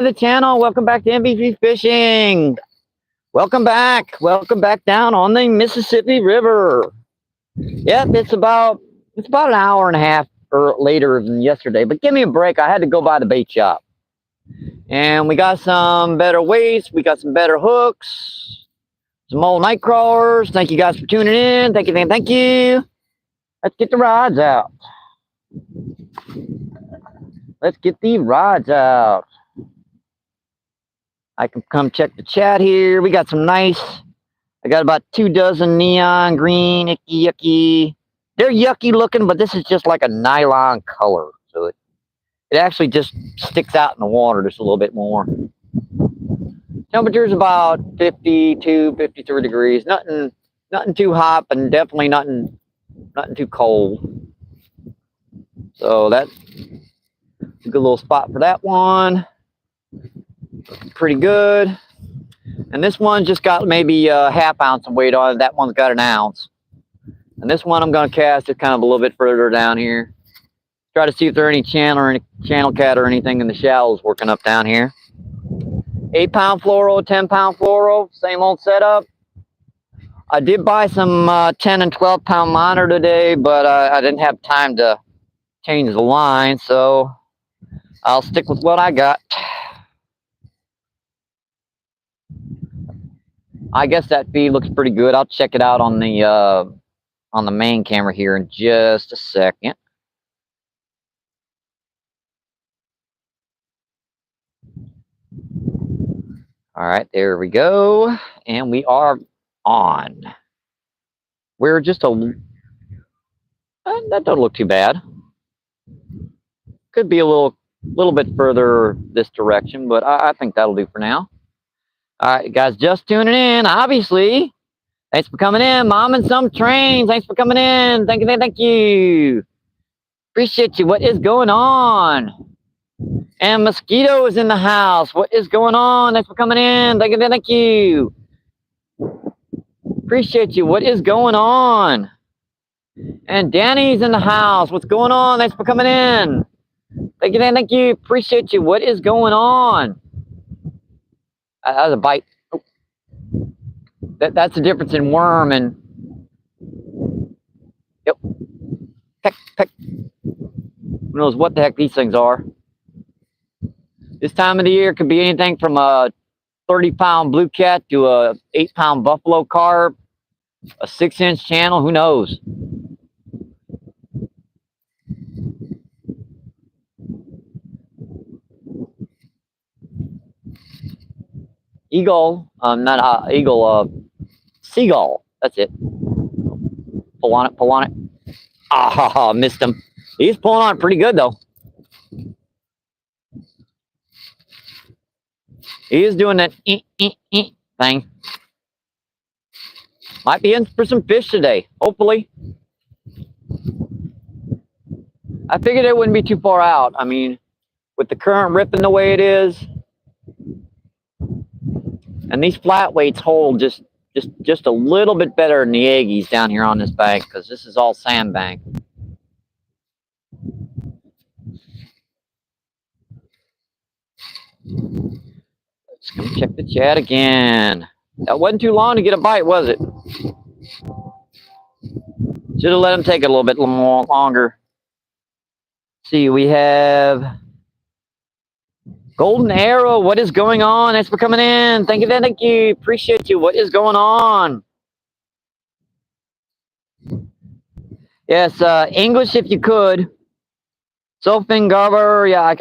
The channel. Welcome back to MBPFishing. Welcome back down on the Mississippi River. Yep, it's about an hour and a half or later than yesterday, but give me a break. I had to go by the bait shop. And we got some better weights, we got some better hooks, some old night crawlers. Thank you guys for tuning in. Thank you. Let's get the rods out. I can come check the chat here. We got some nice, I got about 24 neon green, icky yucky. They're yucky looking, but this is just like a nylon color. So it actually just sticks out in the water just a little bit more. Temperature's about 52, 53 degrees. Nothing too hot, but definitely nothing too cold. So that's a good little spot for that one. Pretty good. And this one just got maybe a half ounce of weight on it. That one's got an ounce. And this one I'm going to cast it kind of a little bit further down here. Try to see if there are any channel cat or anything in the shallows working up down here. 8-pound fluoro, 10-pound fluoro, same old setup. I did buy some 10 and 12-pound monitor today, but I didn't have time to change the line, so I'll stick with what I got. I guess that feed looks pretty good. I'll check it out on the main camera here in just a second. All right, there we go. And we are on. We're just that don't look too bad. Could be a little bit further this direction, but I think that'll do for now. All right, guys, just tuning in, obviously. Thanks for coming in. Mom and some trains. Thanks for coming in. Thank you. Appreciate you. What is going on? And Mosquito is in the house. What is going on? Thanks for coming in. Thank you. Appreciate you. What is going on? And Danny's in the house. What's going on? Thanks for coming in. Thank you. Appreciate you. What is going on? That was a bite. Oh. That's the difference in worm and... Yep. Peck. Who knows what the heck these things are. This time of the year could be anything from a 30-pound blue cat to a 8-pound buffalo carp, a 6-inch channel, who knows? Eagle, not eagle, seagull. That's it. Pull on it. Ah, missed him. He's pulling on pretty good though. He is doing that thing. Might be in for some fish today, hopefully. I figured it wouldn't be too far out. I mean, with the current ripping the way it is, and these flat weights hold just a little bit better than the Aggies down here on this bank, because this is all sandbank. Let's come check the chat again. That wasn't too long to get a bite, was it? Should have let him take it a little bit more longer. See, we have Golden Arrow. What is going on? Thanks for coming in. Thank you. Appreciate you. What is going on? Yes, English if you could. Sofin Garber, yeah,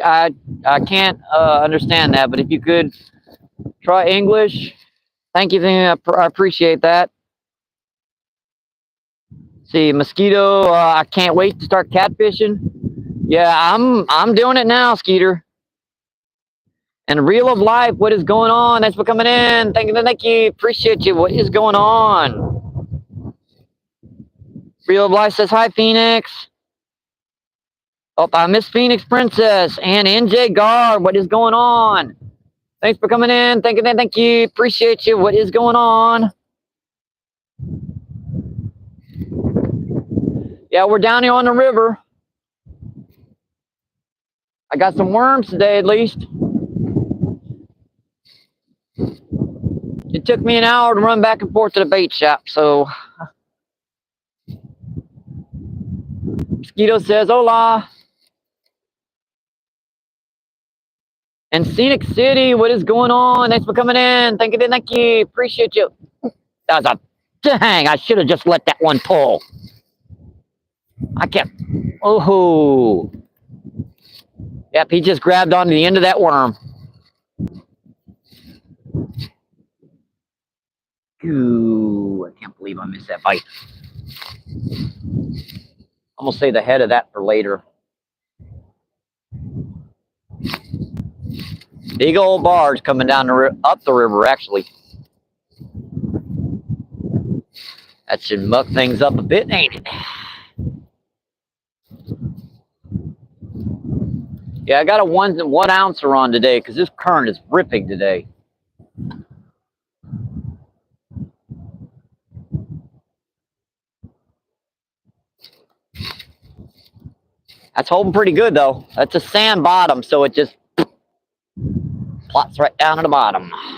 I can't understand that, but if you could try English, thank you. I appreciate that. See, Mosquito, I can't wait to start catfishing. Yeah, I'm doing it now, Skeeter. And Reel of Life, what is going on? Thanks for coming in. Thank you. Appreciate you. What is going on? Reel of Life says hi, Phoenix. Oh, I miss Phoenix Princess and NJ Guard. What is going on? Thanks for coming in. Thank you. Appreciate you. What is going on? Yeah, we're down here on the river. I got some worms today, at least. it took me an hour to run back and forth to the bait shop. So Mosquito says, hola. And Scenic City, what is going on? Thanks for coming in. Thank you. Appreciate you. That was a dang. I should have just let that one pull. I kept. Oh. Yep, he just grabbed onto the end of that worm. Ooh, I can't believe I missed that bite. I'm gonna save the head of that for later. Big old barge coming down up the river, actually. That should muck things up a bit, ain't it? Yeah, I got a 1 ouncer on today because this current is ripping today. That's holding pretty good though. That's a sand bottom, so it just plots right down to the bottom. Let's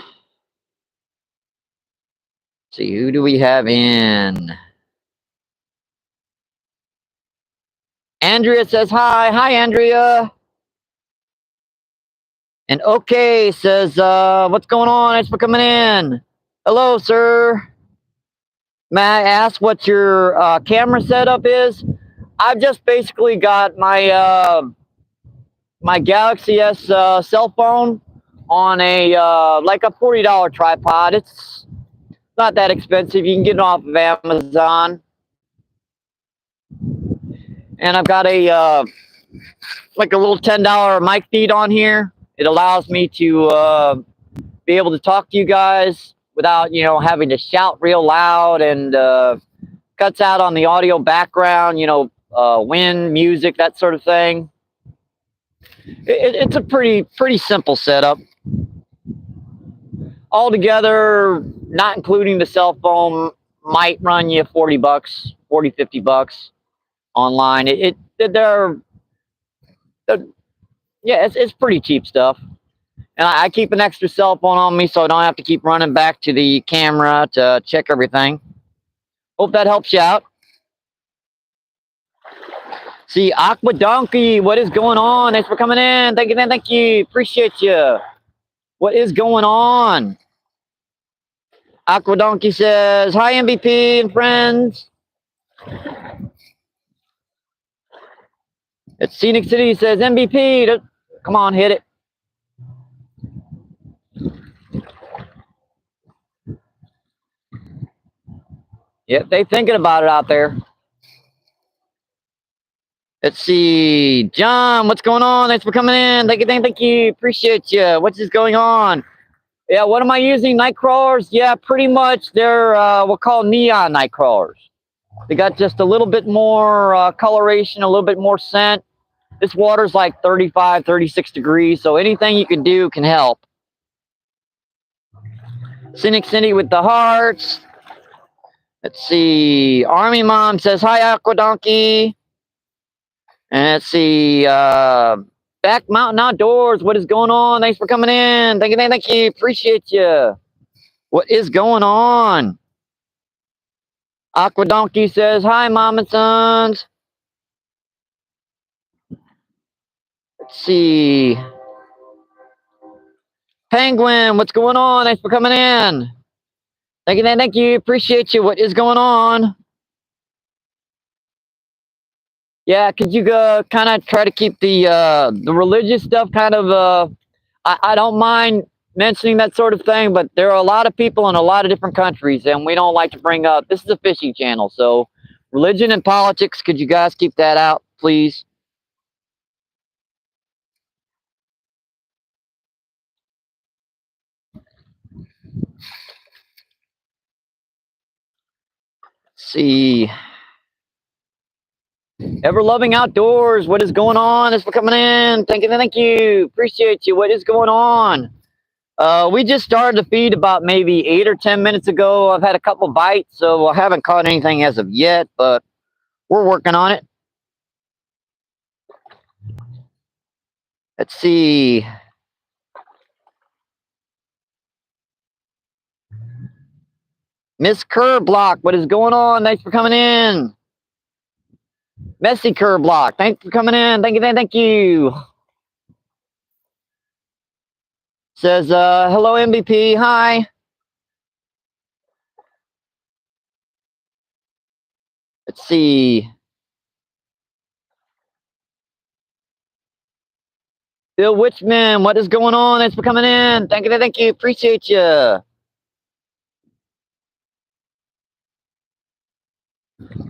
see, who do we have in? Andrea says hi. Hi, Andrea. And okay says, what's going on? Thanks for coming in. Hello, sir. May I ask what your camera setup is? I've just basically got my my Galaxy S cell phone on a like a $40 tripod. It's not that expensive. You can get it off of Amazon. And I've got a like a little $10 mic feed on here. It allows me to be able to talk to you guys without, you know, having to shout real loud, and cuts out on the audio background, you know, wind, music, that sort of thing. It's a pretty simple setup. Altogether, not including the cell phone, might run you 40 bucks, 40, 50 bucks online. Yeah, it's pretty cheap stuff. And I keep an extra cell phone on me so I don't have to keep running back to the camera to check everything. Hope that helps you out. See, Aqua Donkey, what is going on? Thanks for coming in. Thank you. Appreciate you. What is going on? Aqua Donkey says, hi, MBP and friends. It's Scenic City says, MBP. Come on, hit it. Yep, they thinking about it out there. Let's see. John, what's going on? Thanks for coming in. Thank you. Appreciate you. What's this going on? Yeah, what am I using? Night crawlers? Yeah, pretty much. They're we'll call neon night crawlers. They got just a little bit more coloration, a little bit more scent. This water's like 35, 36 degrees, so anything you can do can help. Cynic Cindy with the hearts. Let's see. Army Mom says, hi, Aqua Donkey. And let's see. Back Mountain Outdoors, what is going on? Thanks for coming in. Thank you. Appreciate you. What is going on? Aqua Donkey says, hi, Mom and Sons. Let's see. Penguin, what's going on? Thanks for coming in. Thank you. Appreciate you. What is going on? Yeah, could you kind of try to keep the religious stuff kind of I don't mind mentioning that sort of thing, but there are a lot of people in a lot of different countries, and we don't like to bring up, this is a fishing channel, so religion and politics, could you guys keep that out, please? Let's see. Ever Loving Outdoors, what is going on? Thanks for coming in. Thank you. Appreciate you. What is going on? We just started the feed about maybe 8 or 10 minutes ago. I've had a couple bites, so I haven't caught anything as of yet, but we're working on it. Let's see. Miss Curb Block, what is going on? Thanks for coming in. Messy Curb Block, thanks for coming in. Thank you, thank you. Says, hello, MBP. Hi. Let's see. Bill Witchman, what is going on? Thanks for coming in. Thank you, thank you. Appreciate you.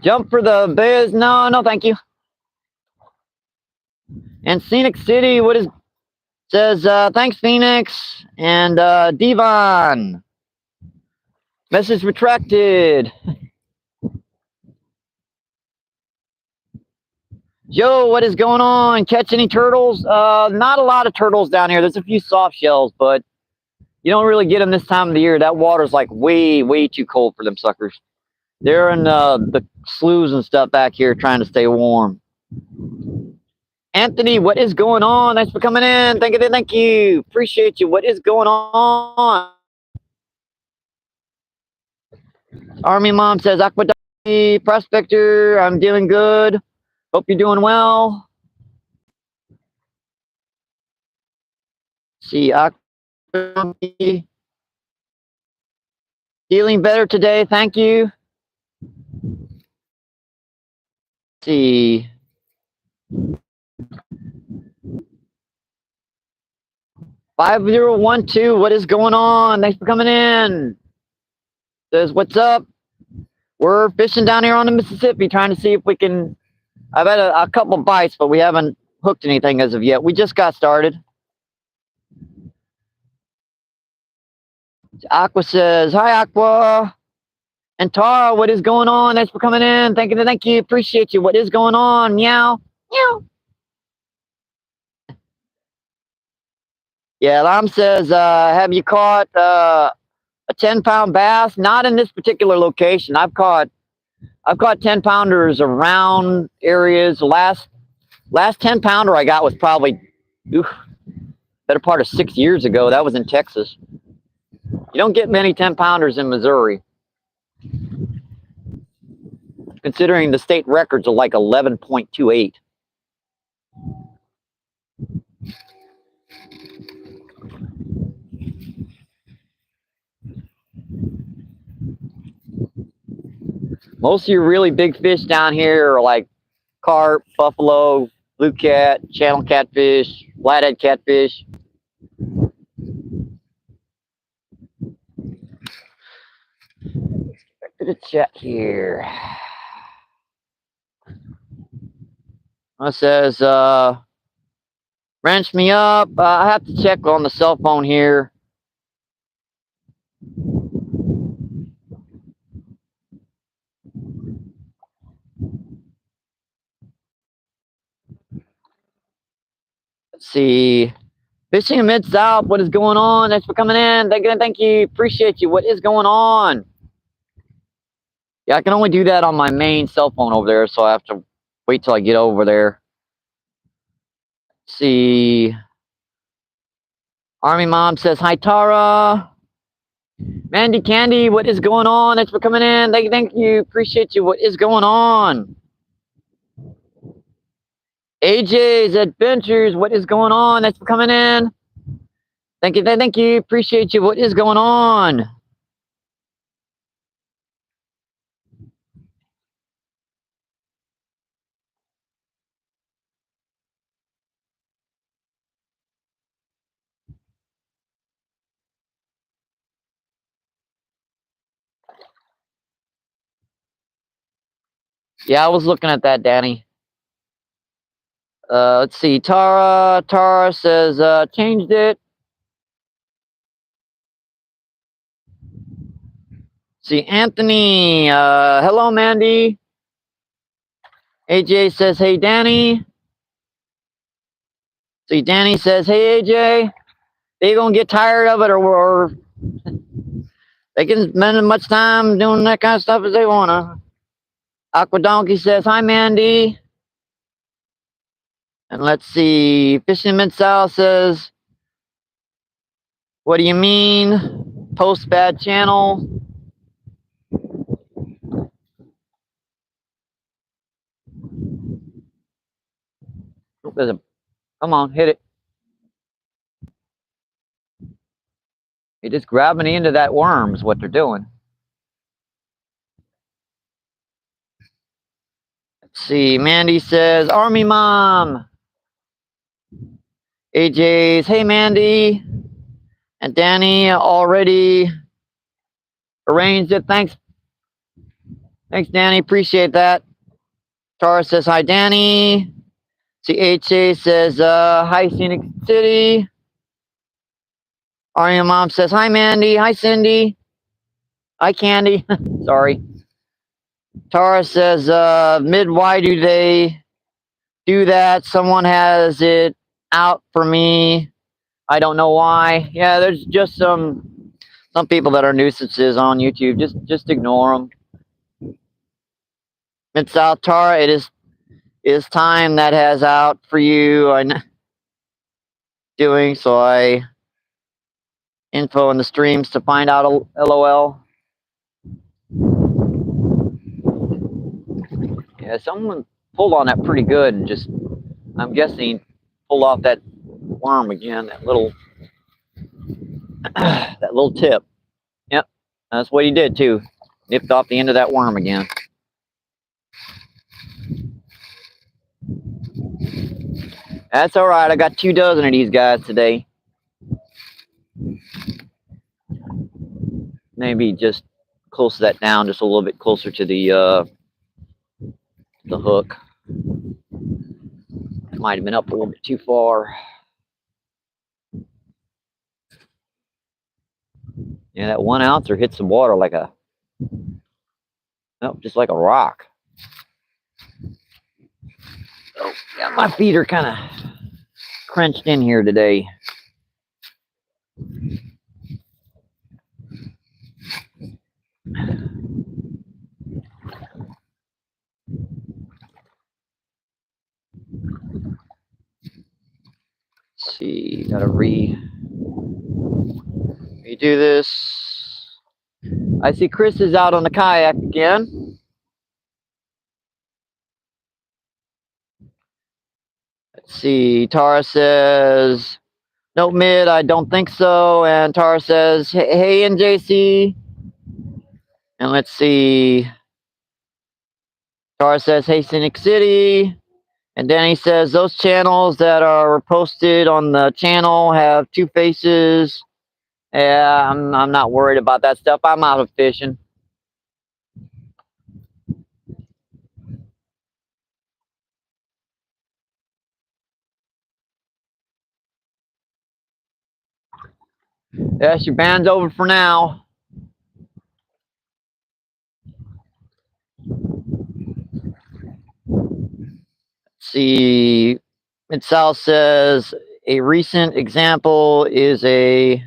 Jump for the biz. No, no, thank you. And Scenic City, what is, says, thanks, Phoenix. And Devon. Message retracted. Joe, what is going on? Catch any turtles? Not a lot of turtles down here. There's a few soft shells, but you don't really get them this time of the year. That water's like way too cold for them suckers. They're in the sloughs and stuff back here trying to stay warm. Anthony, what is going on? Thanks for coming in. Thank you, thank you. Appreciate you. What is going on? Army Mom says, Aquadonkey, Prospector, I'm doing good. Hope you're doing well. See, Aquadonkey, feeling better today. Thank you. See. $5012, what is going on? Thanks for coming in. Says, what's up? We're fishing down here on the Mississippi, trying to see if we can. I've had a couple bites, but we haven't hooked anything as of yet. We just got started. Aqua says, hi, Aqua. And Tara, what is going on? Thanks for coming in. Thank you. Appreciate you. What is going on? Meow. Meow. Yeah, Lam says, have you caught a 10-pound bass? Not in this particular location. I've caught 10-pounders around areas. Last 10-pounder I got was probably better part of 6 years ago. That was in Texas. You don't get many 10-pounders in Missouri, considering the state records are like 11.28. Most of your really big fish down here are like carp, buffalo, blue cat, channel catfish, flathead catfish. Back to the chat here. It says, wrench me up. I have to check on the cell phone here. Let's see. Fishing in Mid-South, what is going on? Thanks for coming in. Thank you. Appreciate you. What is going on? Yeah, I can only do that on my main cell phone over there, so I have to wait till I get over there. Let's see. Army Mom says, hi, Tara. Mandy Candy, what is going on? Thanks for coming in. Thank you. Appreciate you. What is going on? AJ's Adventures, what is going on? Thanks for coming in. Thank you. Appreciate you. What is going on? Yeah, I was looking at that, Danny. Let's see. Tara says, changed it. See, Anthony, hello, Mandy. AJ says, hey, Danny. See, Danny says, hey, AJ. They gonna get tired of it, or they can spend as much time doing that kind of stuff as they wanna. Aquadonkey says, hi, Mandy. And let's see, Fishing Mid-South says, what do you mean? Post bad channel. there's a, come on, hit it. You're just grabbing into that worm is what they're doing. Let's see, Mandy says, Army Mom. AJ's, hey Mandy. And Danny already arranged it. Thanks. Thanks, Danny. Appreciate that. Tara says, hi, Danny. CHA says, hi, Scenic City. Arya Mom says, hi, Mandy. Hi, Cindy. Hi, Candy. Sorry. Tara says, Mid, why do they do that? Someone has it out for me. I don't know why. Yeah, there's just some people that are nuisances on YouTube. Just ignore them. Mid South Tara, it is time that has out for you. I'm doing so. I info in the streams to find out. LOL. Yeah, someone pulled on that pretty good and just, I'm guessing, pulled off that worm again. That little that little tip. Yep, that's what he did too. Nipped off the end of that worm again. That's all right. I got 2 dozen of these guys today. Maybe just close that down just a little bit closer to the hook. It might have been up a little bit too far. Yeah, that 1 ouncer hits the water like a, nope, just like a rock. Oh, yeah, my feet are kind of crunched in here today. Let's see, gotta redo this. I see Chris is out on the kayak again. Let's see, Tara says, no, Mid, I don't think so. And Tara says, hey, NJC. And let's see, Tara says, hey, Scenic City. And Danny says, those channels that are posted on the channel have 2 faces. Yeah, I'm not worried about that stuff. I'm out of fishing. Yes, your band's over for now. Let's see, Mid-South says, a recent example is a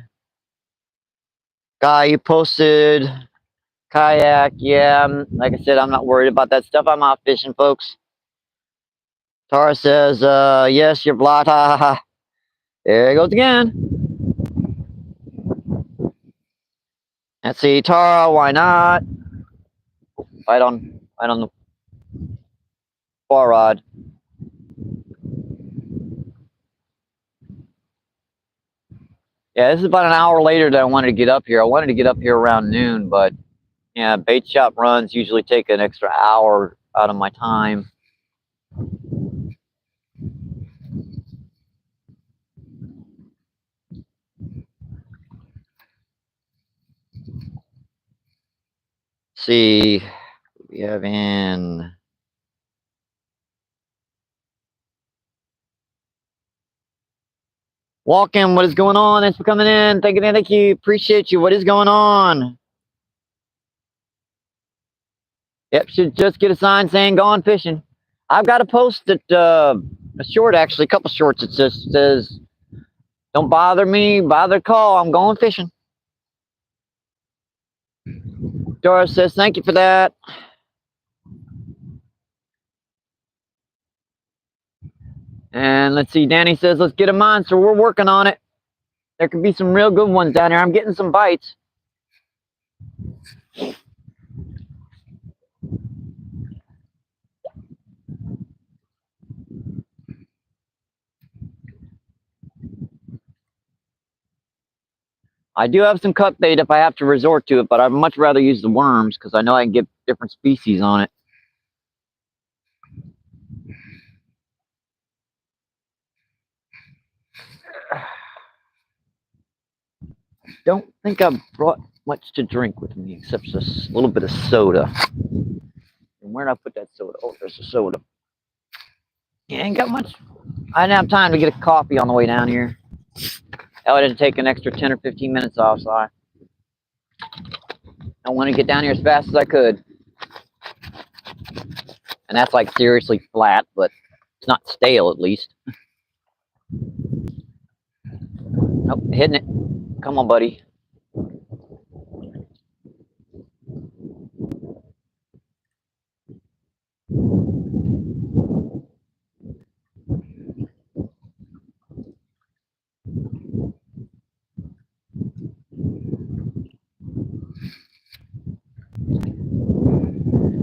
guy who posted kayak. Yeah, like I said, I'm not worried about that stuff. I'm out fishing, folks. Tara says, yes, you're blocked. Ha ha ha. There it goes again. Let's see, Tara, why not? Right on the bar rod. Yeah, this is about an hour later that I wanted to get up here. I wanted to get up here around noon, but yeah, bait shop runs usually take an extra hour out of my time. Let's see, we have in Walking. What is going on? Thanks for coming in. Thank you. Appreciate you. What is going on? Yep, should just get a sign saying "Gone fishing." I've got a post that a short, actually, a couple shorts. It just says, "Don't bother me. Bother call. I'm going fishing." Doris says, "Thank you for that." And let's see, Danny says, let's get a monster. We're working on it. There could be some real good ones down here. I'm getting some bites. I do have some cut bait if I have to resort to it, but I'd much rather use the worms because I know I can get different species on it. Don't think I've brought much to drink with me except just a little bit of soda. And where did I put that soda? Oh, there's the soda. Yeah, ain't got much. I didn't have time to get a coffee on the way down here. I would have to take an extra 10 or 15 minutes off, so I want to get down here as fast as I could. And that's like seriously flat, but it's not stale at least. Nope, hitting it. Come on, buddy.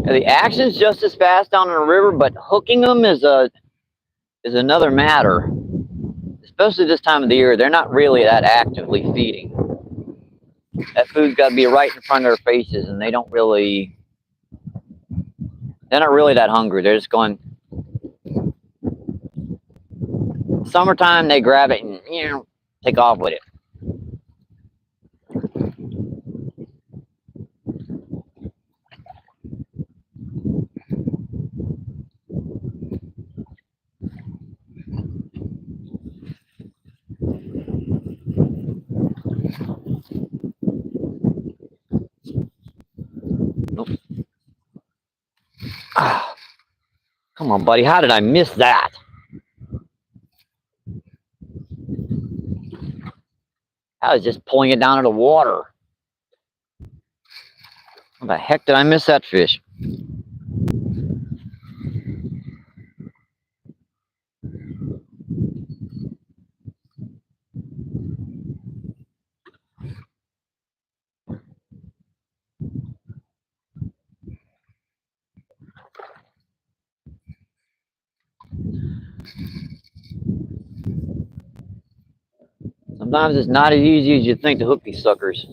Now, the action's just as fast down in the river, but hooking them is another matter. Especially this time of the year, they're not really that actively feeding. That food's got to be right in front of their faces, and they're not really that hungry. They're just going. Summertime, they grab it and take off with it. Nope. Ah, come on, buddy. How did I miss that? I was just pulling it down to the water. How the heck did I miss that fish? Sometimes it's not as easy as you think to hook these suckers.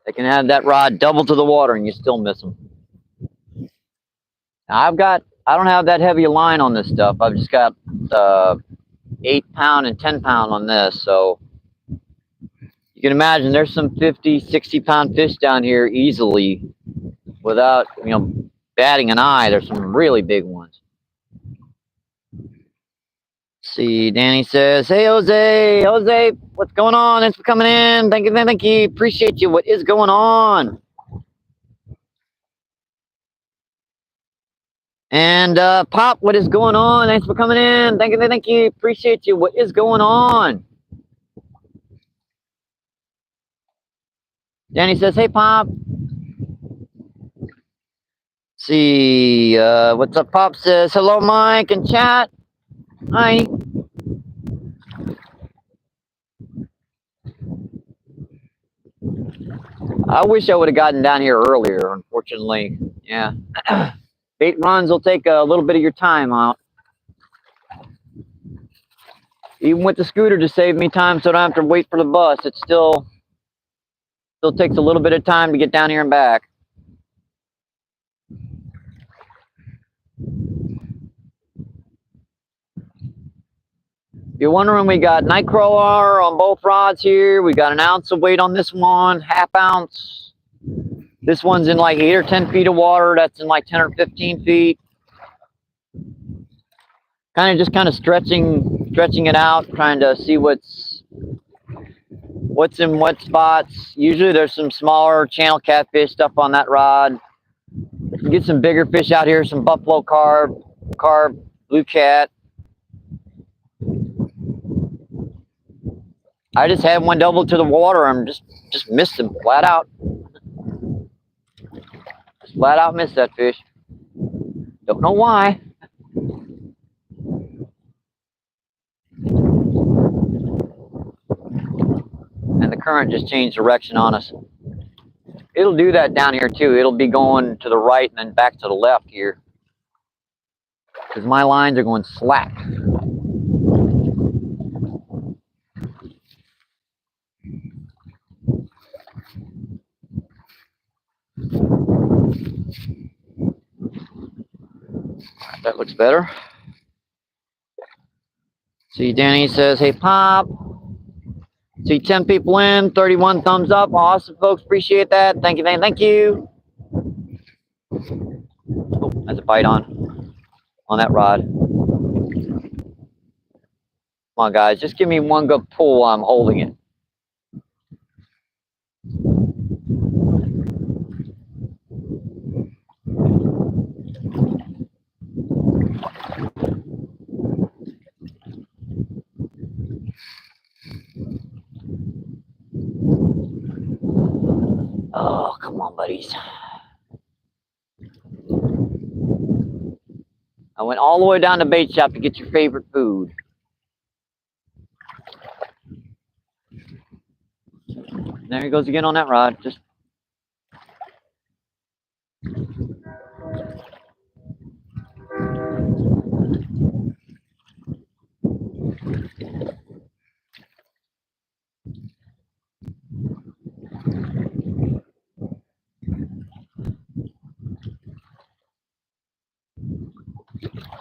They can have that rod double to the water and you still miss them. Now I don't have that heavy a line on this stuff. I've just got 8 pound and 10 pound on this. So you can imagine there's some 50, 60 pound fish down here easily without, batting an eye. There's some really big ones. See, Danny says, hey, Jose, what's going on? Thanks for coming in. Thank you. Appreciate you. What is going on? And Pop, what is going on? Thanks for coming in. Thank you. Appreciate you. What is going on? Danny says, hey, Pop. See, what's up? Pop says, hello, Mike and chat. Hi. I wish I would have gotten down here earlier, unfortunately. Yeah. Bait runs will take a little bit of your time out. Even with the scooter to save me time so I don't have to wait for the bus, it still takes a little bit of time to get down here and back. If you're wondering, we got Nightcrawler on both rods here. We got an ounce of weight on this one, half ounce. This one's in like 8 or 10 feet of water. That's in like 10 or 15 feet. Kind of stretching it out, trying to see what's in what spots. Usually there's some smaller channel catfish stuff on that rod. You get some bigger fish out here, some buffalo carp, blue cat. I just had one double to the water and just missed him flat out. Just flat out missed that fish. Don't know why. And the current just changed direction on us. It'll do that down here too. It'll be going to the right and then back to the left here. because my lines are going slack. That looks better. See, Danny says, hey, Pop. See, 10 people in, 31 thumbs up. Awesome, folks. Appreciate that. Thank you, thank you. Oh, there's a bite on that rod. Come on, guys. Just give me one good pull while I'm holding it. Oh, come on, buddies. I went all the way down to the bait shop to get your favorite food. There he goes again on that rod. Just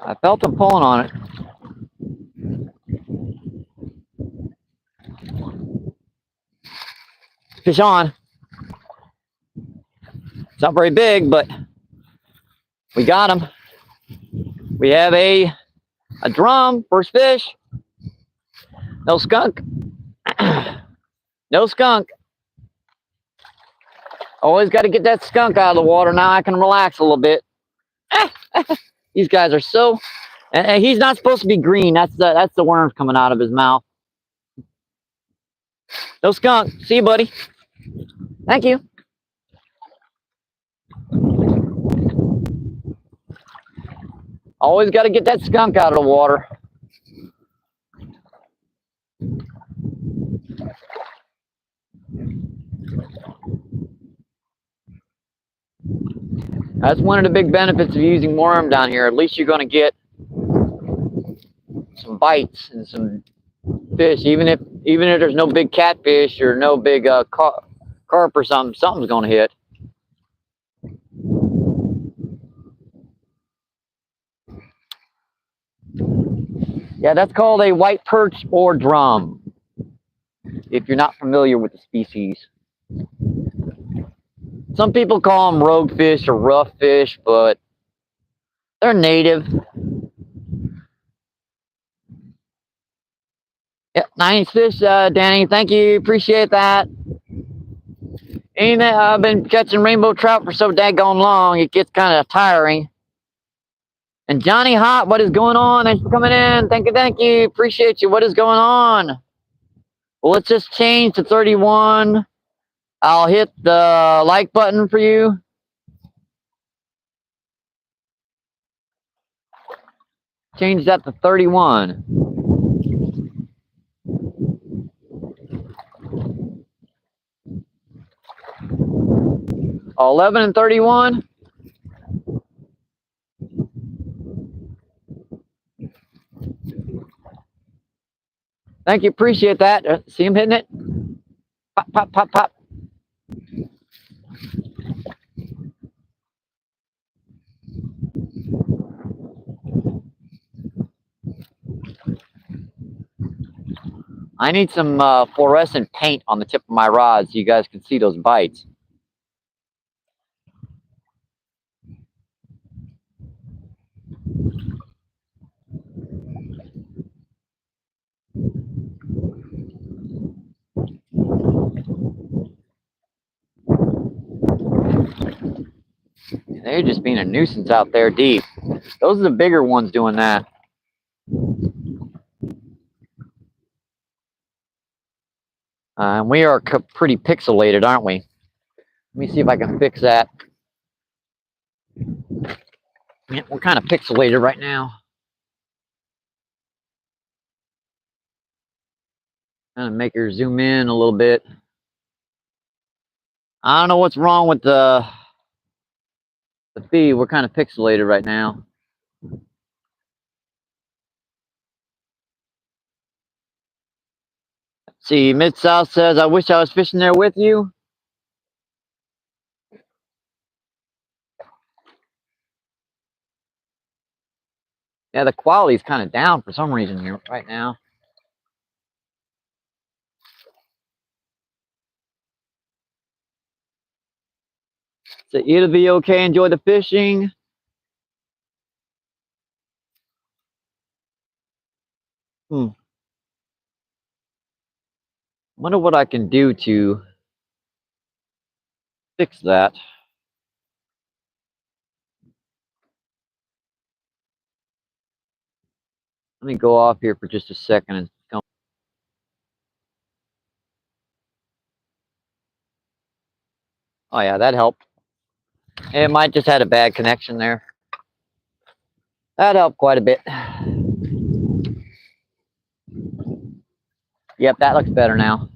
I felt him pulling on it. Fish on. It's not very big, but we got him. We have a drum, first fish. No skunk. No skunk. Always got to get that skunk out of the water. Now I can relax a little bit. These guys are so... And he's not supposed to be green. That's the worms coming out of his mouth. No skunk. See you, buddy. Thank you. Always got to get that skunk out of the water. That's one of the big benefits of using worm down here. At least you're going to get some bites and some fish. Even if there's no big catfish or no big carp or something's going to hit. Yeah, that's called a white perch or drum, if you're not familiar with the species. Some people call them rogue fish or rough fish, but they're native. Yep, nice fish, Danny. Thank you. Appreciate that. Ain't that I've been catching rainbow trout for so daggone long, it gets kind of tiring. And Johnny Hot, what is going on? Thanks for coming in. Thank you. Appreciate you. What is going on? Well, let's just change to 31. I'll hit the like button for you. Change that to 31. Oh, 11 and 31. Thank you. Appreciate that. See him hitting it? Pop, pop, pop, pop. I need some fluorescent paint on the tip of my rod so you guys can see those bites. They're just being a nuisance out there deep. Those are the bigger ones doing that. And we are pretty pixelated, aren't we? Let me see if I can fix that. Yeah, we're kind of pixelated right now. Kind of make her zoom in a little bit. I don't know what's wrong with the feed. We're kind of pixelated right now. See, Mid-South says, I wish I was fishing there with you. Yeah, the quality's kind of down for some reason here right now. So it'll be okay. Enjoy the fishing. Wonder what I can do to fix that. Let me go off here for just a second and come. Oh yeah, that helped. It might just had a bad connection there. That helped quite a bit. Yep, that looks better now.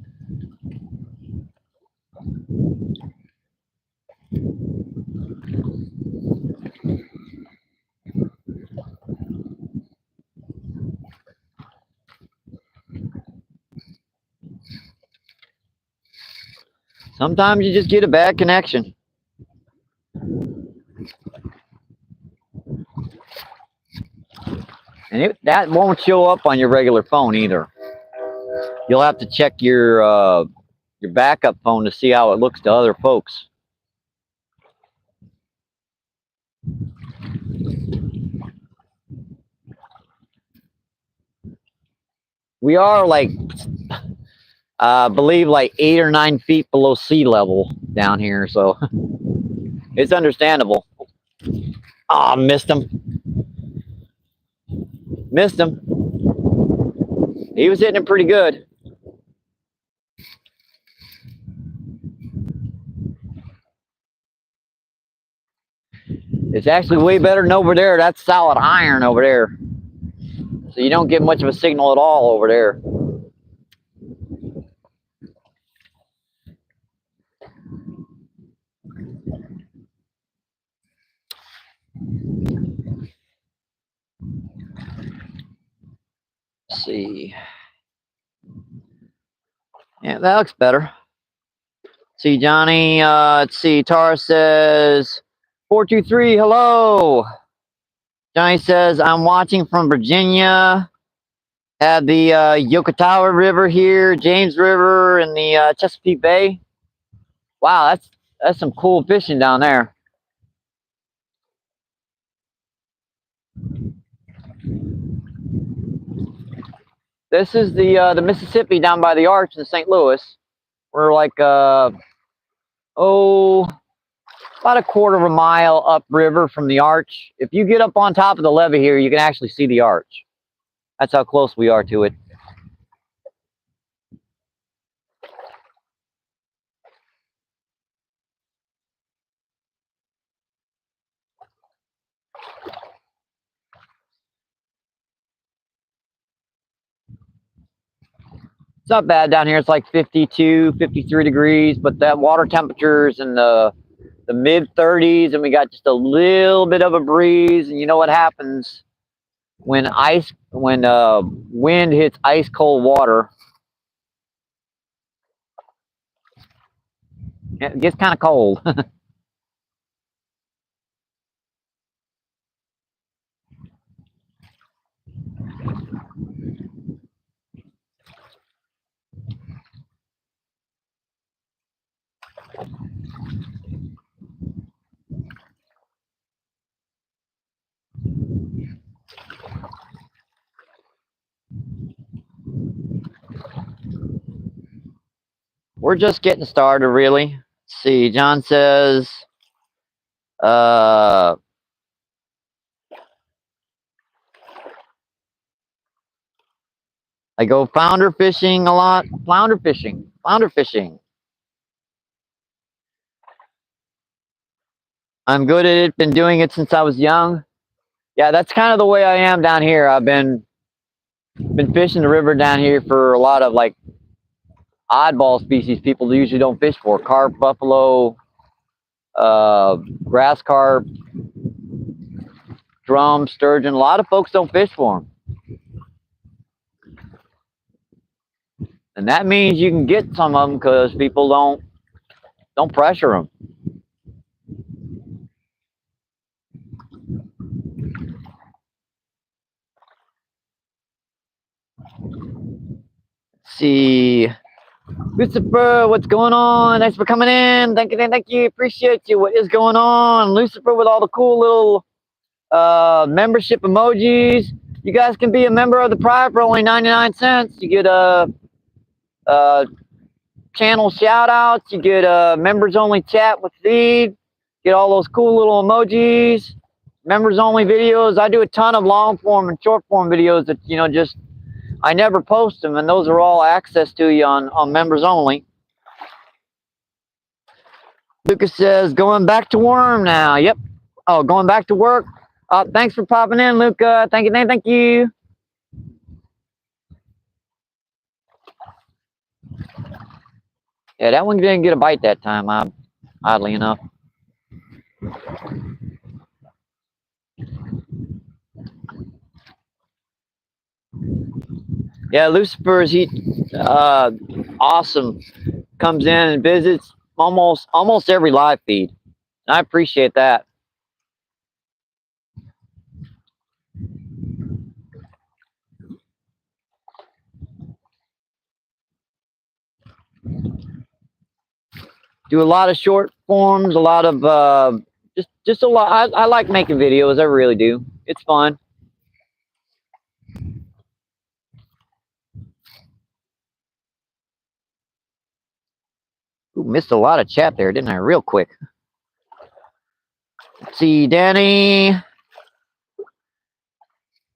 Sometimes you just get a bad connection. And that won't show up on your regular phone either. You'll have to check your backup phone to see how it looks to other folks. We are like, I believe like 8 or 9 feet below sea level down here, so it's understandable. Ah, missed him. Missed him. He was hitting it pretty good. It's actually way better than over there. That's solid iron over there. So you don't get much of a signal at all over there. Let's see. Yeah, that looks better. See, Johnny, let's see. Tara says, 423, hello. Johnny says, I'm watching from Virginia. Have the Yokotawa River here, James River, and the Chesapeake Bay. Wow, that's some cool fishing down there. This is the Mississippi down by the Arch in St. Louis. We're like about a quarter of a mile upriver from the Arch. If you get up on top of the levee here, you can actually see the Arch. That's how close we are to it. It's not bad down here. It's like 52, 53 degrees, but that water temperature's in the mid 30s, and we got just a little bit of a breeze. And you know what happens when wind hits ice cold water? It gets kind of cold. We're just getting started, really. Let's see, John says, I go flounder fishing a lot. Flounder fishing. I'm good at it. Been doing it since I was young. Yeah, that's kind of the way I am down here. I've been fishing the river down here for a lot of like oddball species people usually don't fish for. Carp, buffalo, grass carp, drum, sturgeon. A lot of folks don't fish for them. And that means you can get some of them because people don't pressure them. Let's see. Lucifer, what's going on? Thanks for coming in. Thank you. Appreciate you. What is going on? Lucifer with all the cool little membership emojis. You guys can be a member of the Pride for only 99 cents. You get channel shout outs. You get members only chat with feed. Get all those cool little emojis. Members only videos. I do a ton of long form and short form videos that, you know, just I never post them, and those are all access to you on members only. Lucas says, going back to worm now. Yep. Oh, going back to work. Thanks for popping in, Luca. Thank you. Yeah, that one didn't get a bite that time, oddly enough. Yeah, Lucifer is awesome. Comes in and visits almost every live feed. I appreciate that. Do a lot of short forms, a lot of just a lot. I like making videos. I really do. It's fun. Ooh, missed a lot of chat there, didn't I? Real quick. Let's see, Danny.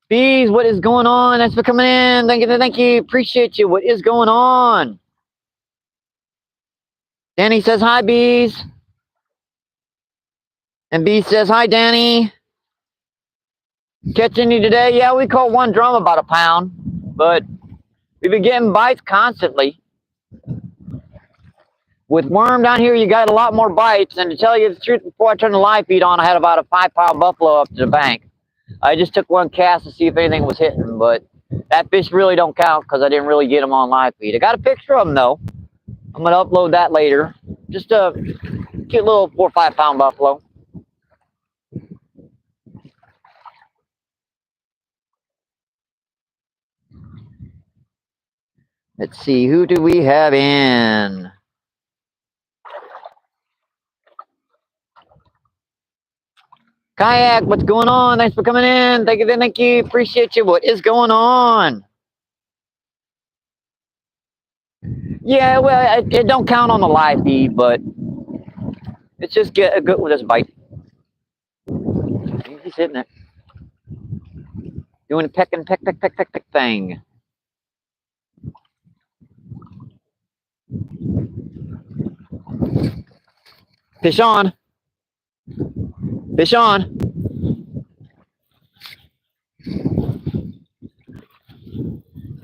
Bees, what is going on? Thanks for coming in. Thank you. Appreciate you. What is going on? Danny says hi, Bees. And B says, hi, Danny. Catch any today? Yeah, we caught one drum about a pound, but we've been getting bites constantly. With worm down here, you got a lot more bites. And to tell you the truth, before I turned the live feed on, I had about a 5-pound buffalo up to the bank. I just took one cast to see if anything was hitting, but that fish really don't count because I didn't really get them on live feed. I got a picture of them, though. I'm going to upload that later. Just a cute little 4 or 5 pound buffalo. Let's see, who do we have in? Kayak, what's going on? Thanks for coming in. Thank you. Appreciate you. What is going on? Yeah, well, it don't count on the live feed, but it's just get a good with this bite. He's hitting it. Doing a peck thing. Fish on. Fish on.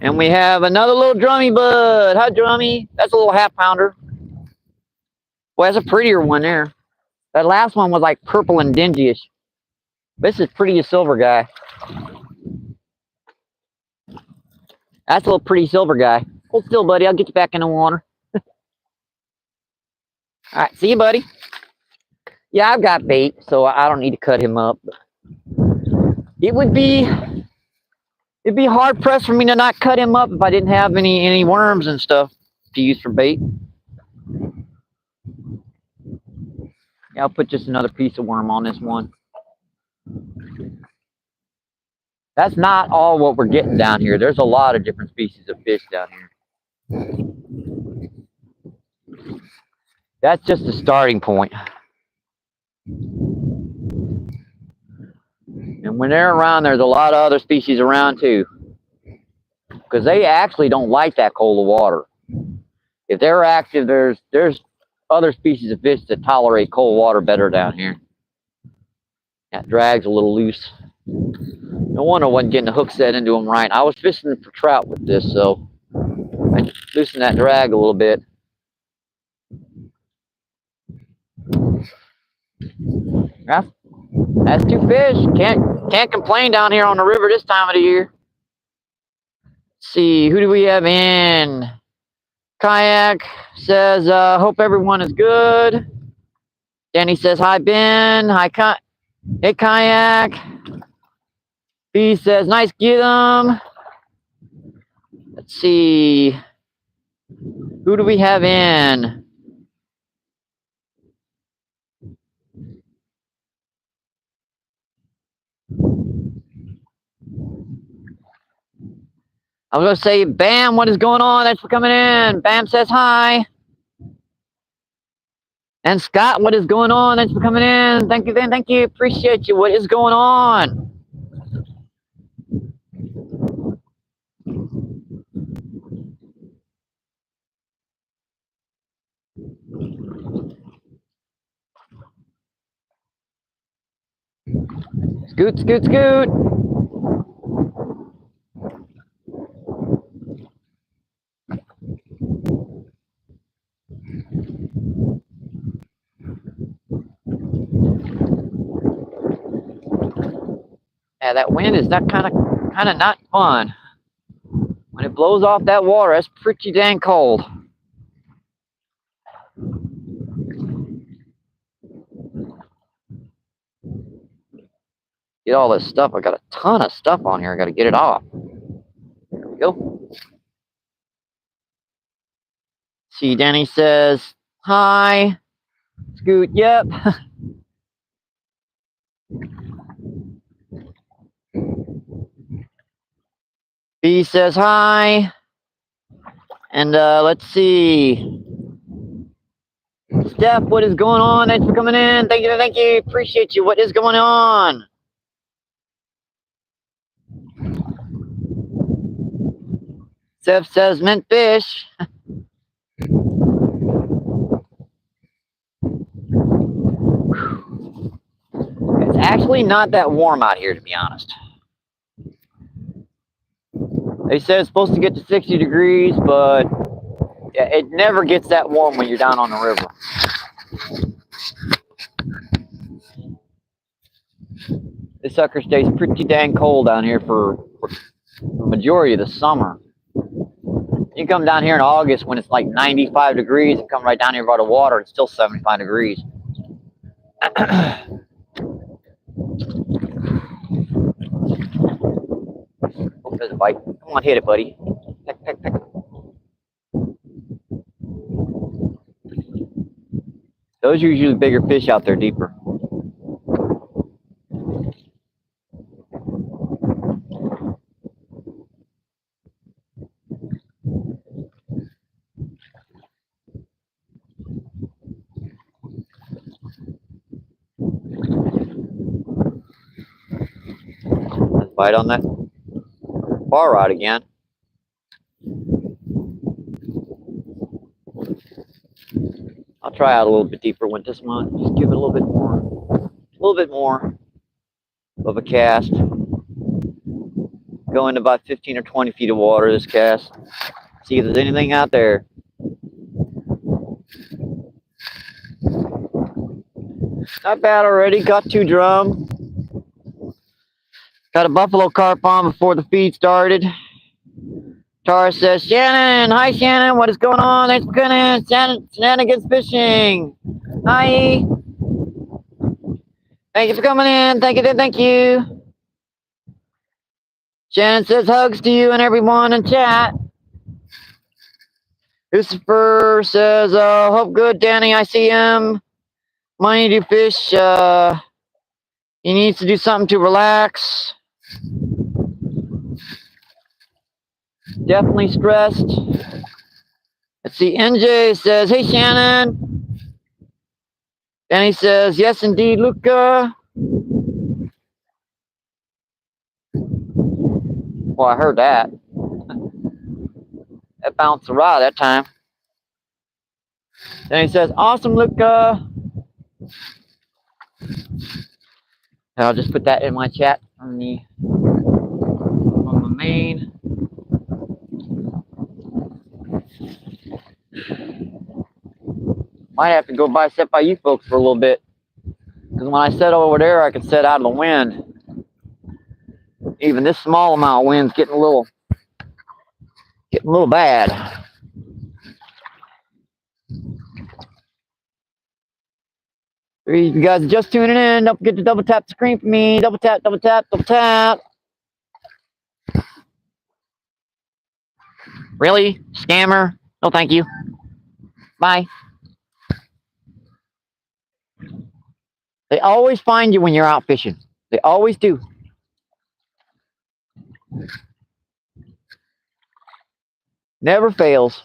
And we have another little drummy bud. Hi, drummy. That's a little 1/2 pounder. Well, that's a prettier one there. That last one was like purple and dingy-ish. This is pretty a silver guy. That's a little pretty silver guy. Hold still, buddy. I'll get you back in the water. All right, see you, buddy. Yeah, I've got bait, so I don't need to cut him up. It'd be hard pressed for me to not cut him up if I didn't have any worms and stuff to use for bait. Yeah, I'll put just another piece of worm on this one. That's not all what we're getting down here. There's a lot of different species of fish down here. That's just the starting point. And when they're around, there's a lot of other species around too. Because they actually don't like that cold of water. If they're active, there's other species of fish that tolerate cold water better down here. That drag's a little loose. No wonder I wasn't getting the hook set into them right. I was fishing for trout with this, so I loosened that drag a little bit. That's 2 fish. Can't complain down here on the river this time of the year. Let's see, who do we have in? Kayak says, hope everyone is good. Danny says, hi, Ben. Hi, hey, Kayak. B says, nice get 'em. Let's see. Who do we have in? I was going to say, Bam, what is going on? Thanks for coming in. Bam says hi. And Scott, what is going on? Thanks for coming in. Thank you, Ben. Thank you. Appreciate you. What is going on? Scoot, scoot, scoot. Yeah, that wind is not kind of not fun. When it blows off that water, that's pretty dang cold. Get all this stuff. I got a ton of stuff on here. I got to get it off. There we go. See, Danny says, hi. Scoot, yep. B says hi. And let's see. Steph, what is going on? Thanks for coming in. Thank you, thank you. Appreciate you. What is going on? Steph says mint fish. It's actually not that warm out here, to be honest. They said it's supposed to get to 60 degrees, but yeah, it never gets that warm when you're down on the river. This sucker stays pretty dang cold down here for the majority of the summer. You come down here in August when it's like 95 degrees and come right down here by the water, it's still 75 degrees. Oh, there's a bite. Come on, hit it, buddy. Peck, peck, peck. Those are usually bigger fish out there, deeper. Let's bite on that bar rod again. I'll try out a little bit deeper with this one. Just give it a little bit more of a cast. Go into about 15 or 20 feet of water this cast. See if there's anything out there. Not bad already. Got 2 drum. Got a buffalo carp on before the feed started. Tara says, Shannon, hi Shannon, what is going on? Thanks for coming in. Shenanigans Fishing. Hi. Thank you for coming in. Thank you, thank you. Shannon says hugs to you and everyone in chat. Lucifer says, hope good, Danny. I see him. Money to fish. He needs to do something to relax. Definitely stressed. Let's see. NJ says, hey, Shannon. Danny says, yes, indeed, Luca. Well, I heard that. That bounced the rod that time. Then he says, awesome, Luca. I'll just put that in my chat on the main. Might have to go sit by you folks for a little bit. Because when I set over there, I can set out of the wind. Even this small amount of wind's getting a little bad. If you guys are just tuning in, don't forget to double tap the screen for me. Double tap, double tap, double tap. Really? Scammer? No, thank you. Bye. They always find you when you're out fishing. They always do. Never fails.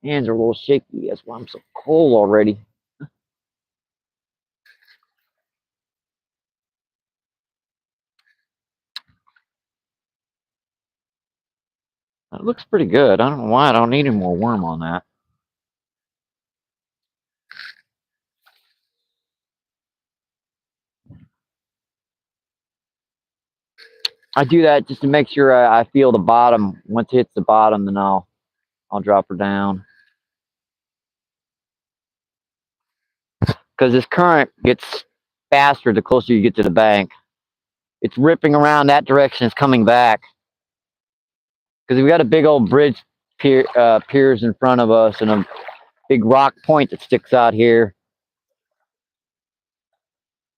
Hands are a little shaky. That's why I'm so cold already. That looks pretty good. I don't know why I don't need any more worm on that. I do that just to make sure I feel the bottom. Once it hits the bottom, then I'll drop her down. Because this current gets faster the closer you get to the bank. It's ripping around that direction. It's coming back. Because we got a big old bridge piers in front of us and a big rock point that sticks out here.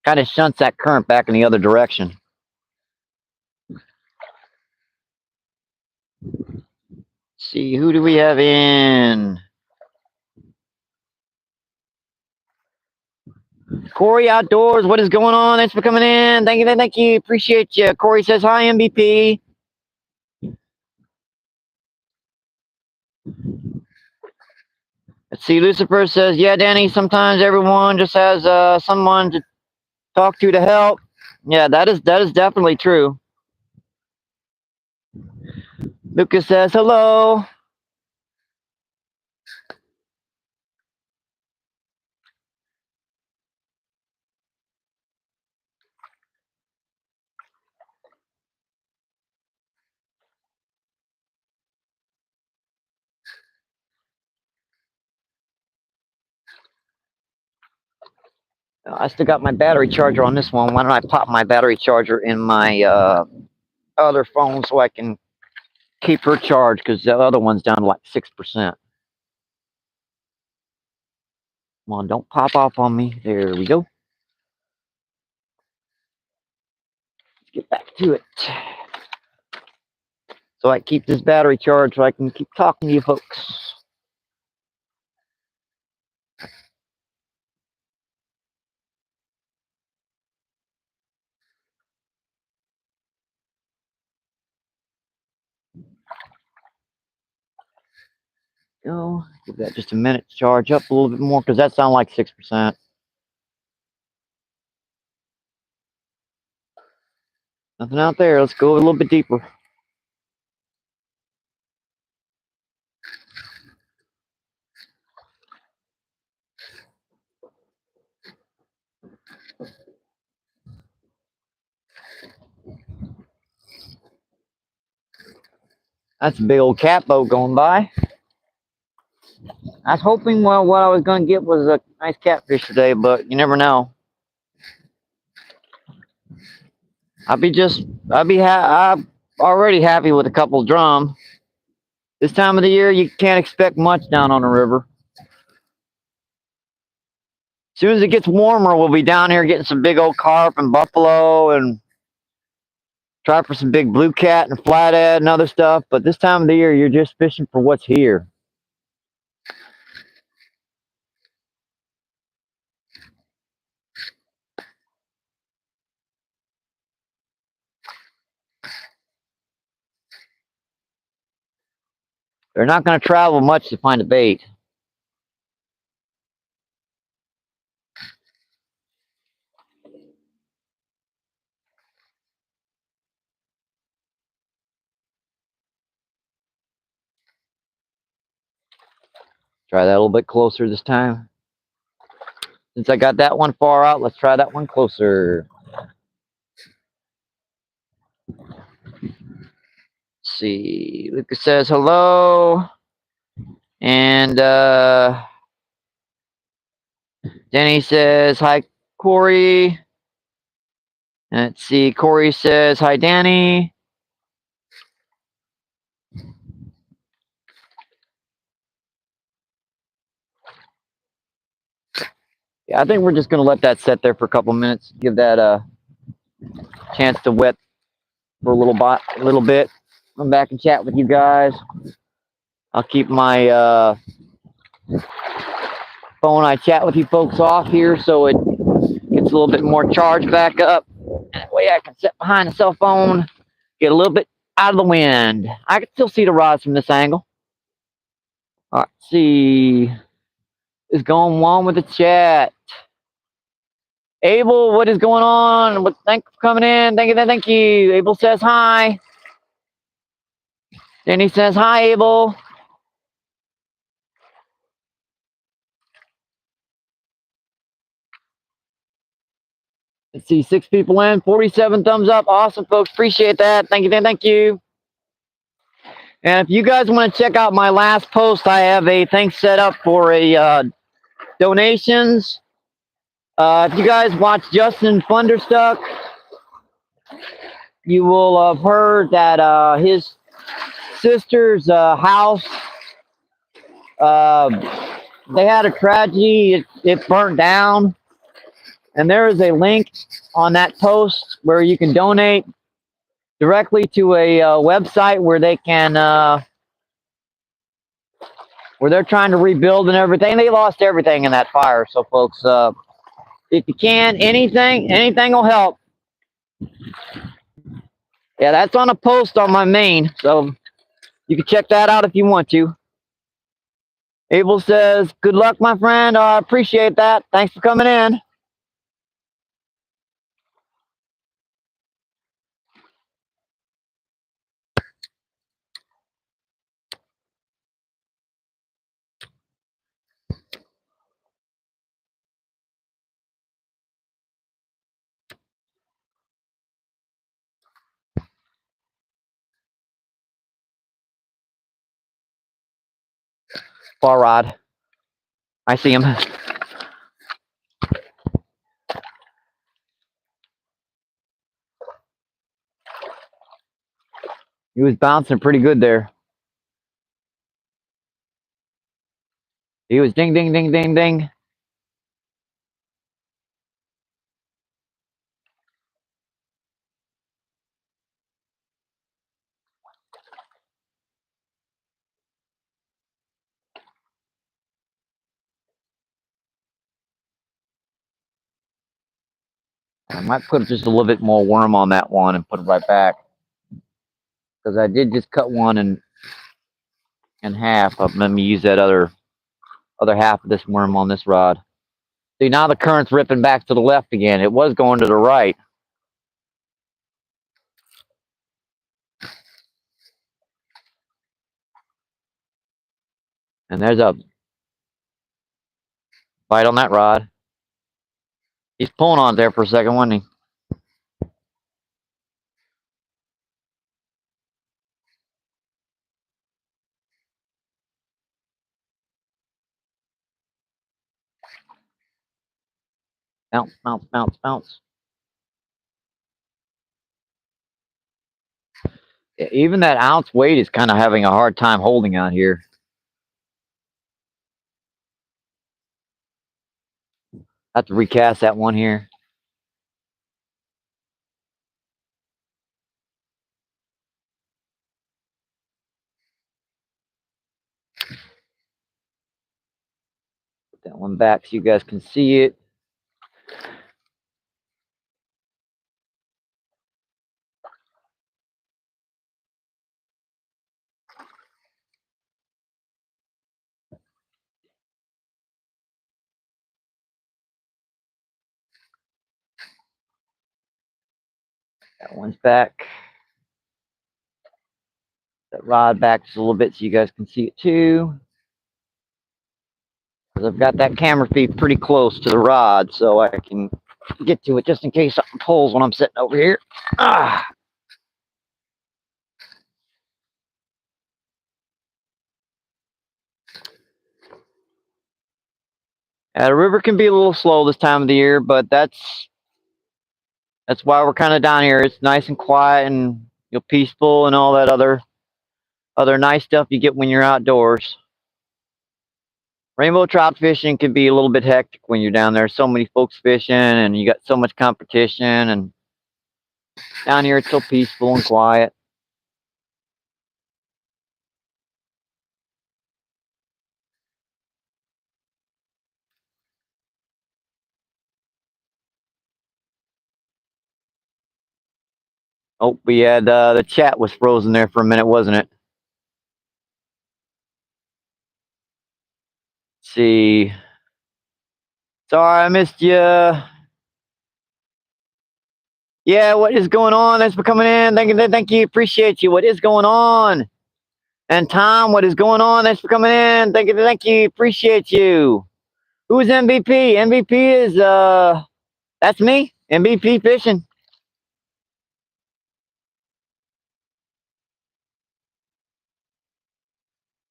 Kind of shunts that current back in the other direction. Let's see, who do we have in? Corey Outdoors, what is going on? Thanks for coming in. Thank you, thank you. Appreciate you. Corey says, hi, MVP. Let's see, Lucifer says, yeah, Danny, sometimes everyone just has someone to talk to help. Yeah, that is definitely true. Lucas says, hello. I still got my battery charger on this one. Why don't I pop my battery charger in my other phone so I can keep her charged, because the other one's down to like 6%. Come on, don't pop off on me. There we go. Let's get back to it. So I keep this battery charged so I can keep talking to you folks. Go. Give that just a minute to charge up a little bit more, because that sounds like 6%. Nothing out there. Let's go a little bit deeper. That's a big old cat boat going by. I was hoping, well, what I was going to get was a nice catfish today, but you never know. I'm already happy with a couple drum. This time of the year, you can't expect much down on the river. As soon as it gets warmer, we'll be down here getting some big old carp and buffalo and try for some big blue cat and flathead and other stuff. But this time of the year, you're just fishing for what's here. They're not going to travel much to find a bait. Try that a little bit closer this time. Since I got that one far out, let's try that one closer. Let's see. Lucas says hello. And Denny says hi, Corey. And let's see. Corey says hi, Danny. Yeah, I think we're just gonna let that sit there for a couple minutes, give that a chance to wet for a little bit. Come back and chat with you guys. I'll keep my phone I chat with you folks off here so it gets a little bit more charge back up. That way I can sit behind the cell phone, get a little bit out of the wind. I can still see the rods from this angle. All right, let's see. Is going on with the chat? Abel, what is going on? Thanks for coming in. Thank you. Abel says hi. Denny says hi, Abel. Let's see, 6 people in, 47 thumbs up. Awesome, folks. Appreciate that. Thank you. And if you guys want to check out my last post, I have a thing set up for a donations. If you guys watch Justin Thunderstuck, you will have heard that his sister's house, they had a tragedy. It burnt down. And there is a link on that post where you can donate directly to a website where they can, where they're trying to rebuild and everything. They lost everything in that fire. So, folks, if you can, anything will help. Yeah, that's on a post on my main. So you can check that out if you want to. Abel says, good luck, my friend. I appreciate that. Thanks for coming in. Far rod. I see him. He was bouncing pretty good there. He was ding, ding, ding, ding, ding. I might put just a little bit more worm on that one and put it right back. Because I did just cut one in half. Let me use that other half of this worm on this rod. See, now the current's ripping back to the left again. It was going to the right. And there's a bite on that rod. He's pulling on it there for a second, wasn't he? Bounce, bounce, bounce, bounce. Even that ounce weight is kind of having a hard time holding out here. I have to recast that one here. Put that one back so you guys can see it. That one's back. That rod back just a little bit so you guys can see it too. Because I've got that camera feed pretty close to the rod so I can get to it just in case something pulls when I'm sitting over here. Ah. The river can be a little slow this time of the year, but that's why we're kind of down here. It's nice and quiet and peaceful and all that other nice stuff you get when you're outdoors. Rainbow trout fishing can be a little bit hectic when you're down there. So many folks fishing, and you got so much competition. And down here, it's so peaceful and quiet. Oh, we had the chat was frozen there for a minute, wasn't it? Let's see. Sorry, I missed you. Yeah, what is going on? Thanks for coming in. Thank you. Appreciate you. What is going on? And Tom, what is going on? Thanks for coming in. Thank you. Appreciate you. Who is MVP? MVP is that's me. MVP fishing.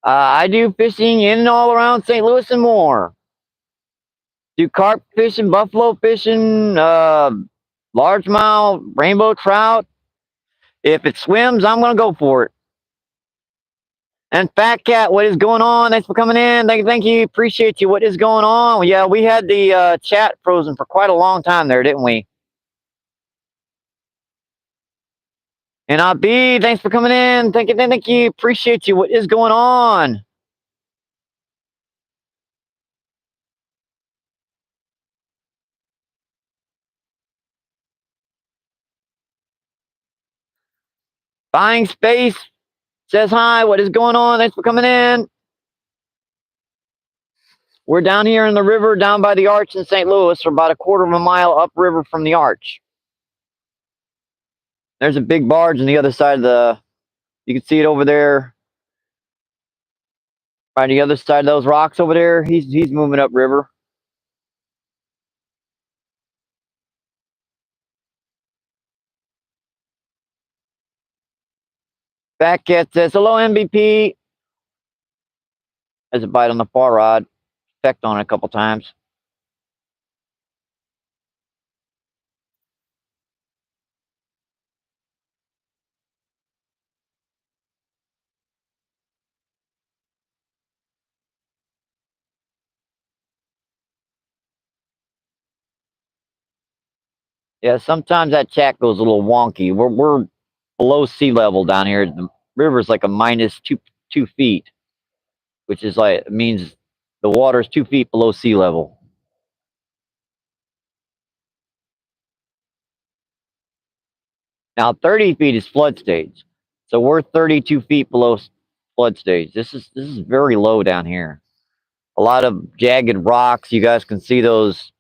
I do fishing in and all around St. Louis and more. Do carp fishing, buffalo fishing, largemouth, rainbow trout. If it swims, I'm gonna go for it. And Fat Cat, what is going on? Thanks for coming in. Thank you. Appreciate you. What is going on? Yeah, we had the chat frozen for quite a long time there, didn't we? And B, thanks for coming in. Thank you. Appreciate you. What is going on? Buying space says hi. What is going on? Thanks for coming in. We're down here in the river, down by the arch in St. Louis. We're about a quarter of a mile upriver from the arch. There's a big barge on the other side of the. You can see it over there. By the other side of those rocks over there. He's moving upriver. Fat Cat says, hello, MVP. There's a bite on the far rod. Pecked on it a couple times. Yeah, sometimes that chat goes a little wonky. We're below sea level down here. The river's like a minus 2 feet, which is like means the water's 2 feet below sea level. Now 30 feet is flood stage, so we're 32 feet below flood stage. This is very low down here. A lot of jagged rocks. You guys can see those.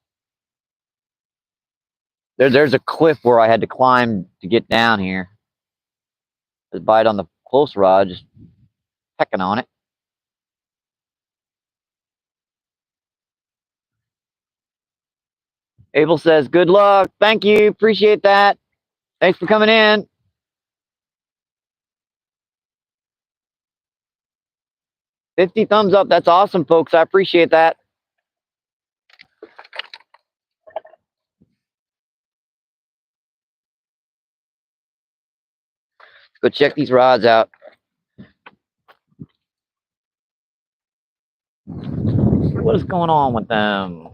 There's a cliff where I had to climb to get down here. There's a bite on the close rod, just pecking on it. Abel says, good luck. Thank you. Appreciate that. Thanks for coming in. 50 thumbs up. That's awesome, folks. I appreciate that. Let's go check these rods out. What is going on with them?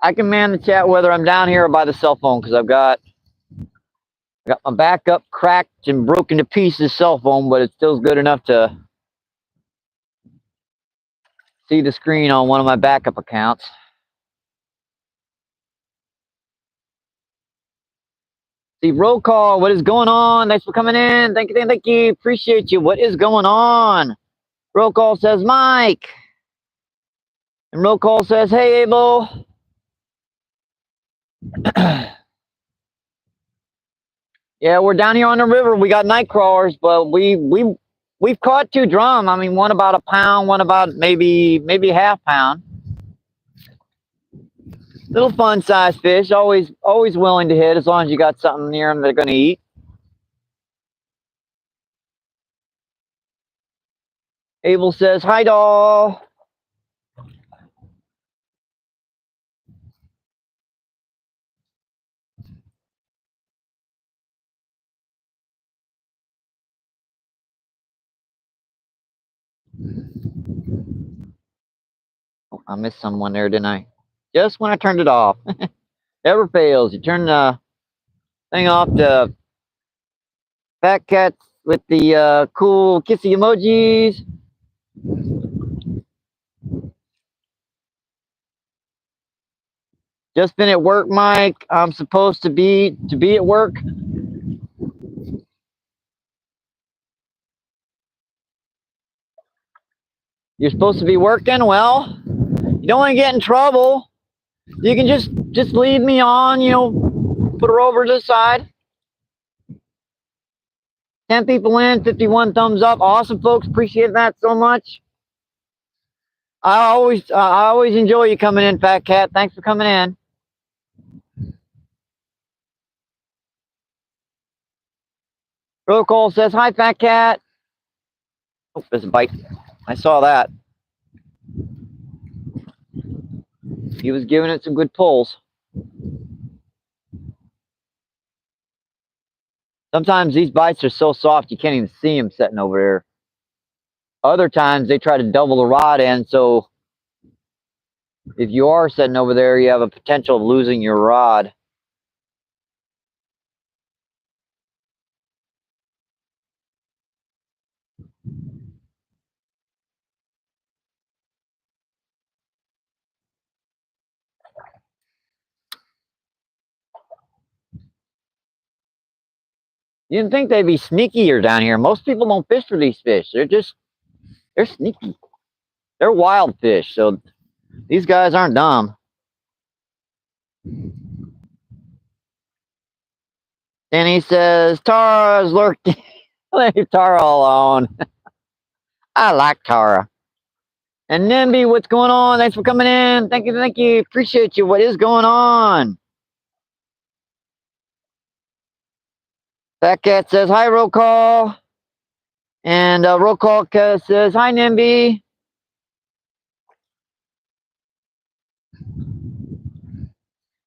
I can man the chat whether I'm down here or by the cell phone because I got my backup cracked and broken to pieces cell phone, but it's still good enough to see the screen on one of my backup accounts. See, roll call. What is going on? Thanks for coming in. Thank you. Appreciate you. What is going on? Roll call says Mike. And roll call says, hey, Abel. Yeah, we're down here on the river. We got night crawlers, but we've caught 2 drum. I mean, one about a pound, one about maybe half pound. Little fun size fish. Always willing to hit as long as you got something near them they're going to eat. Abel says, hi, doll. Oh, I missed someone there, didn't I? Just when I turned it off. Never fails. You turn the thing off, the fat cats with the cool kissy emojis. Just been at work, Mike. I'm supposed to be at work. You're supposed to be working. Well, you don't want to get in trouble. You can just lead me on. You know, put her over to the side. 10 people in, 51 thumbs up. Awesome, folks. Appreciate that so much. I always enjoy you coming in, Fat Cat. Thanks for coming in. Roll call says, hi, Fat Cat. Oh, there's a bite. I saw that. He was giving it some good pulls. Sometimes these bites are so soft you can't even see them sitting over there. Other times they try to double the rod in, so if you are sitting over there, you have a potential of losing your rod. You didn't think they'd be sneakier down here. Most people don't fish for these fish. They're sneaky. They're wild fish, so these guys aren't dumb. And he says, Tara's lurking. Leave Tara alone. I like Tara. And Nimby, what's going on? Thanks for coming in. Thank you. Appreciate you. What is going on? Fat Cat says, hi, roll call. And roll call says, hi, Nimby.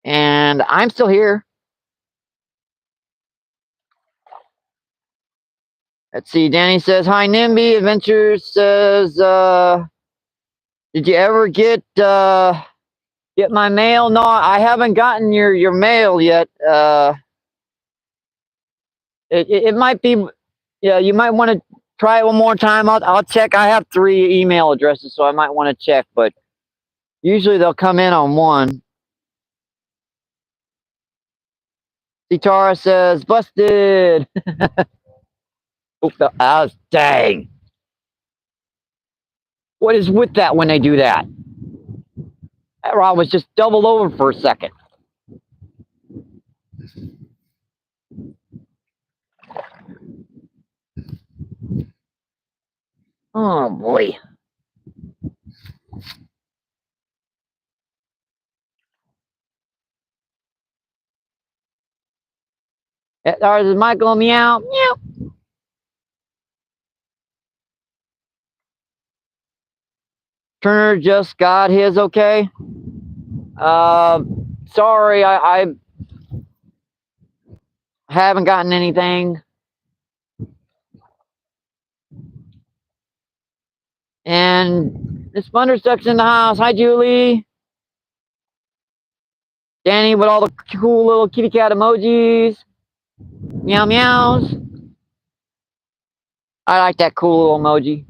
And I'm still here. Let's see. Danny says, hi, Nimby. Adventures says, did you ever get my mail? No, I haven't gotten your mail yet. It might be, yeah, you might want to try it one more time. I'll check. I have 3 email addresses, so I might want to check, but usually they'll come in on one. Tara says, busted. Oh, dang. What is with that when they do that? That rod was just doubled over for a second. Oh, boy. Ours is Michael, meow, meow. Turner just got his, okay. Sorry, I haven't gotten anything. And Miss Thunderstuck's in the house. Hi, Julie. Danny with all the cool little kitty cat emojis. Meow meows. I like that cool little emoji.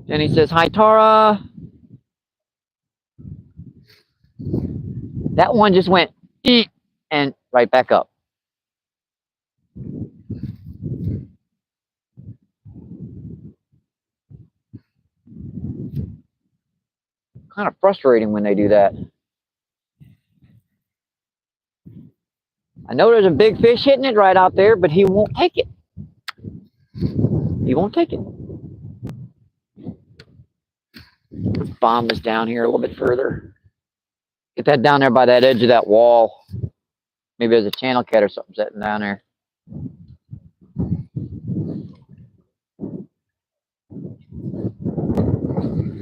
Jenny says, hi, Tara. That one just went and right back up. Kind of frustrating when they do that. I know there's a big fish hitting it right out there, but he won't take it. He won't take it. Bomb is down here a little bit further. Get that down there by that edge of that wall. Maybe there's a channel cat or something sitting down there.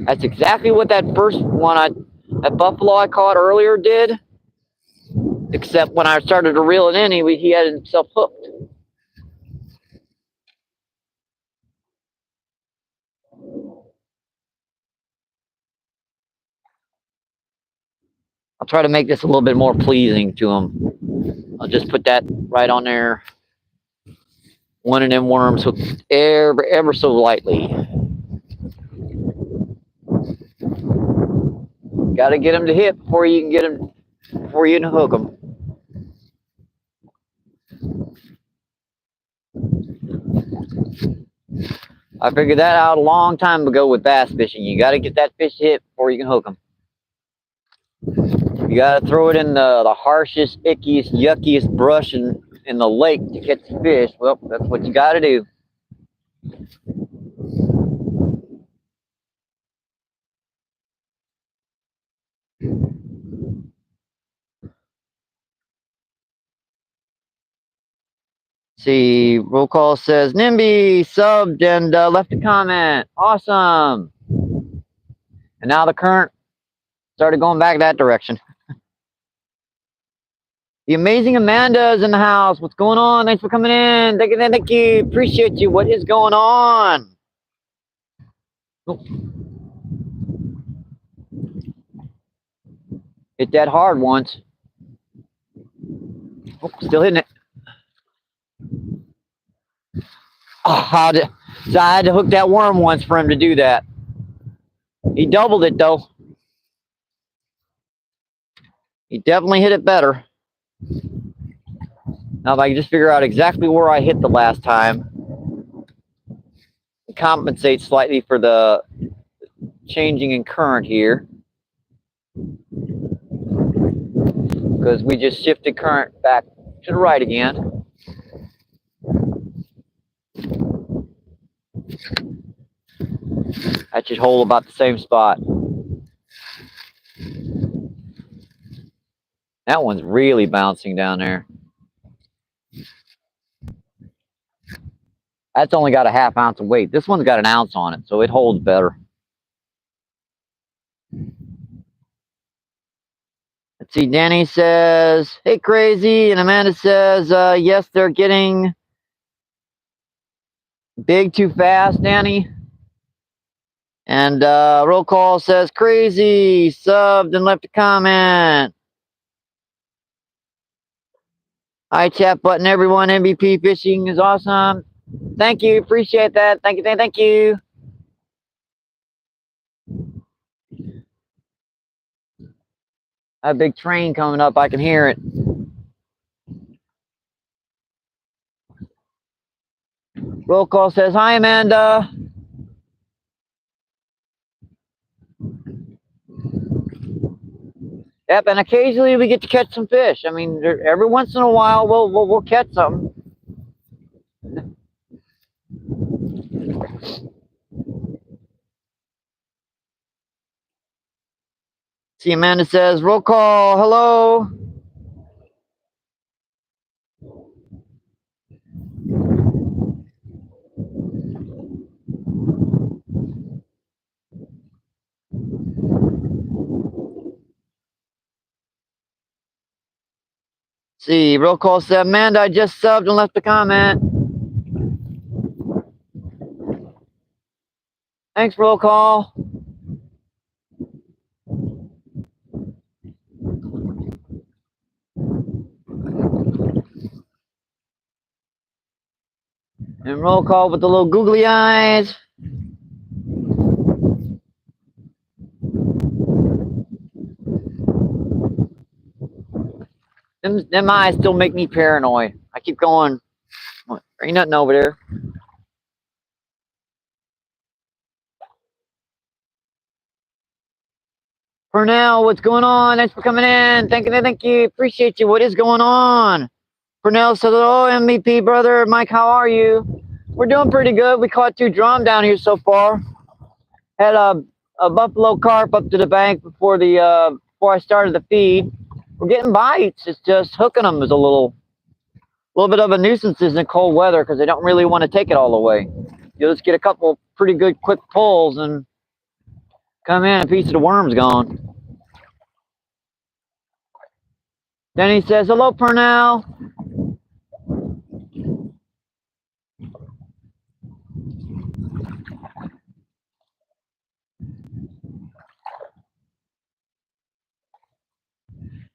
That's exactly what that first one, that buffalo I caught earlier did. Except when I started to reel it in, he had himself hooked. I'll try to make this a little bit more pleasing to them. I'll just put that right on there. One of them worms with ever so lightly. Got to get them to hit before you can get them, before you can hook them. I figured that out a long time ago with bass fishing. You got to get that fish hit before you can hook them. You got to throw it in the harshest, ickiest, yuckiest brush in the lake to catch the fish. Well, that's what you got to do. See, roll call says Nimby subbed and left a comment. Awesome. And now the current started going back that direction. The amazing Amanda is in the house. What's going on? Thanks for coming in. Thank you. Appreciate you. What is going on? Oh. Hit that hard once. Oh, still hitting it. Oh, so I had to hook that worm once for him to do that. He doubled it though. He definitely hit it better. Now if I can just figure out exactly where I hit the last time, compensate slightly for the changing in current here, because we just shifted current back to the right again. That should hold about the same spot. That one's really bouncing down there. That's only got a ½ ounce of weight. This one's got an ounce on it, so it holds better. Let's see, Danny says, hey, crazy. And Amanda says, yes, they're getting big too fast, Danny. And roll call says, crazy, subbed and left a comment. Hi, chat button, everyone. MVP fishing is awesome. Thank you. Appreciate that. Thank you. Thank you. A big train coming up. I can hear it. Roll call says, hi, Amanda. Yep, and occasionally we get to catch some fish. I mean, every once in a while we'll catch some. See, Amanda says, roll call, hello. See, roll call said, Amanda, I just subbed and left a comment. Thanks, roll call. And roll call with the little googly eyes. Them eyes still make me paranoid. I keep going, ain't nothing over there. Purnell, what's going on? Thanks for coming in. Thank you. Appreciate you. What is going on? Purnell says, oh, MVP, brother. Mike, how are you? We're doing pretty good. We caught 2 drum down here so far. Had a buffalo carp up to the bank before I started the feed. We're getting bites. It's just hooking them is a little bit of a nuisance in the cold weather because they don't really want to take it all the way. You'll just get a couple pretty good quick pulls and come in, a piece of the worm's gone. Then he says, hello, Purnell.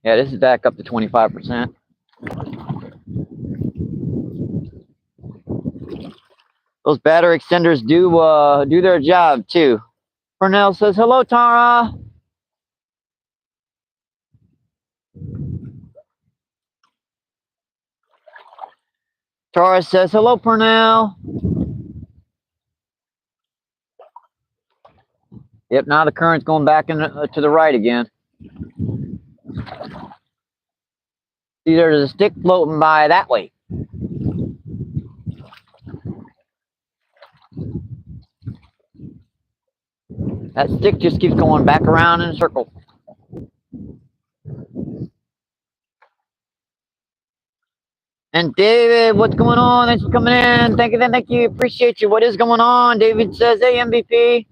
Yeah, this is back up to 25%. Those battery extenders do their job too. Purnell says, hello, Tara. Tara says, hello, Purnell. Yep, now the current's going back to the right again. See, there's a stick floating by that way. That stick just keeps going back around in a circle. And David, what's going on? Thanks for coming in. Thank you. Appreciate you. What is going on? David says, hey, MVP.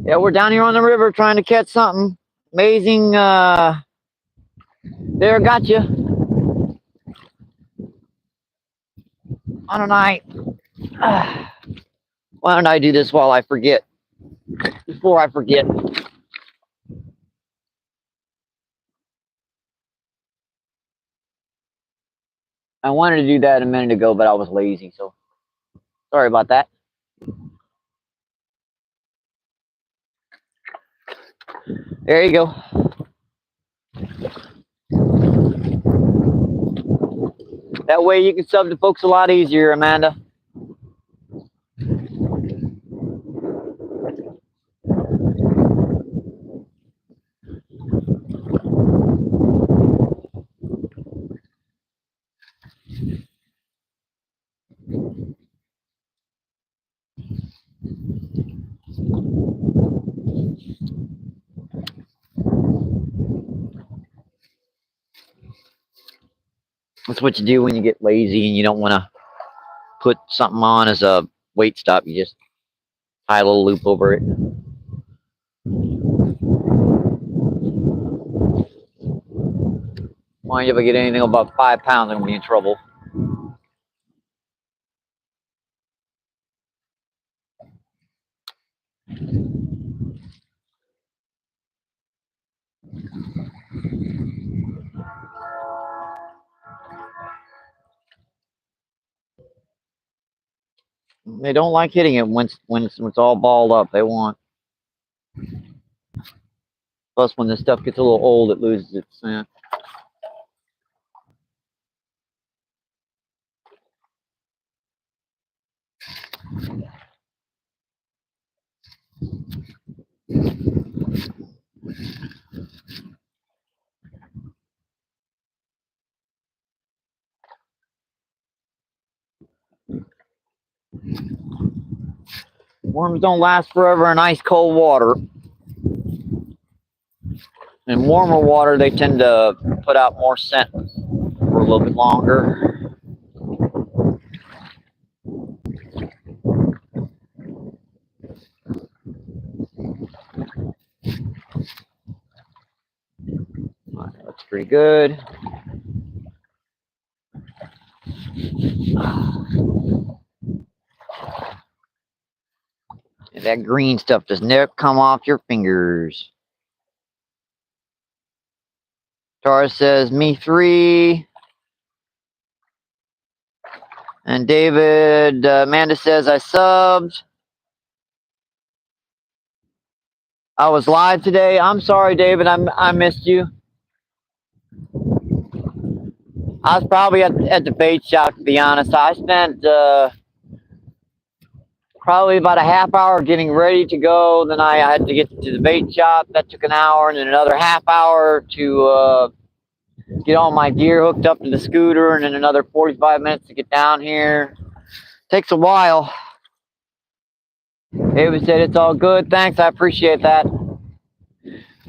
Yeah, we're down here on the river trying to catch something. Amazing. There, got you. Why don't I do this while I forget? Before I forget. I wanted to do that a minute ago, but I was lazy, so sorry about that. There you go. That way you can sub to folks a lot easier, Amanda. That's what you do when you get lazy and you don't want to put something on as a weight stop. You just tie a little loop over it. Mind you, if I get anything above 5 pounds, I'm going to be in trouble. They don't like hitting it when it's all balled up. They want. Plus, when this stuff gets a little old, it loses its scent. Worms don't last forever in ice cold water. In warmer water, they tend to put out more scent for a little bit longer. That's pretty good. And that green stuff does never come off your fingers. Tara says, me 3. And David, Amanda says, I subbed. I was live today. I'm sorry, David. I missed you. I was probably at the bait shop, to be honest. I spent probably about a half hour getting ready to go. Then I had to get to the bait shop. That took an hour, and then another half hour to get all my gear hooked up to the scooter, and then another 45 minutes to get down here. Takes a while. David said it's all good. Thanks, I appreciate that.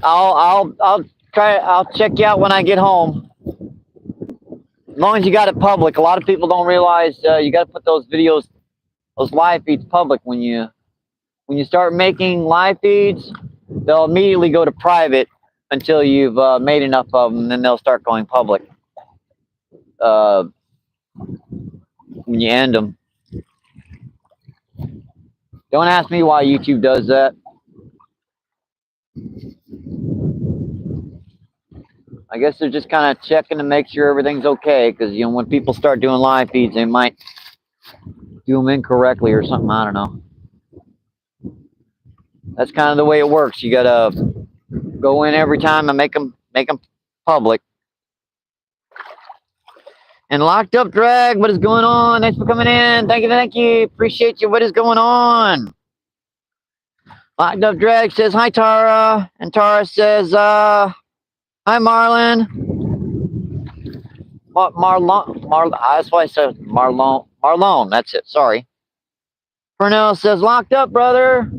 I'll check you out when I get home. As long as you got it public. A lot of people don't realize you got to put those videos, those live feeds public. When you start making live feeds, they'll immediately go to private until you've made enough of them, and then they'll start going public. when you end them. Don't ask me why YouTube does that. I guess they're just kind of checking to make sure everything's okay, because you know when people start doing live feeds, they might do them incorrectly or something. I don't know. That's kind of the way it works. You gotta go in every time and make them public. And Locked Up Drag, what is going on? Thanks for coming in. Thank you. Appreciate you. What is going on? Locked Up Drag says hi, Tara, and Tara says hi, Marlon. Marlon. That's why I said Marlon. That's it. Sorry. Pernell says locked up, brother.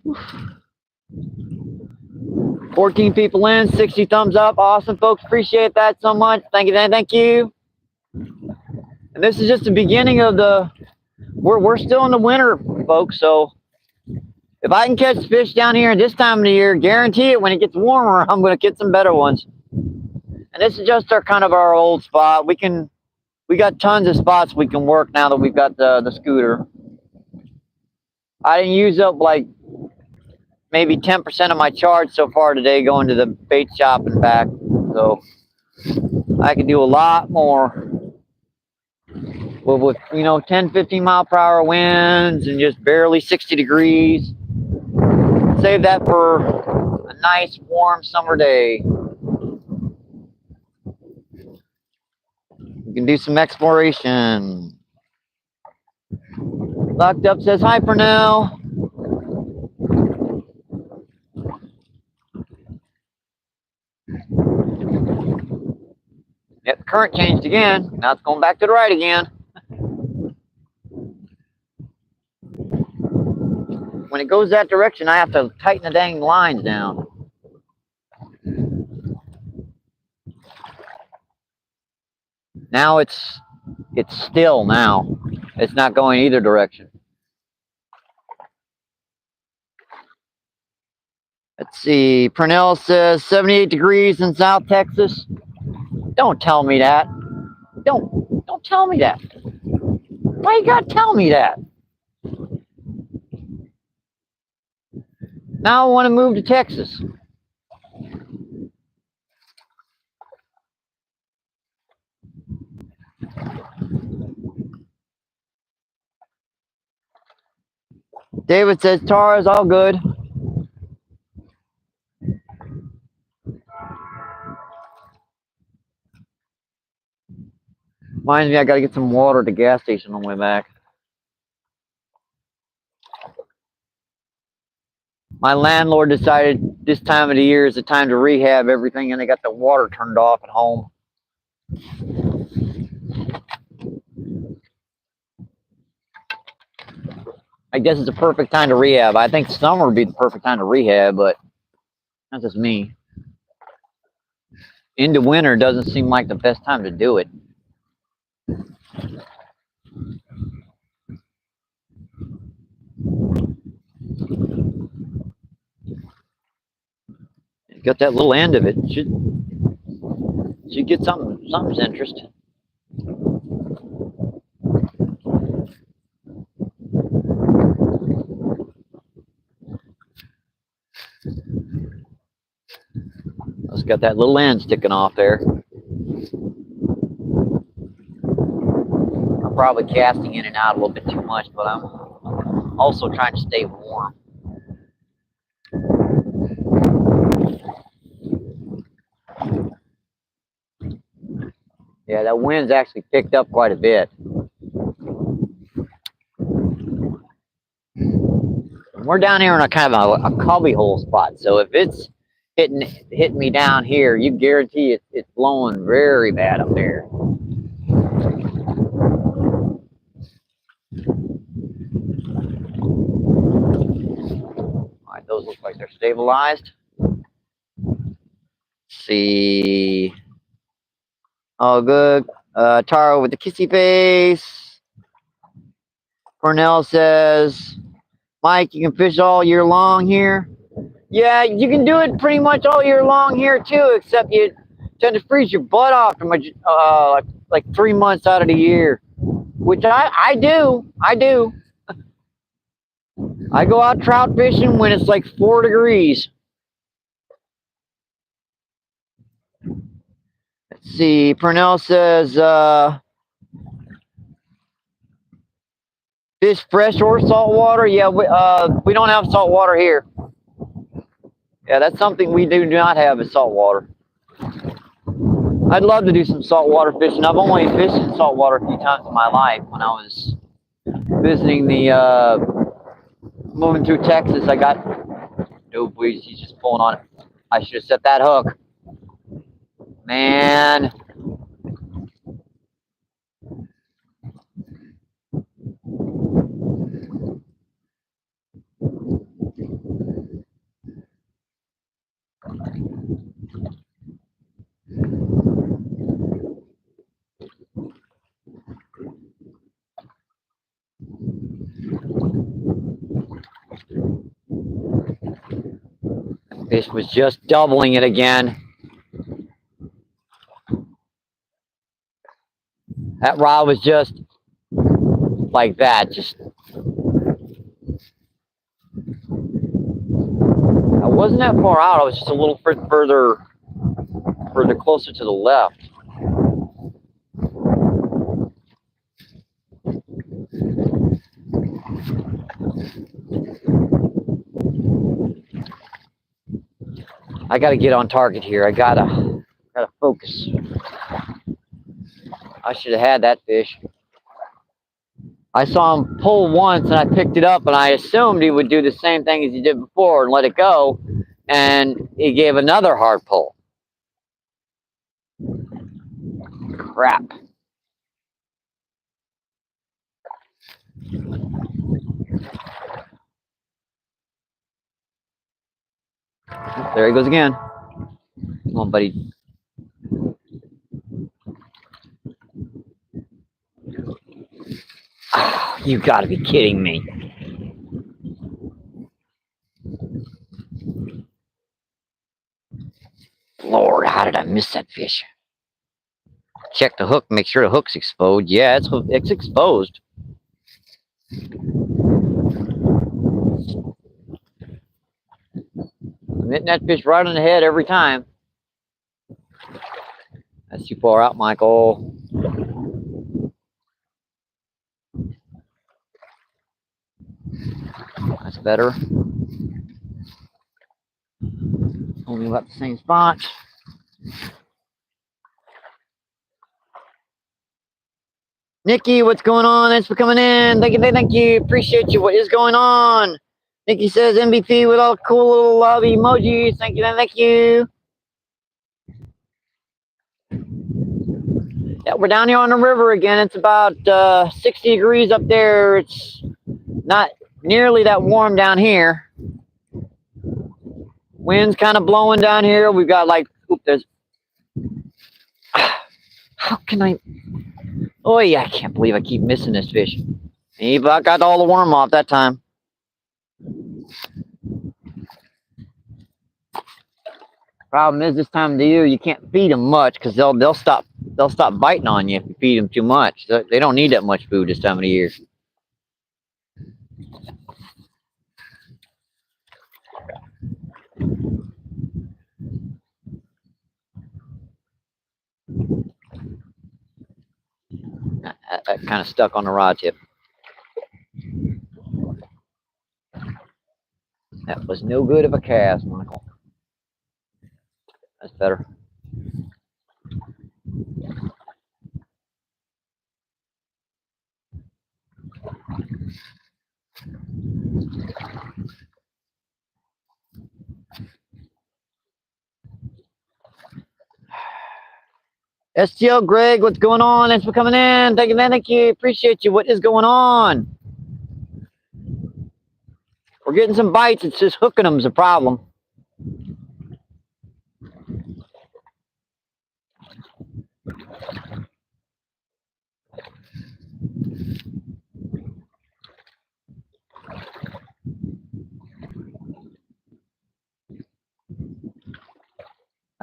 Whew. 14 people in, 60 thumbs up. Awesome, folks. Appreciate that so much. Thank you. And this is just the beginning of the. We're still in the winter, folks. So if I can catch fish down here at this time of the year, guarantee it. When it gets warmer, I'm going to get some better ones. And this is just our old spot. We got tons of spots we can work now that we've got the scooter. I didn't use up like maybe 10% of my charge so far today going to the bait shop and back. So I can do a lot more with 10, 15 mile per hour winds and just barely 60 degrees. Save that for a nice warm summer day. You can do some exploration. Locked Up says hi, Pernell. Yep, the current changed again. Now it's going back to the right again. When it goes that direction, I have to tighten the dang lines down. Now it's still now. It's not going either direction. Let's see. Pernell says 78 degrees in South Texas. Don't tell me that. Don't tell me that. Why you gotta tell me that? Now I want to move to Texas. David says Tara's all good. Reminds me I gotta get some water at the gas station on the way back. My landlord decided this time of the year is the time to rehab everything, and they got the water turned off at home. I guess it's a perfect time to rehab. I think summer would be the perfect time to rehab, but that's just me. Into winter doesn't seem like the best time to do it. Got that little end of it. Should get something's interest. It's got that little end sticking off there. I'm probably casting in and out a little bit too much, but I'm also trying to stay warm. Yeah, that wind's actually picked up quite a bit. We're down here in a kind of a cubby hole spot, so if it's hitting me down here, you guarantee it's blowing very bad up there. All right, those look like they're stabilized. Let's see. Oh, good. Tara with the kissy face. Cornell says, Mike, you can fish all year long here. Yeah, you can do it pretty much all year long here too, except you tend to freeze your butt off like 3 months out of the year, which I do. I do. I go out trout fishing when it's like 4 degrees. Let's see. Purnell says fish fresh or salt water. Yeah, we don't have salt water here. Yeah, that's something we do not have is salt water. I'd love to do some saltwater fishing. I've only fished in saltwater a few times in my life. When I was visiting moving through Texas, I got, no please, he's just pulling on it. I should have set that hook. Man. Fish was just doubling it again. That rod was just like that. Just, I wasn't that far out. I was just a little further closer to the left. I gotta get on target here. I gotta focus. I should have had that fish. I saw him pull once and I picked it up and I assumed he would do the same thing as he did before and let it go. And he gave another hard pull. Crap. There he goes again. Come on, buddy. Oh, you gotta be kidding me. Lord, how did I miss that fish? Check the hook, make sure the hook's exposed. Yeah, it's exposed. I'm hitting that fish right on the head every time. That's too far out, Michael. That's better. Only about the same spot. Nikki, what's going on? Thanks for coming in. Thank you. Appreciate you. What is going on? Nikki says MVP with all cool little love emojis. Thank you. Yeah, we're down here on the river again. It's about 60 degrees up there. It's not nearly that warm down here. Wind's kind of blowing down here. We've got like, there's, how can I, oh yeah, I can't believe I keep missing this fish. I got all the worm off that time. Problem is this time of the year you can't feed them much because they'll stop biting on you if you feed them too much. They don't need that much food this time of the year. That kind of stuck on the rod tip. That was no good of a cast, Michael. That's better. STL Greg, what's going on? Thanks for coming in. Thank you. Appreciate you. What is going on? We're getting some bites. It's just hooking them's a problem.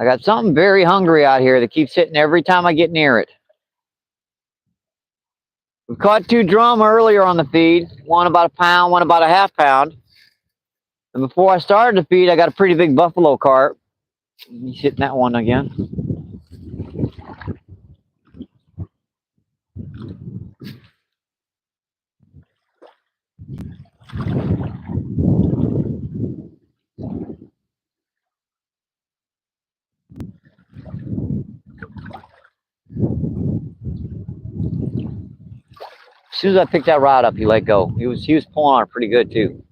I got something very hungry out here that keeps hitting every time I get near it. We caught 2 drum earlier on the feed. One about a pound, one about a half pound. And before I started the feed, I got a pretty big buffalo carp. He's hitting that one again. As soon as I picked that rod up, he let go. He was pulling on it pretty good too.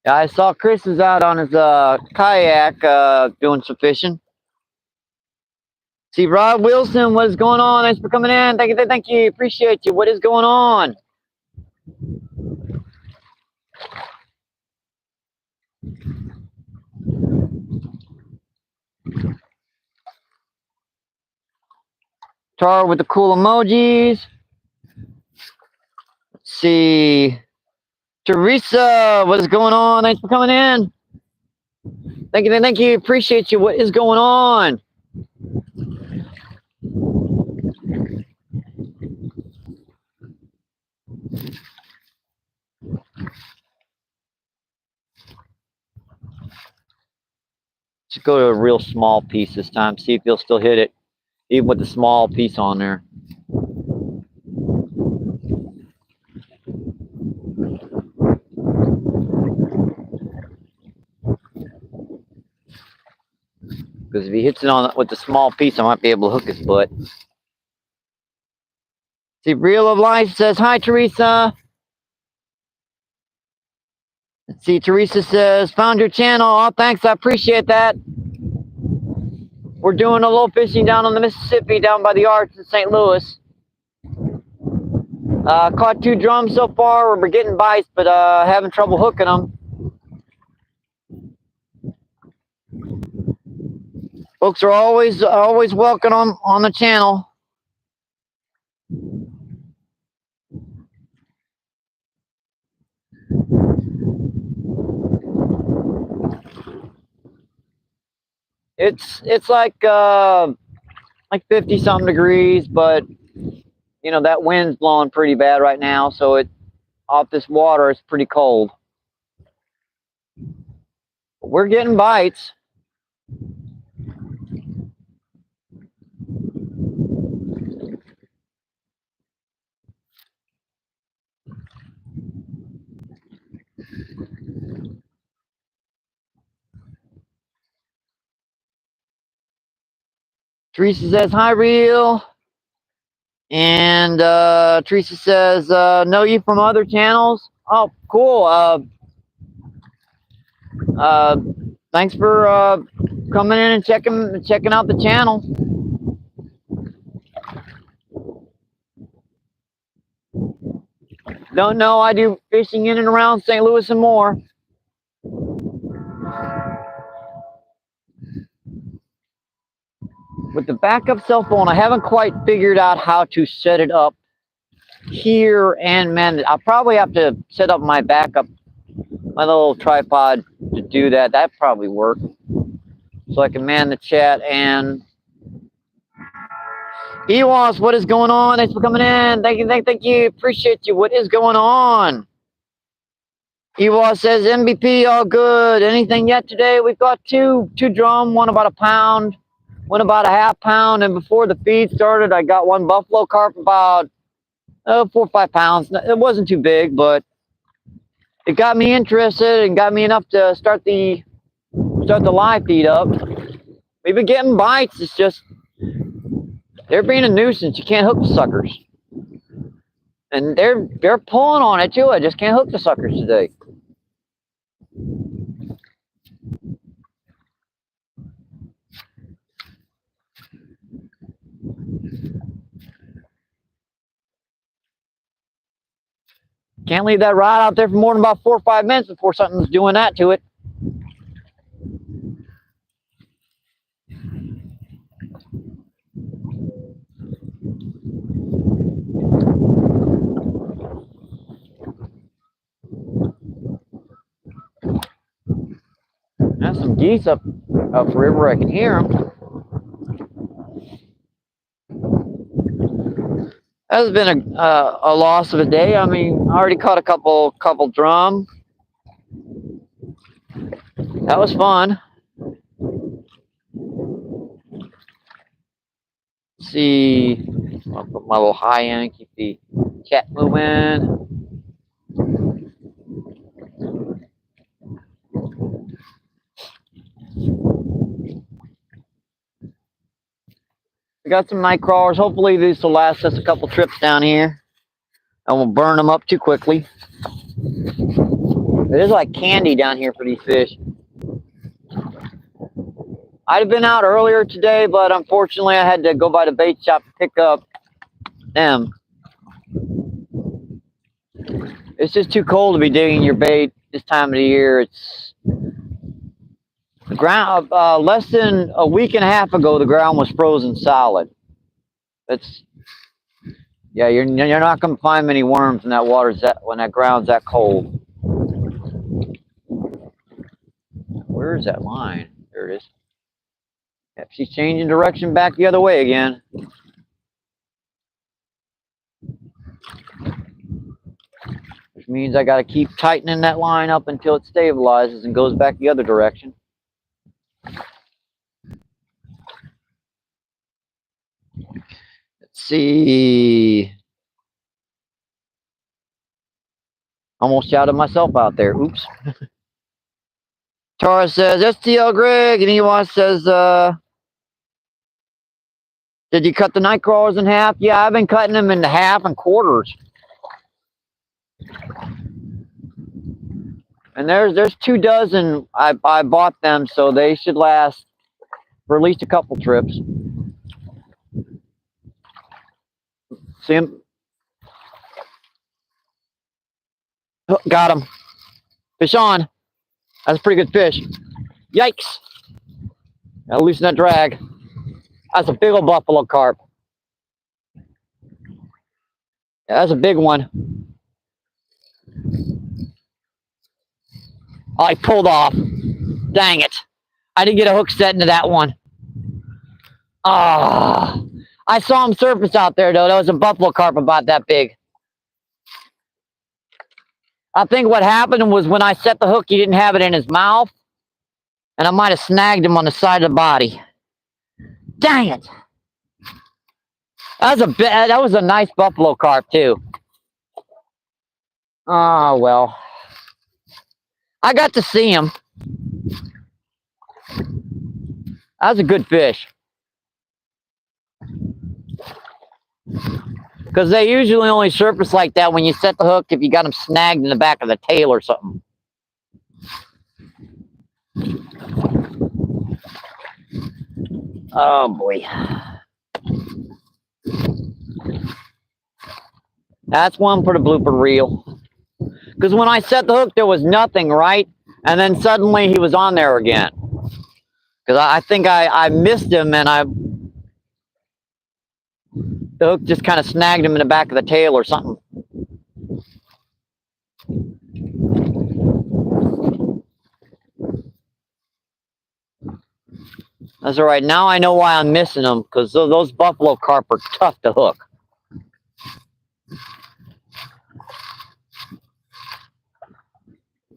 Yeah, I saw Chris is out on his kayak doing some fishing. See, Rod Wilson, what is going on? Thanks for coming in. Thank you. Appreciate you. What is going on? Tar with the cool emojis. Let's see. Teresa, what is going on? Thanks for coming in. Thank you. Appreciate you. What is going on? Just go to a real small piece this time. See if you'll still hit it, even with the small piece on there. Because if he hits it on with the small piece, I might be able to hook his butt. See, Real of Life says, hi, Teresa. Let's see, Teresa says, found your channel. Oh, thanks, I appreciate that. We're doing a little fishing down on the Mississippi, down by the Arch in St. Louis. Caught 2 drums so far. We're getting bites, but having trouble hooking them. Folks are always welcome on the channel. It's like 50 something degrees, but you know that wind's blowing pretty bad right now, so it off this water it's pretty cold. We're getting bites. Teresa says, hi, Real. And Teresa says, know you from other channels. Oh, cool. Thanks for coming in and checking out the channel. Don't know, I do fishing in and around St. Louis and more. With the backup cell phone, I haven't quite figured out how to set it up here and man it. I'll probably have to set up my backup, my little tripod to do that. That probably work. So I can man the chat. And Ewas, what is going on? Thanks for coming in. Thank you. Appreciate you. What is going on? Ewas says, MBP, all good. Anything yet today? We've got two drum, one about a pound, one about a half pound. And before the feed started, I got one buffalo carp about 4 or 5 pounds. It wasn't too big, but it got me interested and got me enough to start the live feed up. We've been getting bites. It's just they're being a nuisance. You can't hook the suckers, and they're pulling on it too. I just can't hook the suckers today. Can't leave that rod out there for more than about 4 or 5 minutes before something's doing that to it. Got some geese upriver. I can hear them. That has been a loss of a day. I mean, I already caught a couple drum. That was fun. Let's see. I'll put my little high in, keep the cat moving. We got some night crawlers. Hopefully these will last us a couple trips down here. I won't burn them up too quickly. It is like candy down here for these fish. I'd have been out earlier today, but unfortunately I had to go by the bait shop to pick up them. It's just too cold to be digging your bait this time of the year. It's the ground. Less than a week and a half ago, the ground was frozen solid. Yeah, you're not gonna find many worms when that ground's that cold. Where is that line? There it is. Yep, she's changing direction back the other way again. Which means I gotta keep tightening that line up until it stabilizes and goes back the other direction. Let's see. Almost shouted myself out there. Oops. Tara says, STL Greg, and Ewa says, did you cut the night crawlers in half? Yeah, I've been cutting them into half and quarters. And there's 2 dozen. I bought them, so they should last for at least a couple trips. See him? Oh, got him. Fish on. That's a pretty good fish. Yikes. Gotta loosen that drag. That's a big old buffalo carp. Yeah, that's a big one. Oh, I pulled off. Dang it. I didn't get a hook set into that one. Ah. I saw him surface out there, though. That was a buffalo carp about that big. I think what happened was when I set the hook, he didn't have it in his mouth. And I might have snagged him on the side of the body. Dang it. That was a nice buffalo carp, too. Oh, well. I got to see him. That was a good fish. Because they usually only surface like that when you set the hook if you got them snagged in the back of the tail or something. Oh, boy. That's one for the blooper reel. Because when I set the hook, there was nothing, right? And then suddenly he was on there again. Because I think I missed him and the hook just kind of snagged him in the back of the tail or something. That's all right. Now I know why I'm missing them, because those buffalo carp are tough to hook.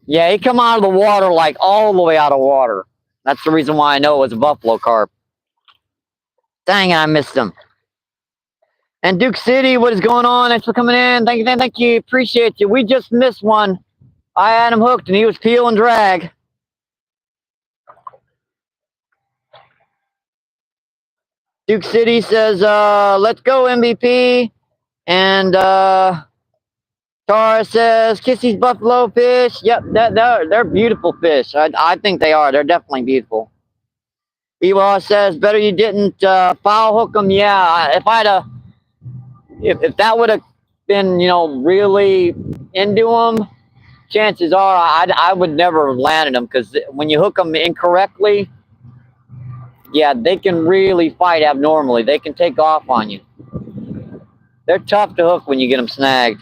Yeah, he come out of the water like all the way out of water. That's the reason why I know it was a buffalo carp. Dang, I missed him. And Duke City, what is going on? Thanks for coming in. Thank you. Appreciate you. We just missed one. I had him hooked and he was peel and drag. Duke City says, let's go MVP. And Tara says, Kissy's buffalo fish. Yep, they're beautiful fish. I think they are. They're definitely beautiful. Ewa says, better you didn't foul hook them. Yeah, if that would have been, really into them, chances are I would never have landed them, because when you hook them incorrectly, yeah, they can really fight abnormally. They can take off on you. They're tough to hook when you get them snagged.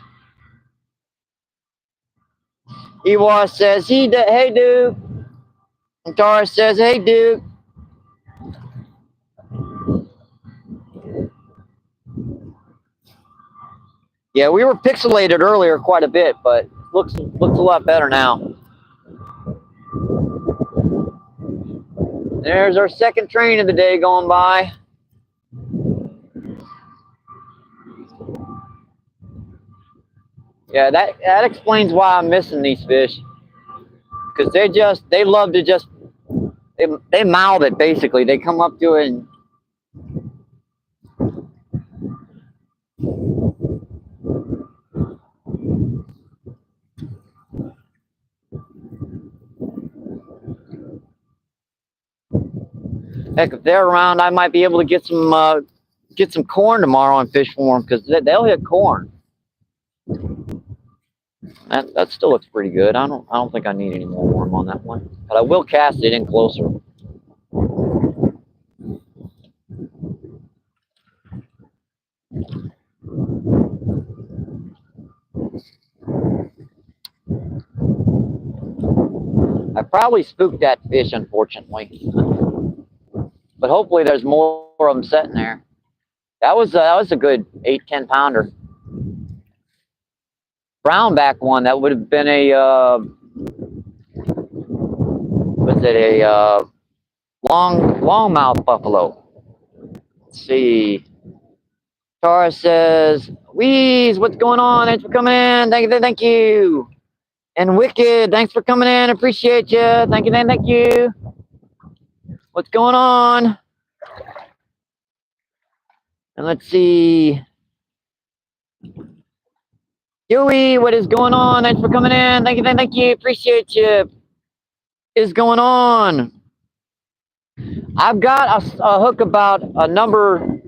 Ewa says, hey, Duke. And Taurus says, hey, Duke. Yeah, we were pixelated earlier quite a bit, but looks a lot better now. There's our second train of the day going by. Yeah, that explains why I'm missing these fish. Because they love to just, they mouth it basically. They come up to it and heck, if they're around, I might be able to get some corn tomorrow and fish for them because they'll hit corn. That still looks pretty good. I don't think I need any more worm on that one, but I will cast it in closer. I probably spooked that fish, unfortunately, but hopefully there's more of them sitting there. That was a good 8-10 pounder. Brownback one, that would have been a longmouth buffalo. Let's see. Tara says, Wheeze, what's going on? Thanks for coming in. Thank you. And Wicked, thanks for coming in. Appreciate you. Thank you. What's going on? And let's see. Joey, what is going on? Thanks for coming in. Thank you. Appreciate you. What is going on? I've got a hook about a number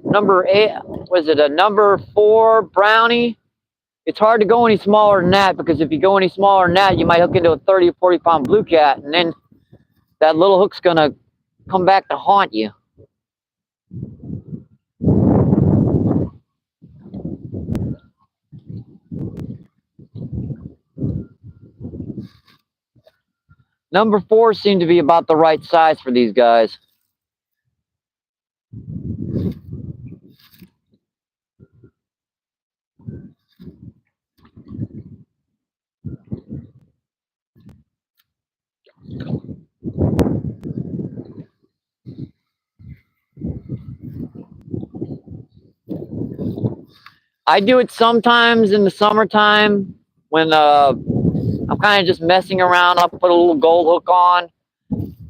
8. Was it a number 4 brownie? It's hard to go any smaller than that because if you go any smaller than that, you might hook into a 30 or 40 pound blue cat, and then that little hook's gonna come back to haunt you. Number 4 seemed to be about the right size for these guys. I do it sometimes in the summertime when I'm kind of just messing around. I'll put a little gold hook on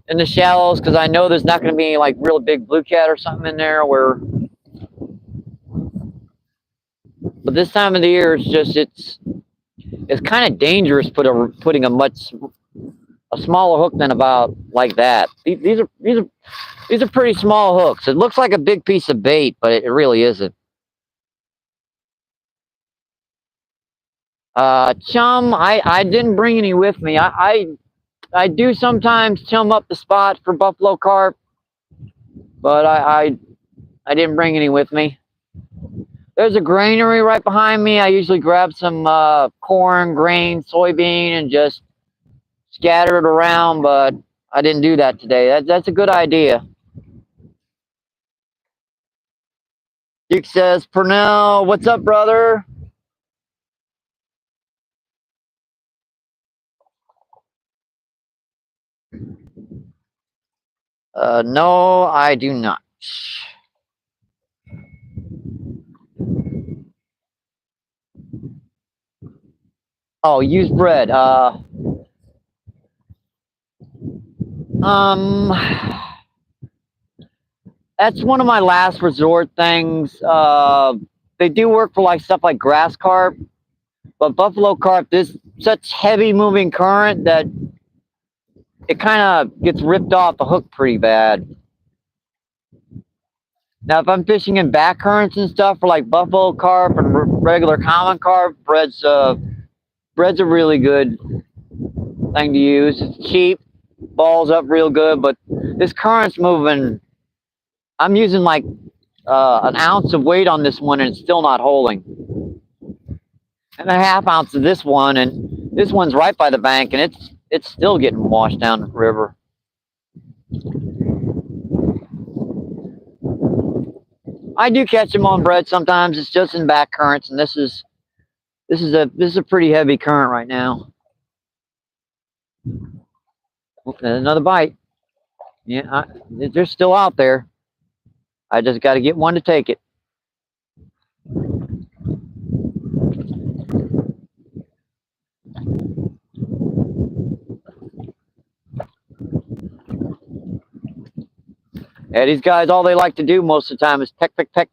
in the shallows because I know there's not going to be like real big blue cat or something in there. But this time of the year, it's kind of dangerous putting a smaller hook than about like that. These are pretty small hooks. It looks like a big piece of bait, but it really isn't. Chum, I didn't bring any with me. I do sometimes chum up the spot for buffalo carp, but I didn't bring any with me. There's a granary right behind me. I usually grab some corn, grain, soybean, and just scatter it around, but I didn't do that today. That's a good idea. Duke says, Purnell, what's up, brother? No, I do not. Oh, use bread. That's one of my last resort things. They do work for like stuff like grass carp, but buffalo carp, there's such heavy moving current that it kind of gets ripped off the hook pretty bad. Now, if I'm fishing in back currents and stuff for like buffalo carp and regular common carp, bread's a really good thing to use. It's cheap, balls up real good, but this current's moving. I'm using like an ounce of weight on this one and it's still not holding. And a half ounce of this one, and this one's right by the bank and it's still getting washed down the river. I do catch them on bread sometimes. It's just in back currents, and this is a pretty heavy current right now. Another bite. Yeah, they're still out there. I just got to get one to take it. Yeah, these guys, all they like to do most of the time is peck, peck, peck.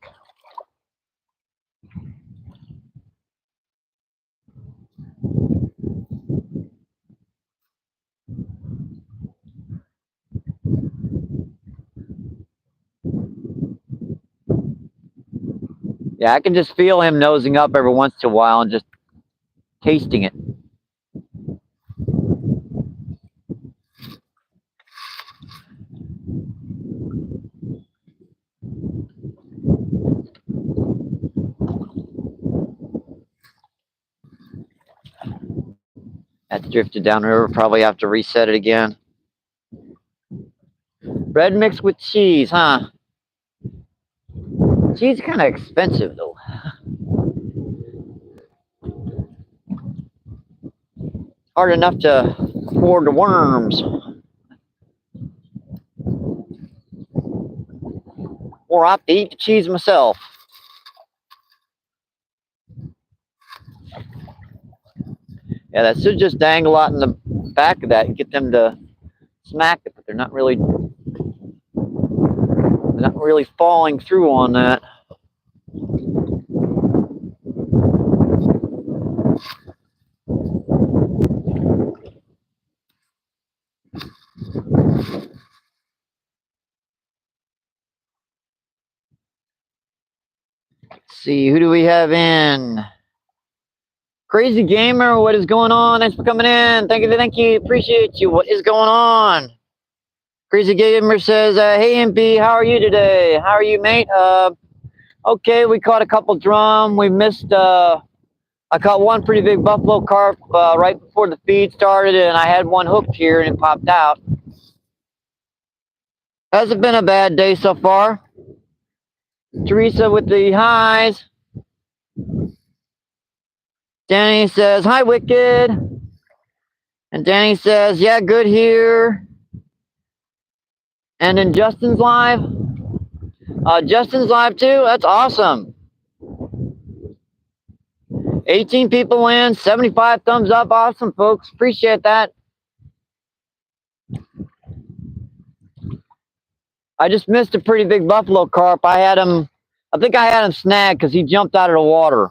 Yeah, I can just feel him nosing up every once in a while and just tasting it. That's drifted downriver. Probably have to reset it again. Bread mixed with cheese, huh? Cheese is kind of expensive though. Hard enough to afford the worms. Or I have to eat the cheese myself. Yeah, that should just dangle out in the back of that and get them to smack it, but they're not really falling through on that. Let's see, who do we have in? Crazy Gamer, what is going on? Thanks for coming in. Thank you. Appreciate you. What is going on? Crazy Gamer says, hey MP, how are you today? How are you, mate? Okay, we caught a couple drum. We missed, I caught one pretty big buffalo carp right before the feed started, and I had one hooked here and it popped out. Hasn't been a bad day so far. Teresa with the highs. Danny says, hi, Wicked. And Danny says, yeah, good here. And then Justin's live. Justin's live too. That's awesome. 18 people in, 75 thumbs up. Awesome, folks. Appreciate that. I just missed a pretty big buffalo carp. I think I had him snagged because he jumped out of the water.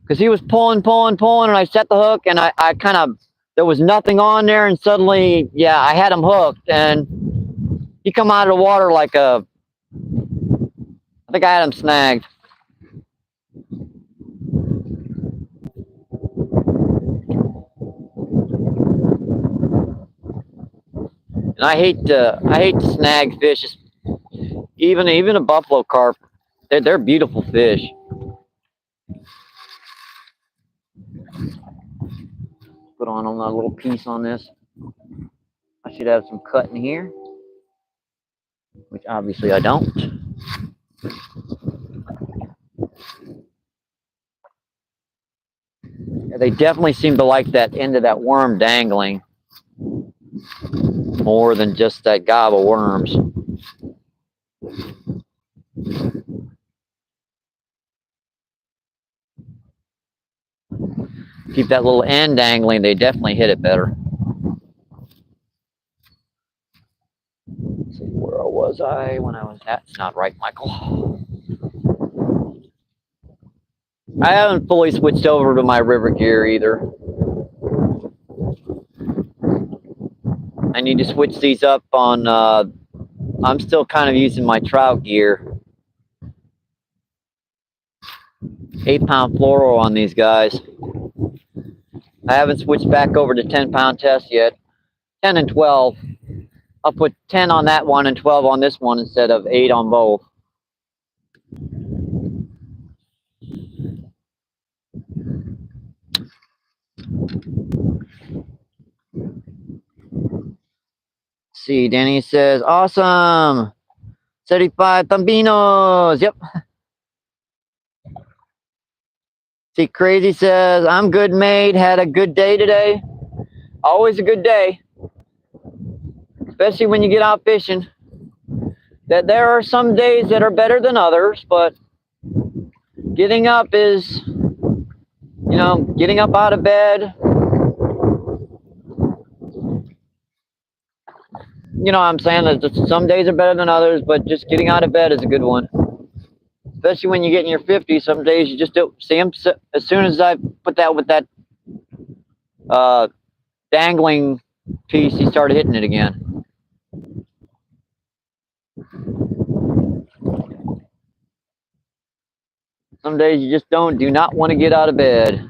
Because he was pulling, and I set the hook, and I kind of, there was nothing on there, and suddenly, yeah, I had him hooked, and he come out of the water like I think I had him snagged. And I hate to snag fish, even a buffalo carp. They're beautiful fish. Put on a little piece on this. I should have some cut in here, which obviously I don't. Yeah, they definitely seem to like that end of that worm dangling more than just that gob of worms. Keep that little end dangling, they definitely hit it better. Let's see, where was I when I was? That's not right, Michael. I haven't fully switched over to my river gear either. I need to switch these up on, I'm still kind of using my trout gear. 8-pound fluoro on these guys. I haven't switched back over to 10-pound test yet. 10 and 12. I'll put 10 on that one and 12 on this one instead of 8 on both. See, Danny says, awesome. 75 Tambinos. Yep. See, Crazy says, I'm good, mate. Had a good day today. Always a good day. Especially when you get out fishing. That there are some days that are better than others, but getting up is, getting up out of bed. You know what I'm saying? That some days are better than others, but just getting out of bed is a good one. Especially when you get in your 50s, some days you just don't see them. As soon as I put that with that dangling piece, he started hitting it again. Some days you just do not want to get out of bed.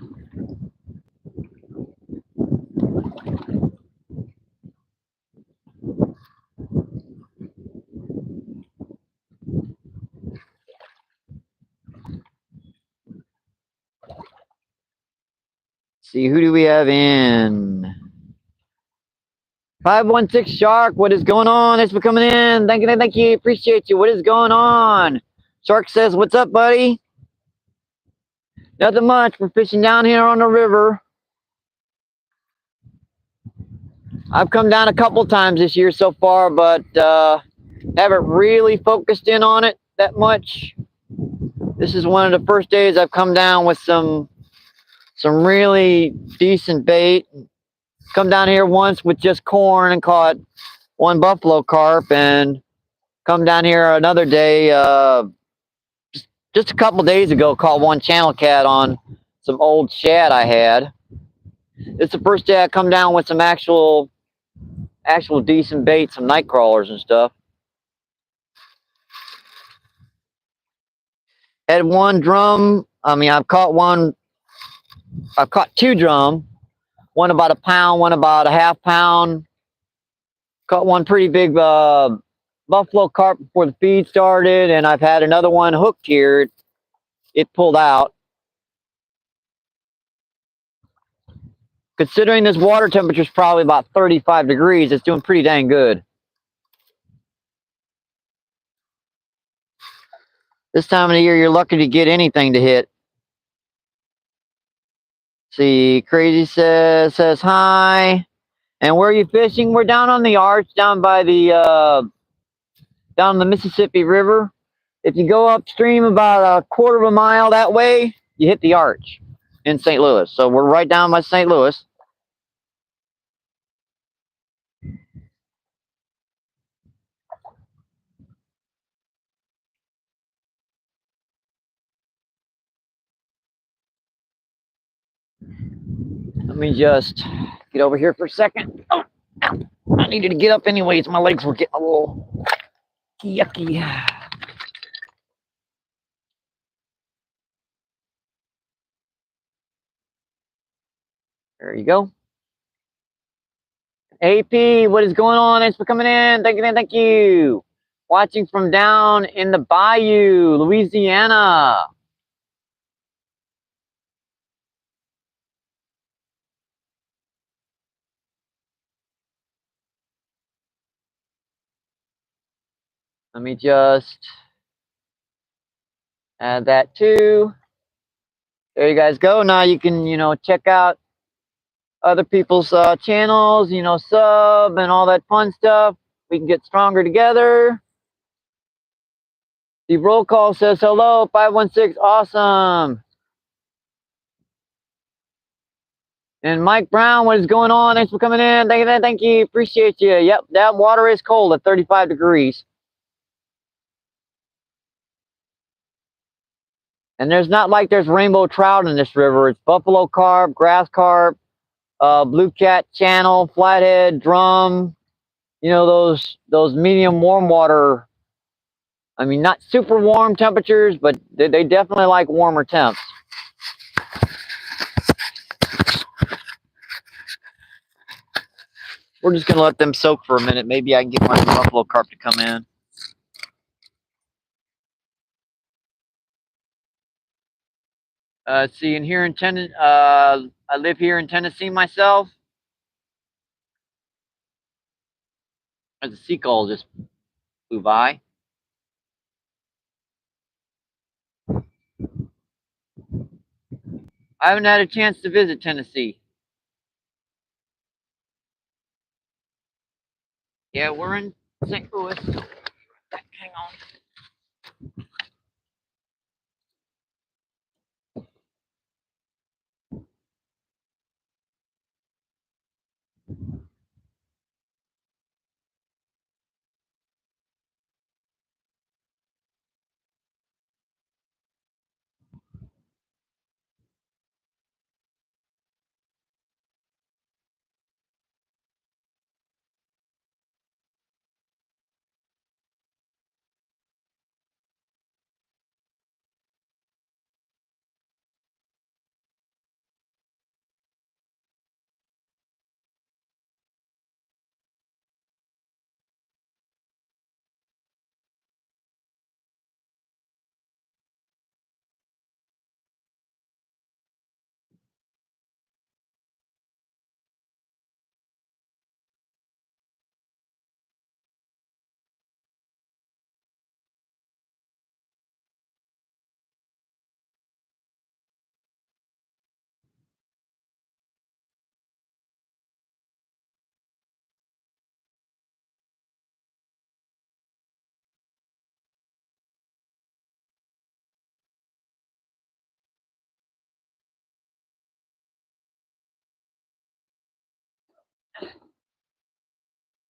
See, who do we have in? 516 Shark, what is going on? Thanks for coming in. Thank you. Appreciate you. What is going on? Shark says, what's up, buddy? Nothing much. We're fishing down here on the river. I've come down a couple times this year so far, but haven't really focused in on it that much. This is one of the first days I've come down with some really decent bait. Come down here once with just corn and caught one buffalo carp, and come down here another day, just a couple days ago, caught one channel cat on some old shad I had. It's the first day I come down with some actual decent bait, some night crawlers and stuff. Had one drum. I've caught two drum. One about a pound, one about a half pound. Caught one pretty big buffalo carp before the feed started, and I've had another one hooked here. It pulled out. Considering this water temperature is probably about 35 degrees, it's doing pretty dang good. This time of the year, you're lucky to get anything to hit. See, Crazy says hi. And where are you fishing? We're down on the arch, down by the down the Mississippi River. If you go upstream about a quarter of a mile that way, you hit the arch in St. Louis. So we're right down by St. Louis. Let me just get over here for a second. Oh, I needed to get up anyways. My legs were getting a little yucky. There you go. AP, what is going on? Thanks for coming in. Thank you. Watching from down in the bayou, Louisiana. Let me just add that too. There you guys go. Now you can, check out other people's channels, sub and all that fun stuff. We can get stronger together. The roll call says hello, 516, awesome. And Mike Brown, what is going on? Thanks for coming in. Thank you. Appreciate you. Yep, that water is cold at 35 degrees. And there's not like there's rainbow trout in this river. It's buffalo carp, grass carp, blue cat channel, flathead, drum. Those medium warm water. Not super warm temperatures, but they definitely like warmer temps. We're just going to let them soak for a minute. Maybe I can get my buffalo carp to come in. See, and here in Tennessee, I live here in Tennessee myself. As a seagull just flew by. I haven't had a chance to visit Tennessee. Yeah, we're in St. Louis. Hang on.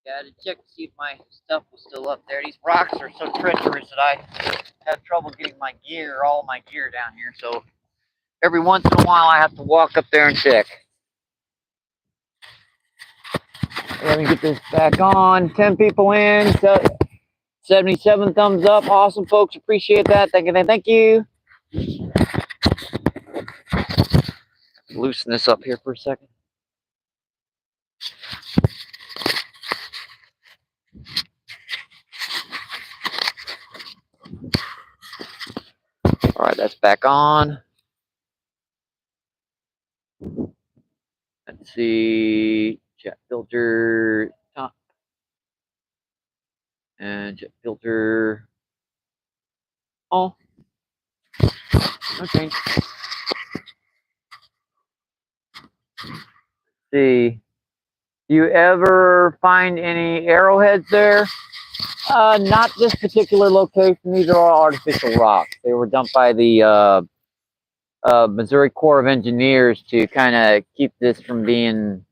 Yeah, I had to check to see if my stuff was still up there. These rocks are so treacherous that I have trouble getting my gear, all my gear down here. So every once in a while, I have to walk up there and check. Let me get this back on. 10 people in. 77 thumbs up. Awesome, folks. Appreciate that. Thank you. Thank you. Loosen this up here for a second. All right, that's back on. Let's see. Jet filter top. And jet filter. Oh. Okay. See. Do you ever find any arrowheads there? Not this particular location. These are all artificial rocks. They were dumped by the Missouri Corps of Engineers to kind of keep this from being,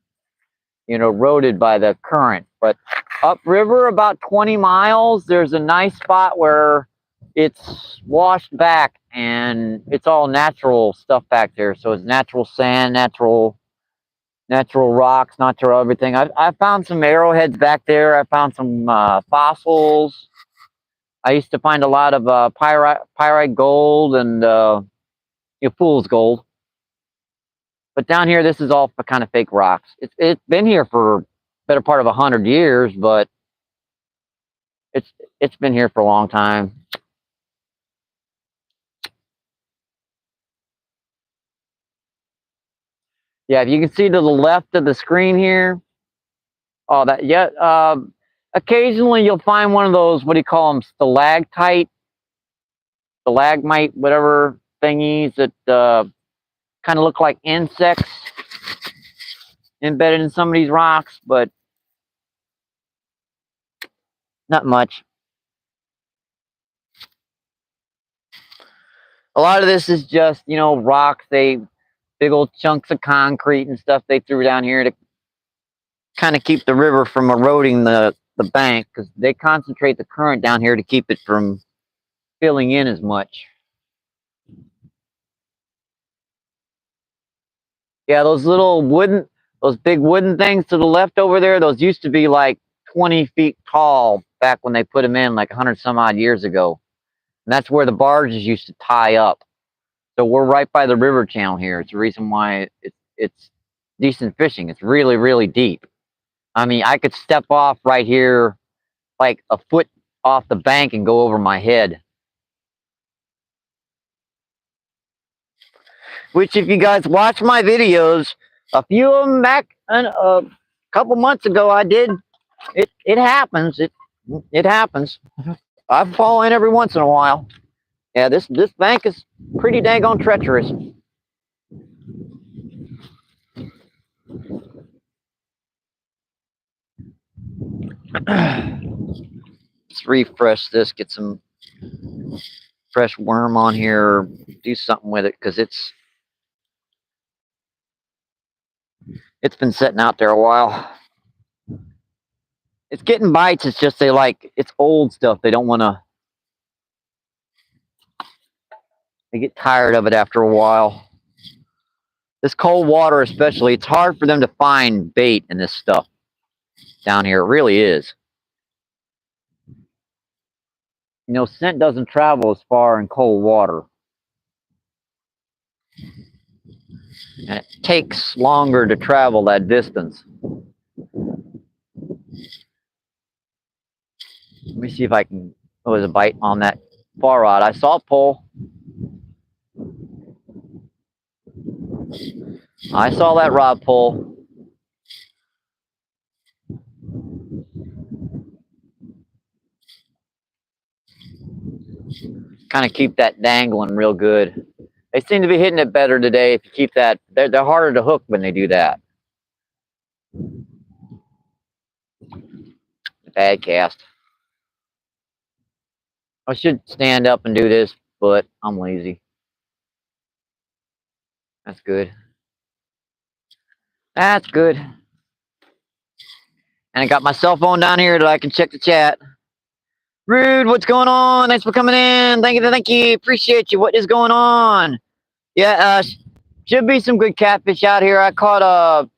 eroded by the current. But upriver, about 20 miles, there's a nice spot where it's washed back and it's all natural stuff back there. So it's natural sand, natural rocks, natural everything. I found some arrowheads back there. I found some fossils. I used to find a lot of pyrite gold and fool's gold. But down here, this is all kind of fake rocks. It's been here for a better part of 100 years, but it's been here for a long time. Yeah, if you can see to the left of the screen here, oh, that, yeah. Occasionally, you'll find one of those, what do you call them, stalagmite, whatever thingies that kind of look like insects embedded in some of these rocks, but not much. A lot of this is just, rocks. Big old chunks of concrete and stuff they threw down here to kind of keep the river from eroding the bank, because they concentrate the current down here to keep it from filling in as much. Yeah, those big wooden things to the left over there, those used to be like 20 feet tall back when they put them in like 100 some odd years ago. And that's where the barges used to tie up. So we're right by the river channel here. It's the reason why it's decent fishing. It's really, really deep. I mean, I could step off right here like a foot off the bank and go over my head. Which, if you guys watch my videos, a few of them back a couple months ago, I did. It happens. It happens. I fall in every once in a while. Yeah, this bank is pretty daggone treacherous. Let's refresh this, get some fresh worm on here, or do something with it, because it's been sitting out there a while. It's getting bites, it's just it's old stuff. They don't want to, they get tired of it after a while. This cold water especially, it's hard for them to find bait in this stuff down here. It really is. You know, scent doesn't travel as far in cold water. And it takes longer to travel that distance. Let me see if I can, oh, there's a bite on that far rod. I saw it pull. I saw that rod pull. Kind of keep that dangling real good. They seem to be hitting it better today. If you keep that, they're harder to hook when they do that. Bad cast. I should stand up and do this, but I'm lazy. That's good. That's good. And I got my cell phone down here that I can check the chat. Rude, what's going on? Thanks for coming in. Thank you. Appreciate you. What is going on? Yeah, should be some good catfish out here. I caught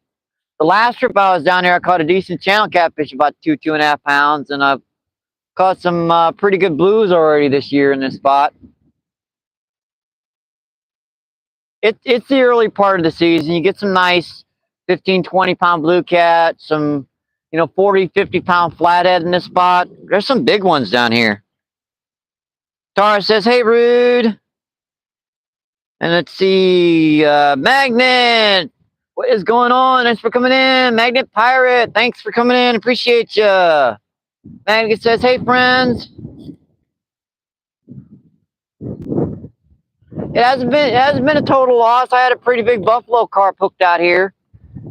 the last trip I was down here, I caught a decent channel catfish, about 2.5 pounds, and I've caught some pretty good blues already this year in this spot. It's the early part of the season. You get some nice 15-20 pound blue cat, some 40-50 pound flathead in this spot. There's some big ones down here. Tara says, hey, Rude. And let's see, Magnet, what is going on? Thanks for coming in. Magnet Pirate, thanks for coming in. Appreciate you. Magnet says, hey, friends. It hasn't been a total loss. I had a pretty big buffalo carp hooked out here,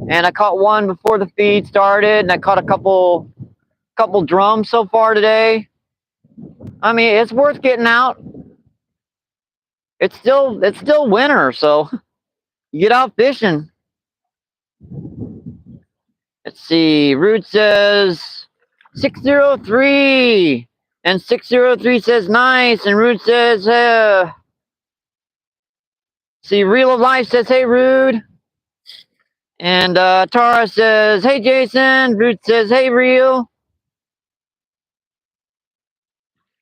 and I caught one before the feed started, and I caught a couple drums so far today. I mean, it's worth getting out. It's still winter, so you get out fishing. Let's see. Rude says 603, and 603 says nice, and Rude says see, Real of Life says hey, Rude, and Tara says hey, Jason. Rude says hey, Real.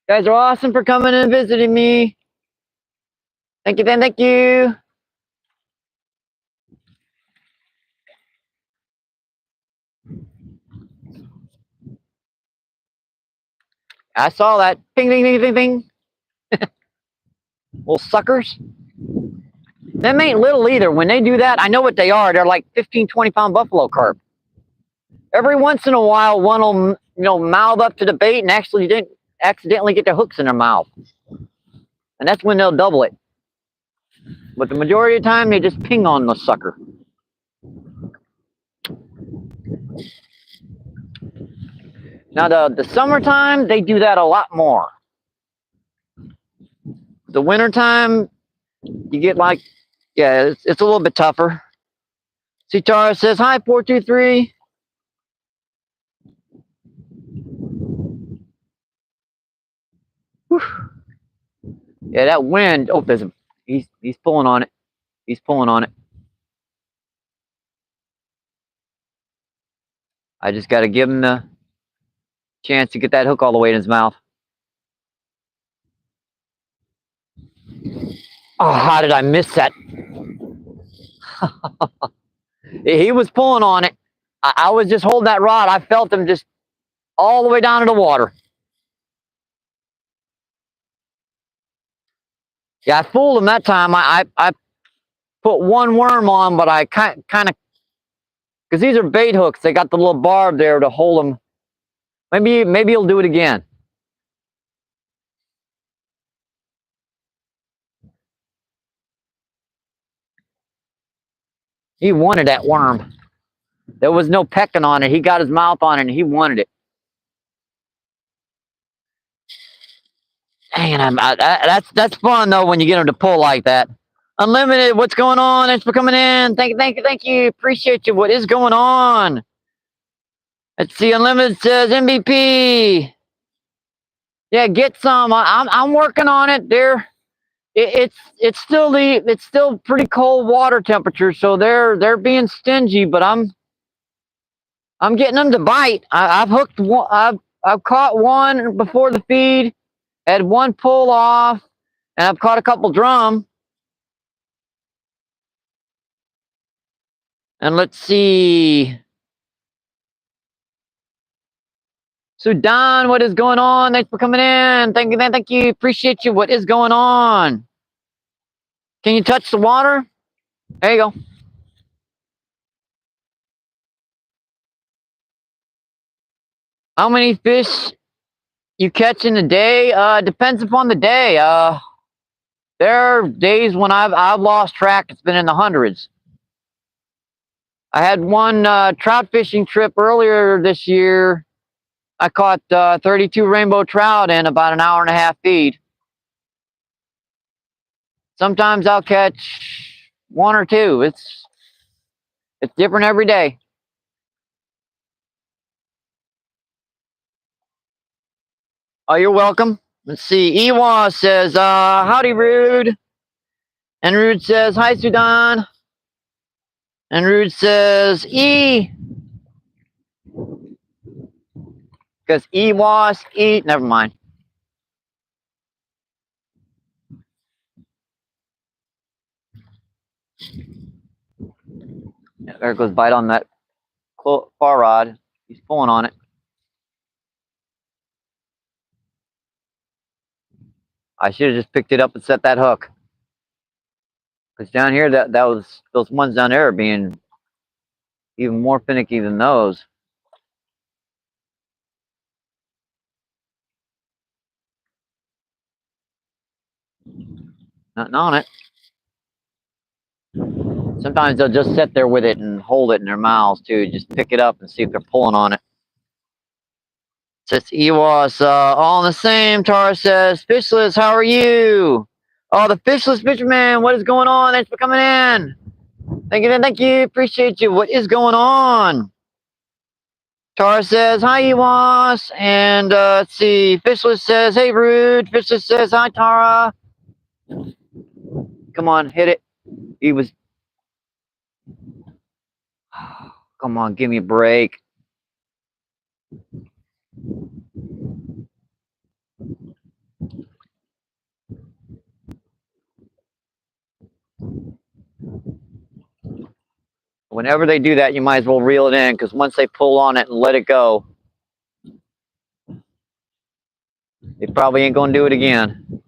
You guys are awesome for coming and visiting me. Thank you. I saw that. Ping, ping, ping, ping, ping. Little suckers. Them ain't little either. When they do that, I know what they are. They're like 15-20 pound buffalo carp. Every once in a while, one will mouth up to the bait and accidentally get their hooks in their mouth. And that's when they'll double it. But the majority of the time, they just ping on the sucker. Now, the summertime, they do that a lot more. The wintertime, you get it's a little bit tougher. Sitara says, hi, 423. Whew. Yeah, that wind. Oh, he's pulling on it. He's pulling on it. I just got to give him the chance to get that hook all the way in his mouth. Oh, how did I miss that? He was pulling on it. I was just holding that rod. I felt him just all the way down to the water. Yeah, I fooled him that time. I put one worm on, but I kind of, because these are bait hooks. They got the little barb there to hold them. Maybe he'll do it again. He wanted that worm. There was no pecking on it. He got his mouth on it, and he wanted it. Dang, that's fun though when you get them to pull like that. Unlimited, what's going on? Thanks for coming in. Thank you. Appreciate you. What is going on? Let's see. Unlimited says MVP. Yeah, get some. I'm working on it. It's still pretty cold water temperature, so they're being stingy. But I'm getting them to bite. I've hooked one. I've caught one before the feed. Had one pull off, and I've caught a couple drum. And let's see. Sudan, what is going on? Thanks for coming in. Thank you. Appreciate you. What is going on? Can you touch the water? There you go. How many fish you catch in a day? Depends upon the day. There are days when I've lost track. It's been in the hundreds. I had one trout fishing trip earlier this year. I caught 32 rainbow trout in about an hour and a half feed. Sometimes I'll catch one or two. It's different every day. Oh, you're welcome. Let's see. Ewa says, howdy, Rude. And Rude says, hi, Sudan. And Rude says, because Ewas, never mind. Yeah, there goes bite on that far rod. He's pulling on it. I should have just picked it up and set that hook. Because down here, those ones down there are being even more finicky than those. Nothing on it. Sometimes they'll just sit there with it and hold it in their mouths too. Just pick it up and see if they're pulling on it. Says Ewas, all the same. Tara says, Fishless, how are you? Oh, the Fishless Fisherman, what is going on? Thanks for coming in. Thank you. Appreciate you. What is going on? Tara says, hi, Ewas. And let's see. Fishless says, hey, Rude. Fishless says, hi, Tara. Come on, hit it. He was. Come on, give me a break. Whenever they do that, you might as well reel it in, because once they pull on it and let it go, they probably ain't going to do it again.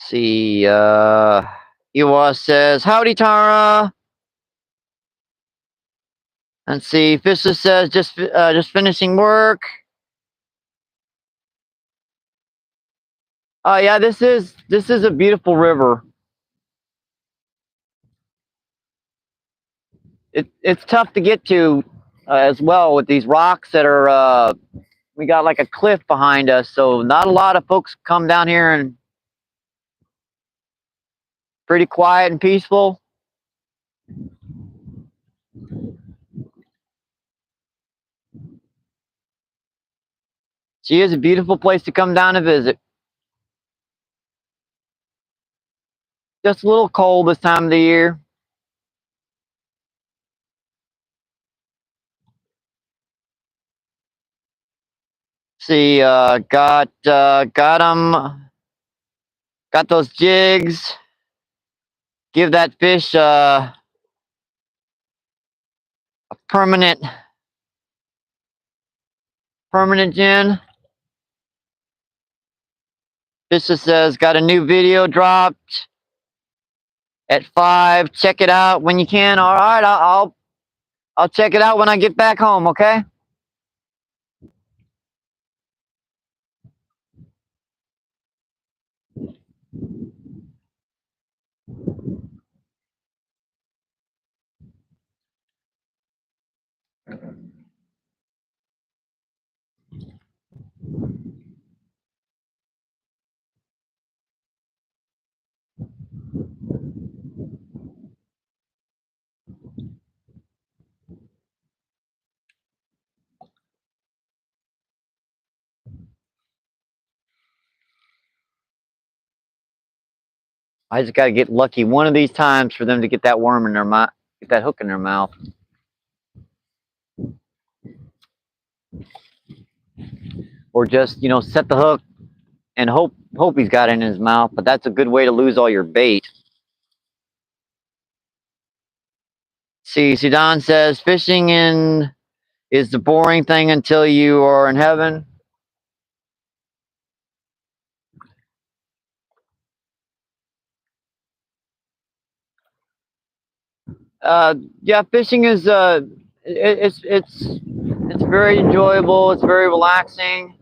See, Ewa says, howdy, Tara. And see, Fisher says, just finishing work. Oh yeah, this is a beautiful river. It's tough to get to as well with these rocks that are. We got like a cliff behind us, so not a lot of folks come down here, and pretty quiet and peaceful. She is a beautiful place to come down and visit. Just a little cold this time of the year. See, got them. Got those jigs. Give that fish a permanent gin. Fish says got a new video dropped at 5. Check it out when you can. All right, I'll check it out when I get back home. Okay. I just got to get lucky one of these times for them to get that worm in their mouth, get that hook in their mouth. Or just, you know, set the hook and hope he's got it in his mouth. But that's a good way to lose all your bait. See, Sudan says fishing is the boring thing until you are in heaven. Yeah, fishing is it's very enjoyable. It's very relaxing.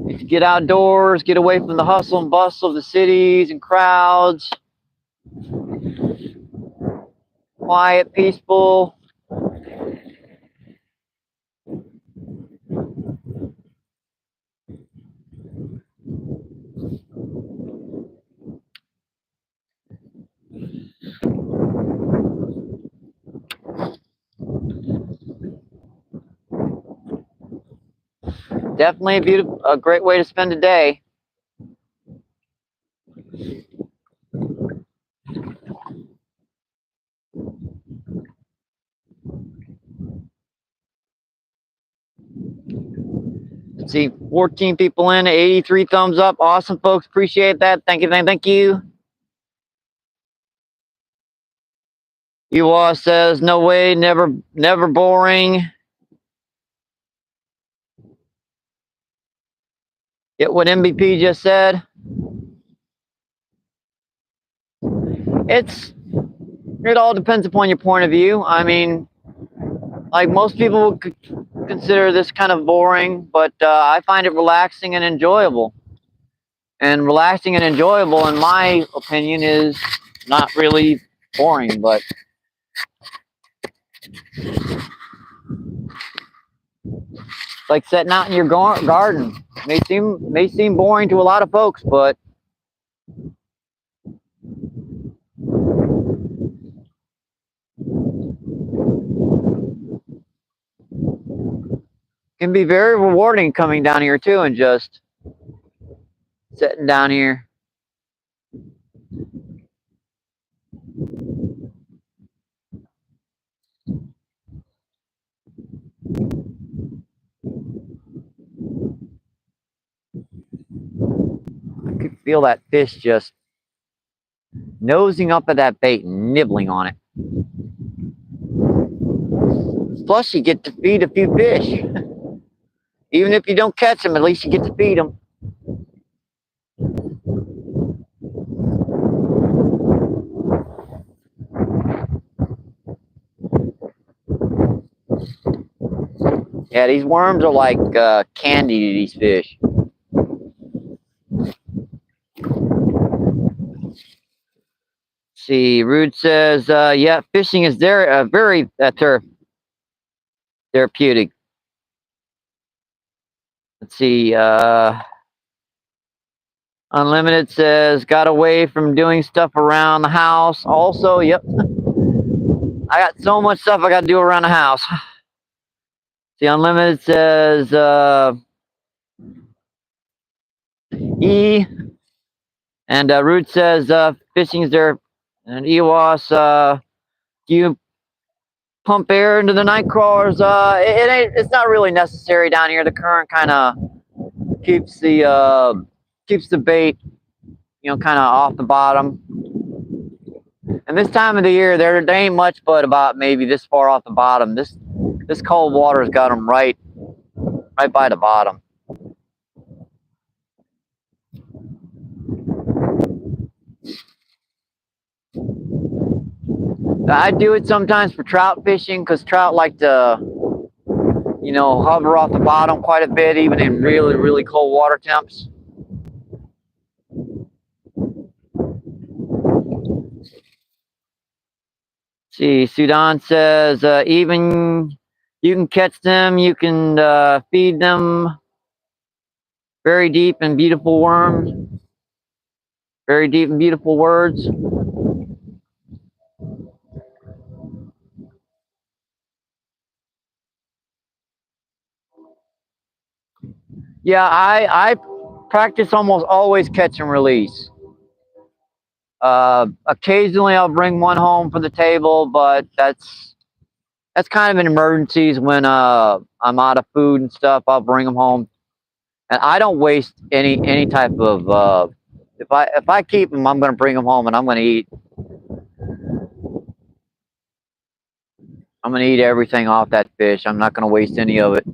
If you get outdoors, get away from the hustle and bustle of the cities and crowds. Quiet, peaceful. Definitely a great way to spend a day. Let's see, 14 people in, 83 thumbs up. Awesome, folks. Appreciate that. Thank you, thank you. Ewa says, no way, never boring. Get what MBP just said. It all depends upon your point of view. I mean, like most people would consider this kind of boring, but I find it relaxing and enjoyable. And relaxing and enjoyable, in my opinion, is not really boring, but like setting out in your garden. May seem boring to a lot of folks, but can be very rewarding coming down here too and just sitting down here. I could feel that fish just nosing up at that bait and nibbling on it. Plus, you get to feed a few fish. Even if you don't catch them, at least you get to feed them. Yeah, these worms are like candy to these fish. See, Rude says, yeah, fishing is very therapeutic. Let's see, Unlimited says, got away from doing stuff around the house. Also, yep. I got so much stuff I got to do around the house. See, Unlimited says, E. And Rude says, fishing is there. And EWAS, do you pump air into the night crawlers? It's not really necessary down here. The current kind of keeps the bait, you know, kind of off the bottom. And this time of the year, there ain't much but about maybe this far off the bottom. This cold water's got them right by the bottom. I do it sometimes for trout fishing because trout like to, you know, hover off the bottom quite a bit, even in really, really cold water temps. See, Sudan says, even you can catch them, you can feed them very deep and beautiful worms, very deep and beautiful words. Yeah, I practice almost always catch and release. Occasionally I'll bring one home for the table, but that's kind of in emergencies when I'm out of food and stuff. I'll bring them home, and I don't waste any type of. If I keep them, I'm going to bring them home and I'm going to eat. I'm going to eat everything off that fish. I'm not going to waste any of it.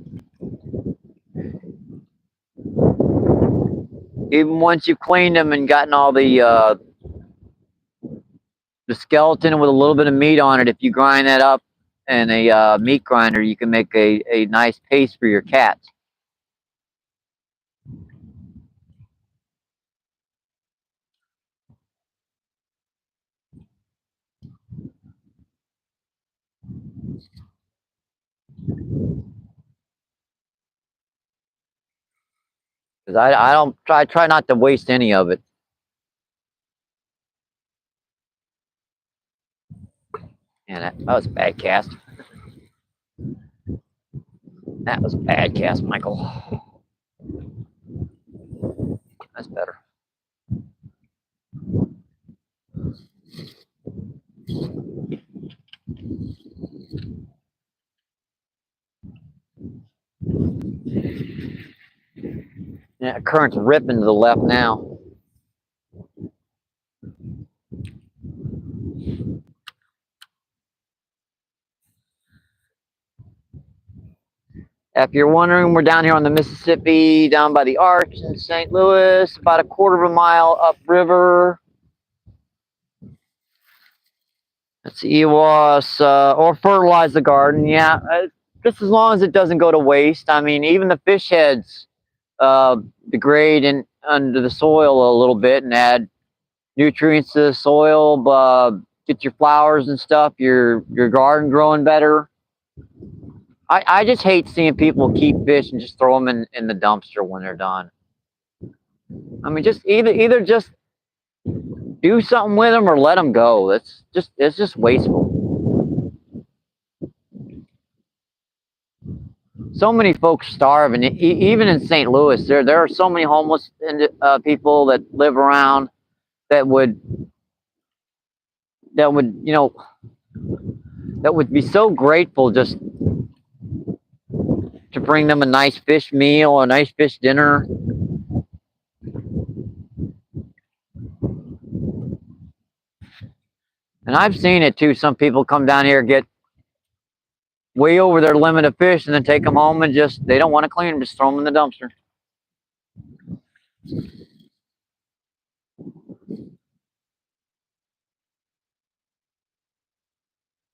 Even once you've cleaned them and gotten all the skeleton with a little bit of meat on it, if you grind that up in a meat grinder, you can make a nice paste for your cats. Because I try not to waste any of it. And that was a bad cast. That was a bad cast, Michael. That's better. Yeah, current's ripping to the left now. If you're wondering, we're down here on the Mississippi, down by the Arch in St. Louis, about a quarter of a mile upriver. Let's see, EWAS, or fertilize the garden. Yeah, just as long as it doesn't go to waste. I mean, even the fish heads degrade under the soil a little bit and add nutrients to the soil. Get your flowers and stuff, your garden growing better. I just hate seeing people keep fish and just throw them in the dumpster when they're done. I mean, just either just do something with them or let them go. It's just wasteful. So many folks starve, and even in St. Louis, there are so many homeless people that live around that would that would be so grateful just to bring them a nice fish meal, a nice fish dinner. And I've seen it too. Some people come down here, get way over their limit of fish, and then take them home and they don't want to clean them, just throw them in the dumpster.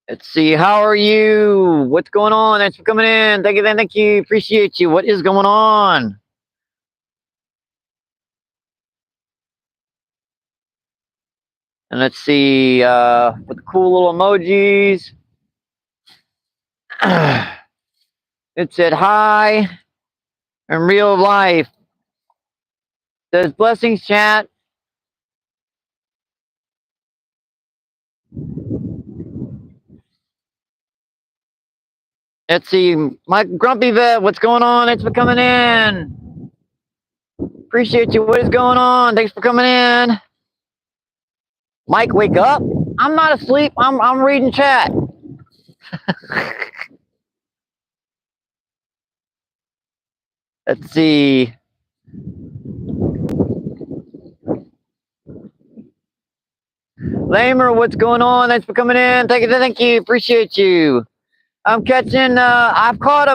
Let's see. How are you? What's going on? Thanks for coming in. Thank you. Thank you. Appreciate you. What is going on? And let's see. With the cool little emojis. It said hi in real life. Says blessings, chat. Let's see. Mike Grumpy Vet, what's going on? Thanks for coming in. Appreciate you. What is going on? Thanks for coming in. Mike, wake up. I'm not asleep. I'm reading chat. Let's see. Lamer, what's going on? Thanks for coming in. Thank you. Appreciate you. I'm catching. I caught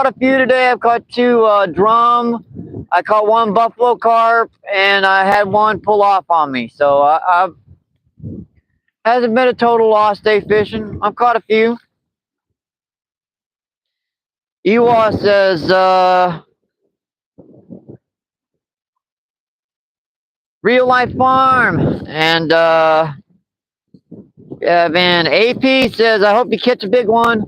a few today. I've caught 2 drum. I caught 1 buffalo carp, and I had 1 pull off on me. So I've hasn't been a total lost day fishing. I've caught a few. Ewa says, real life farm. And man, AP says, I hope you catch a big one.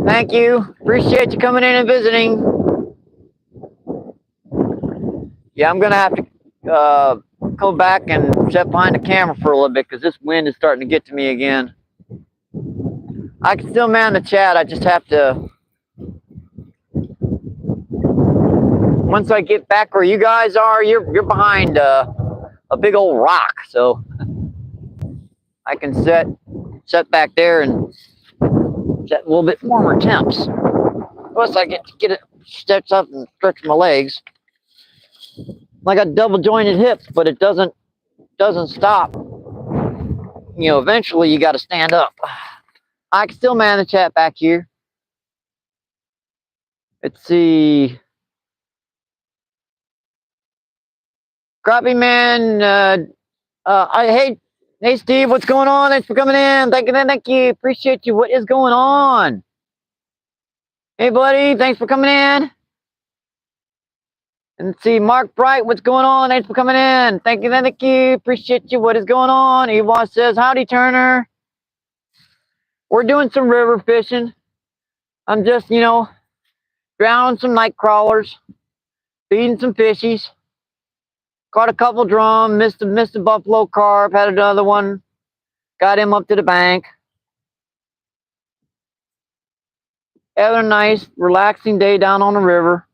Thank you. Appreciate you coming in and visiting. Yeah, I'm gonna have to go back and sit behind the camera for a little bit because this wind is starting to get to me again. I can still man the chat. I just have to. Once I get back where you guys are, you're behind a big old rock, so I can set back there and set a little bit warmer temps. Plus, I get to get it stretched up and stretch my legs. Like a double jointed hip, but it doesn't stop. You know, eventually you got to stand up. I can still man the chat back here. Let's see. Crappie man, hey Steve, what's going on? Thanks for coming in. Thank you. Appreciate you. What is going on? Hey buddy, thanks for coming in. And let's see, Mark Bright, what's going on? Thanks for coming in. Thank you. Appreciate you. What is going on? Ewa says, howdy Turner. We're doing some river fishing. I'm just, drowning some night crawlers, feeding some fishies. Caught a couple drum, missed a buffalo carp, had another one, got him up to the bank. Having a nice, relaxing day down on the river.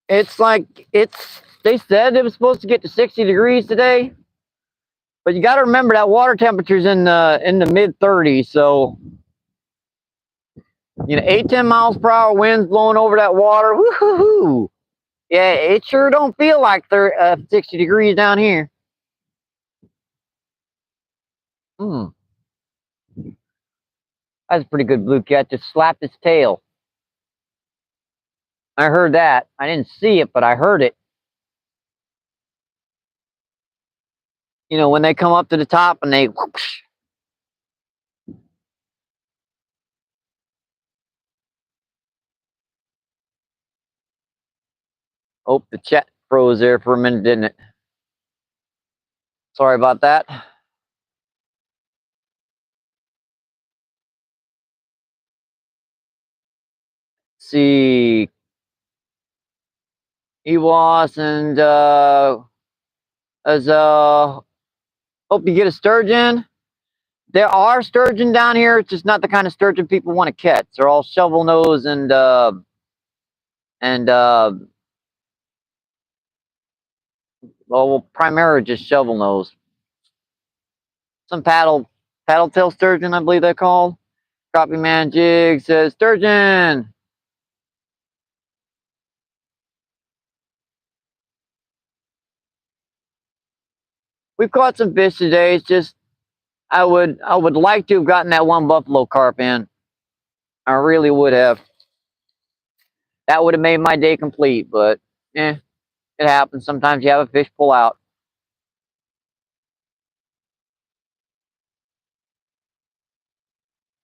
They said it was supposed to get to 60 degrees today, but you got to remember that water temperature's in the mid 30s, so 8-10 miles per hour winds blowing over that water. Woo-hoo-hoo. Yeah, it sure don't feel like 60 degrees down here. That's a pretty good blue cat. Just slapped its tail. I heard that. I didn't see it, but I heard it. When they come up to the top and they whoosh. Oh, the chat froze there for a minute, didn't it? Sorry about that. Let's see. Ewas and hope you get a sturgeon. There are sturgeon down here. It's just not the kind of sturgeon people want to catch. They're all shovel nose and primarily just shovel nose. Some paddle tail sturgeon, I believe they're called. Crappie man jig says sturgeon. We've caught some fish today. It's just I would like to have gotten that one buffalo carp in. I really would have. That would have made my day complete, but it happens. Sometimes you have a fish pull out.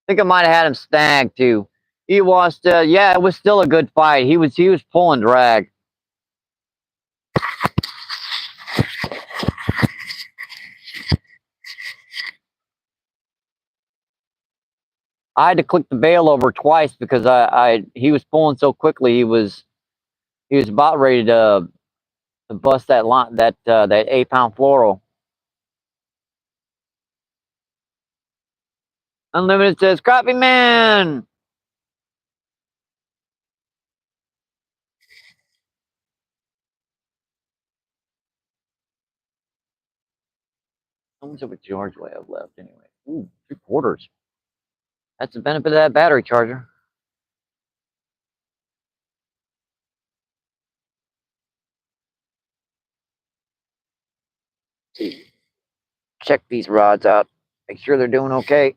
I think I might have had him snagged too. He was, yeah, it was still a good fight. He was pulling drag. I had to click the bail over twice because he was pulling so quickly. He was about ready to bust that 8-pound fluoro. Unlimited says crappie man. How much of a charge do I have left anyway? Ooh, 3/4. That's the benefit of that battery charger. Check these rods out. Make sure they're doing okay.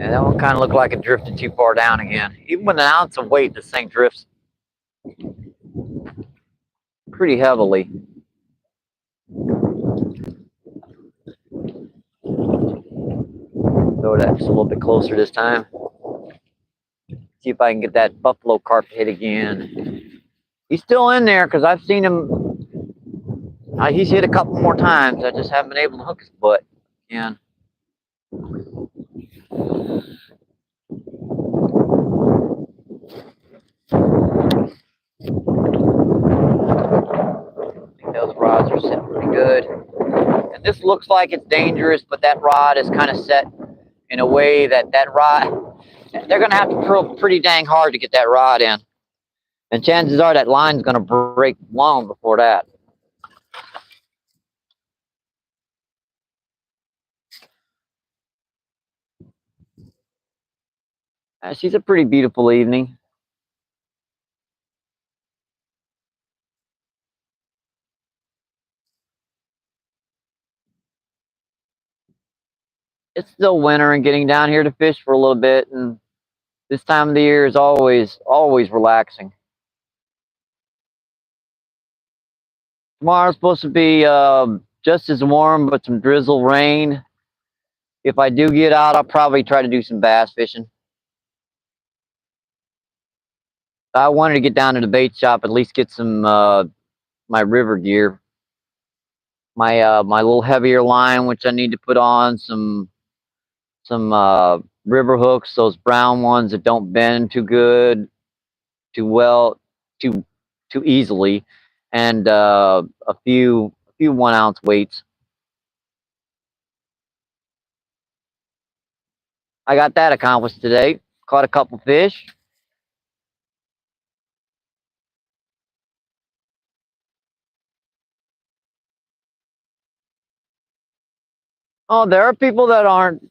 And that one kind of looked like it drifted too far down again. Even with an ounce of weight, this thing drifts pretty heavily. Throw that just a little bit closer this time. See if I can get that buffalo carp hit again. He's still in there because I've seen him. He's hit a couple more times. I just haven't been able to hook his butt again. Those rods are set pretty good. And this looks like it's dangerous, but that rod is kind of set in a way that rod, they're going to have to drill pretty dang hard to get that rod in. And chances are that line's going to break long before that. She's a pretty beautiful evening. It's still winter and getting down here to fish for a little bit, and this time of the year is always relaxing. Tomorrow's supposed to be just as warm, but some drizzle rain. If I do get out, I'll probably try to do some bass fishing. I wanted to get down to the bait shop, at least get some my river gear, my little heavier line, which I need to put on some river hooks, those brown ones that don't bend too good, too well, too easily, and a few 1 ounce weights. I got that accomplished today. Caught a couple fish. Oh, there are people that aren't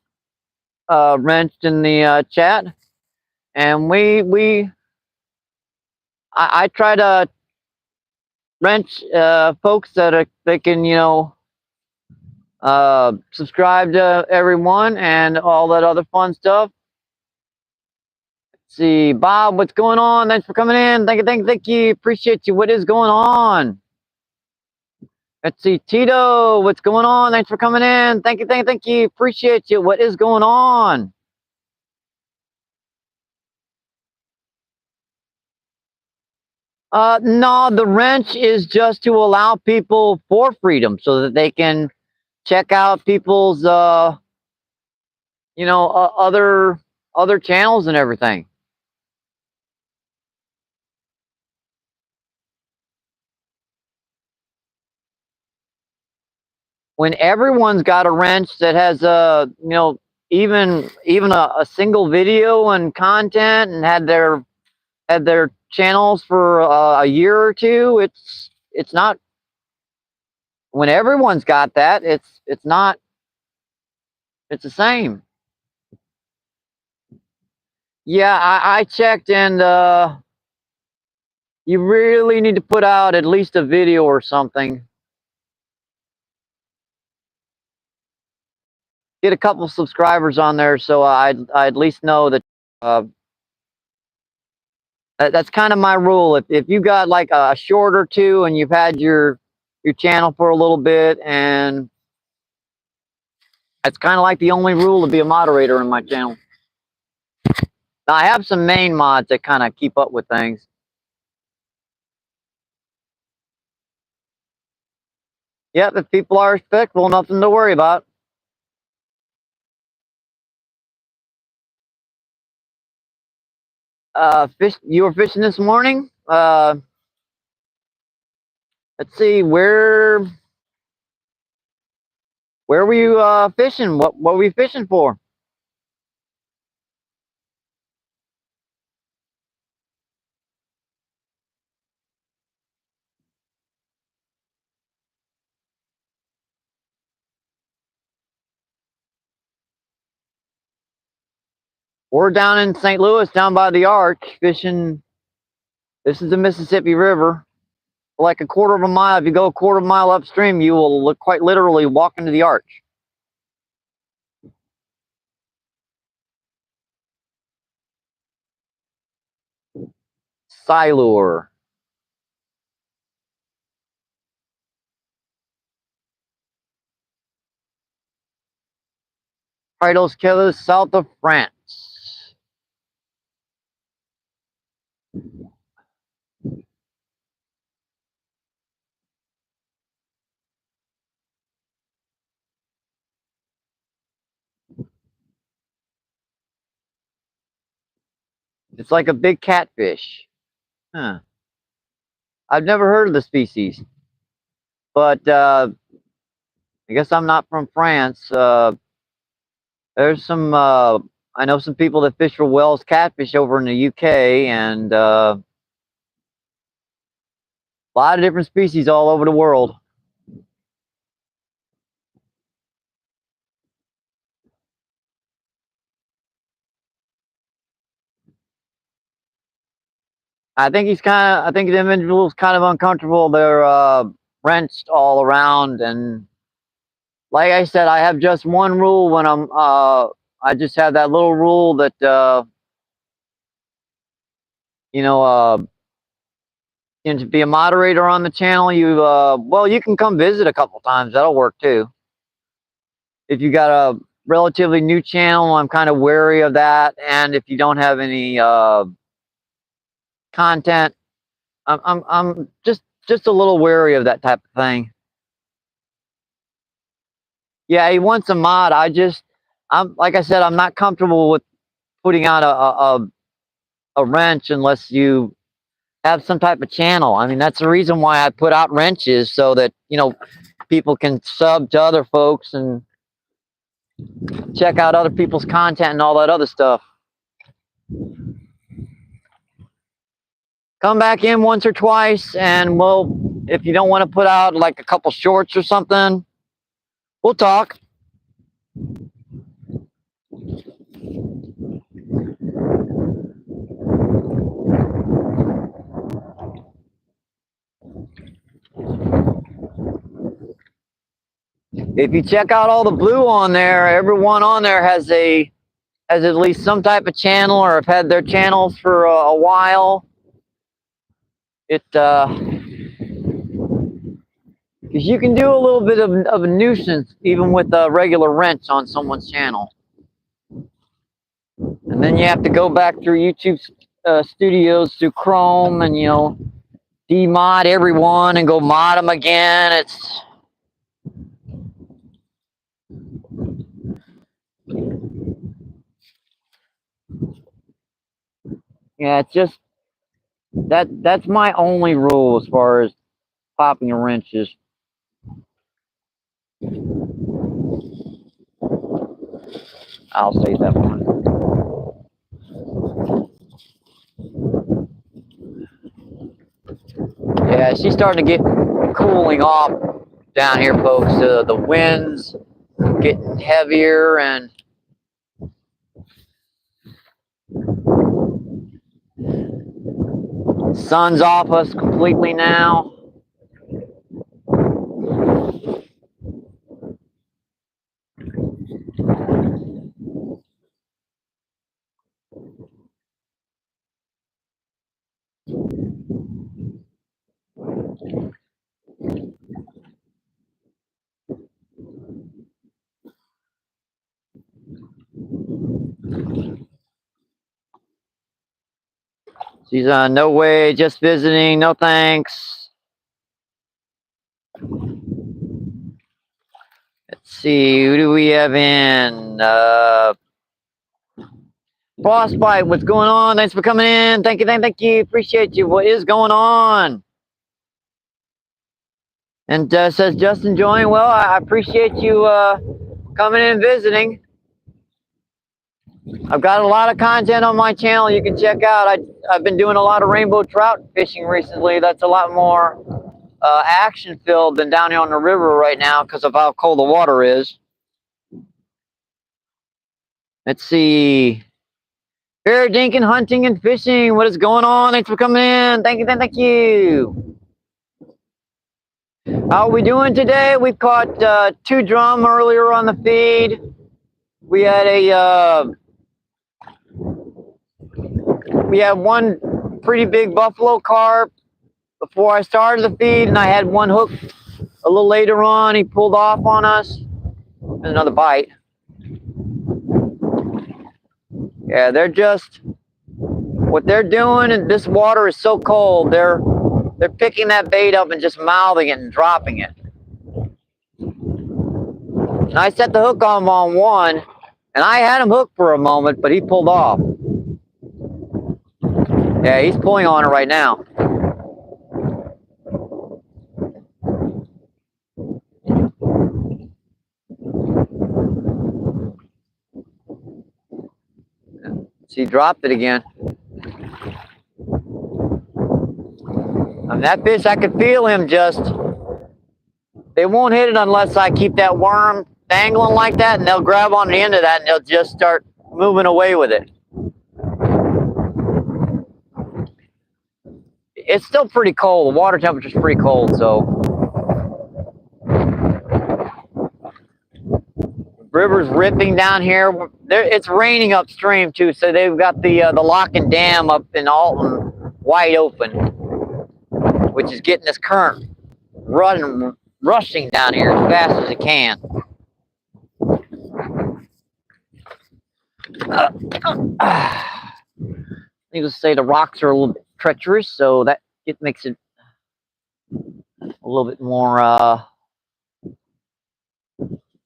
wrenched in the chat, and I try to wrench folks that they can, you know, subscribe to everyone and all that other fun stuff. Let's see, Bob, what's going on? Thanks for coming in. Thank you. Appreciate you. What is going on? Let's see, Tito, what's going on? Thanks for coming in. Thank you. Appreciate you. What is going on? No, the wrench is just to allow people for freedom so that they can check out people's, you know, other channels and everything. When everyone's got a wrench that has a, you know, even a single video and content and had their channels for a year or two, it's not. When everyone's got that, it's not. It's the same. Yeah, I checked, and you really need to put out at least a video or something. Get a couple subscribers on there, so I at least know that. That's kind of my rule. If you got like a short or two, and you've had your channel for a little bit, and that's kind of like the only rule to be a moderator in my channel. Now, I have some main mods that kind of keep up with things. Yep, if people are respectful, nothing to worry about. You were fishing this morning? Let's see, where were you fishing? What were you fishing for? We're down in St. Louis, down by the arch, fishing. This is the Mississippi River. Like a quarter of a mile, if you go a quarter of a mile upstream, you will look quite literally walk into the arch. silure. Titles killers south of France. It's like a big catfish. Huh. I've never heard of the species, but I guess I'm not from France. There's some, I know some people that fish for Wells catfish over in the UK, and a lot of different species all over the world. I think I think the individual's kind of uncomfortable. They're wrenched all around, and like I said, I have just one rule when I just have that little rule that, you know, to be a moderator on the channel, well, you can come visit a couple times. That'll work too. If you got a relatively new channel, I'm kind of wary of that. And if you don't have any content, I'm just a little wary of that type of thing. Yeah, he wants a mod. I'm like I said, I'm not comfortable with putting out a wrench unless you have some type of channel. I mean, that's the reason why I put out wrenches, so that, you know, people can sub to other folks and check out other people's content and all that other stuff. Come back in once or twice, and if you don't want to put out like a couple shorts or something, we'll talk. If you check out all the blue on there, everyone on there has at least some type of channel, or have had their channels for a while. Because you can do a little bit of a nuisance even with a regular wrench on someone's channel, and then you have to go back through YouTube Studios through Chrome and, you know, demod everyone and go mod them again. It's just that's my only rule as far as popping a wrench is. I'll say that one. Yeah, she's starting to get cooling off down here, folks. The wind's getting heavier, and sun's off us completely now. She's no way, just visiting, no thanks. Let's see, who do we have in? Frostbite, what's going on? Thanks for coming in. Thank you. Appreciate you. What is going on? And says just enjoying. Well, I appreciate you coming in and visiting. I've got a lot of content on my channel you can check out. I've been doing a lot of rainbow trout fishing recently. That's a lot more action filled than down here on the river right now because of how cold the water is. Let's see. Fair dinking, hunting, and fishing. What is going on? Thanks for coming in. Thank you. How are we doing today? We caught 2 drum earlier on the feed. We had one pretty big buffalo carp before I started the feed, and I had one hook a little later on. He pulled off on us. There's another bite. Yeah, they're just, what they're doing, and this water is so cold, they're picking that bait up and just mouthing it and dropping it. And I set the hook on him on one, and I had him hooked for a moment, but he pulled off. Yeah, he's pulling on it right now. See, he dropped it again. And that fish, I could feel him just, they won't hit it unless I keep that worm dangling like that, and they'll grab on the end of that and they'll just start moving away with it. It's still pretty cold. The water temperature's pretty cold, so. River's ripping down here. It's raining upstream too, so they've got the lock and dam up in Alton wide open, which is getting this current rushing down here as fast as it can. Needless to say, the rocks are a little bit treacherous, so that it makes it a little bit more.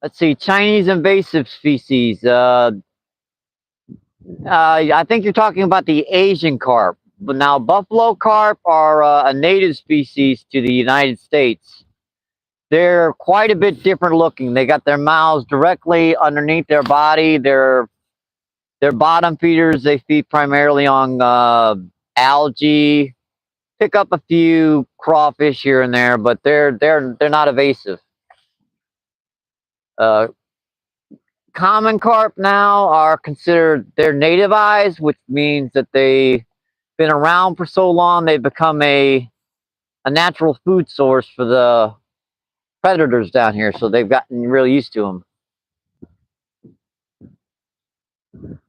Let's see, Chinese invasive species. I think you're talking about the Asian carp. But now, buffalo carp are a native species to the United States. They're quite a bit different looking. They got their mouths directly underneath their body. They're bottom feeders. They feed primarily on algae. Pick up a few crawfish here and there, but they're not evasive. Common carp now are considered, they're nativized, which means that they've been around for so long they've become a natural food source for the predators down here, so they've gotten really used to them.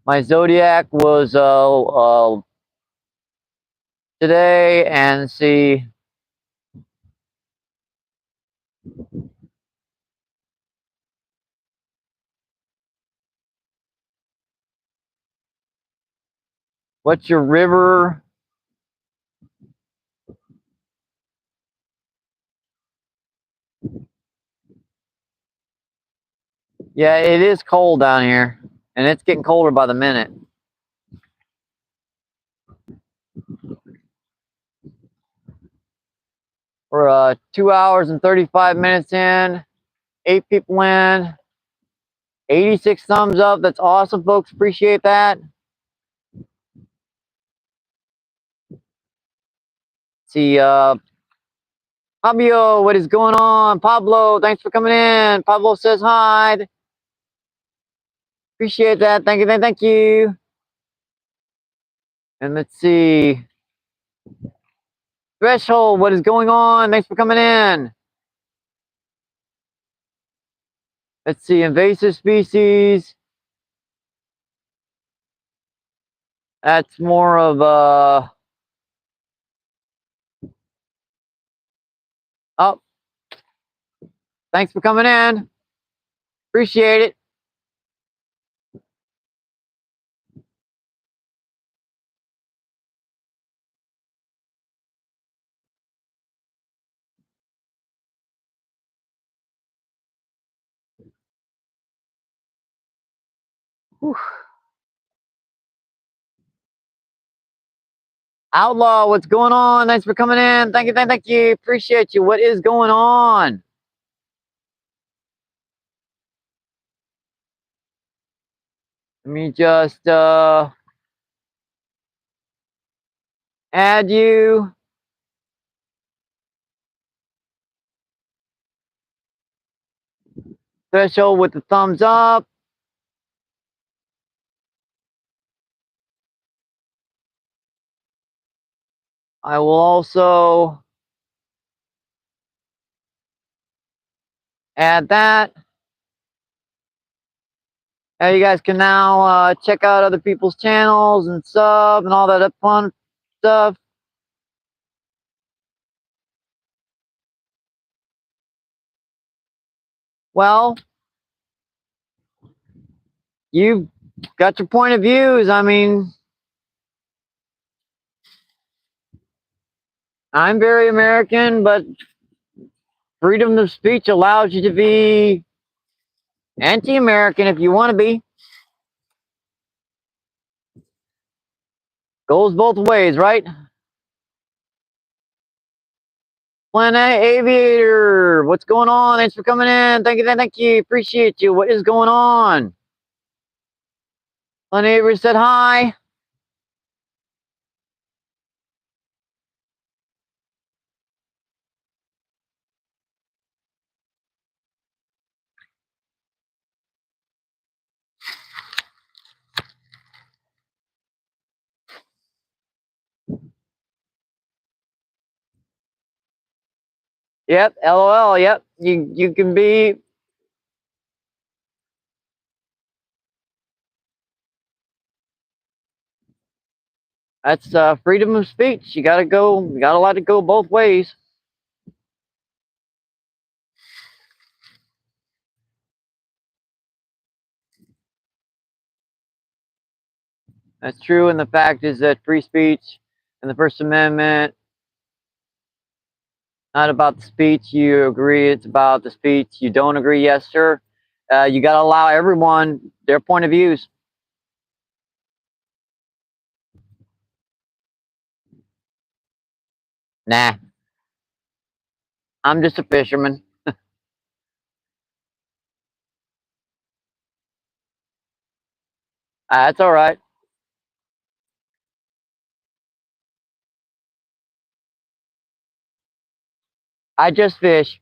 My Zodiac was today, and see, what's your river? Yeah, it is cold down here, and it's getting colder by the minute. We're 2 hours and 35 minutes in, 8 people in, 86 thumbs up. That's awesome, folks. Appreciate that. See, Fabio, what is going on? Pablo, thanks for coming in. Pablo says hi. Appreciate that. Thank you, thank you. And let's see. Threshold, what is going on? Thanks for coming in. Let's see, invasive species. That's more of a... Oh. Thanks for coming in. Appreciate it. Whew. Outlaw, what's going on? Thanks for coming in. Thank you, thank you. Appreciate you. What is going on? Let me just add you. Threshold with the thumbs up. I will also add that. You guys can now check out other people's channels and sub and all that fun stuff. Well, you've got your point of views. I mean, I'm very American, but freedom of speech allows you to be anti-American if you want to be. Goes both ways, right? Planet Aviator, what's going on? Thanks for coming in. Thank you, thank you. Appreciate you. What is going on? Planet Aviator said hi. Yep, LOL. Yep, you can be. That's freedom of speech. You gotta go. You gotta let it go both ways. That's true. And the fact is that free speech and the First Amendment, not about the speech you agree. It's about the speech you don't agree. Yes, sir. You gotta allow everyone their point of views. Nah, I'm just a fisherman. That's all right. I just fish.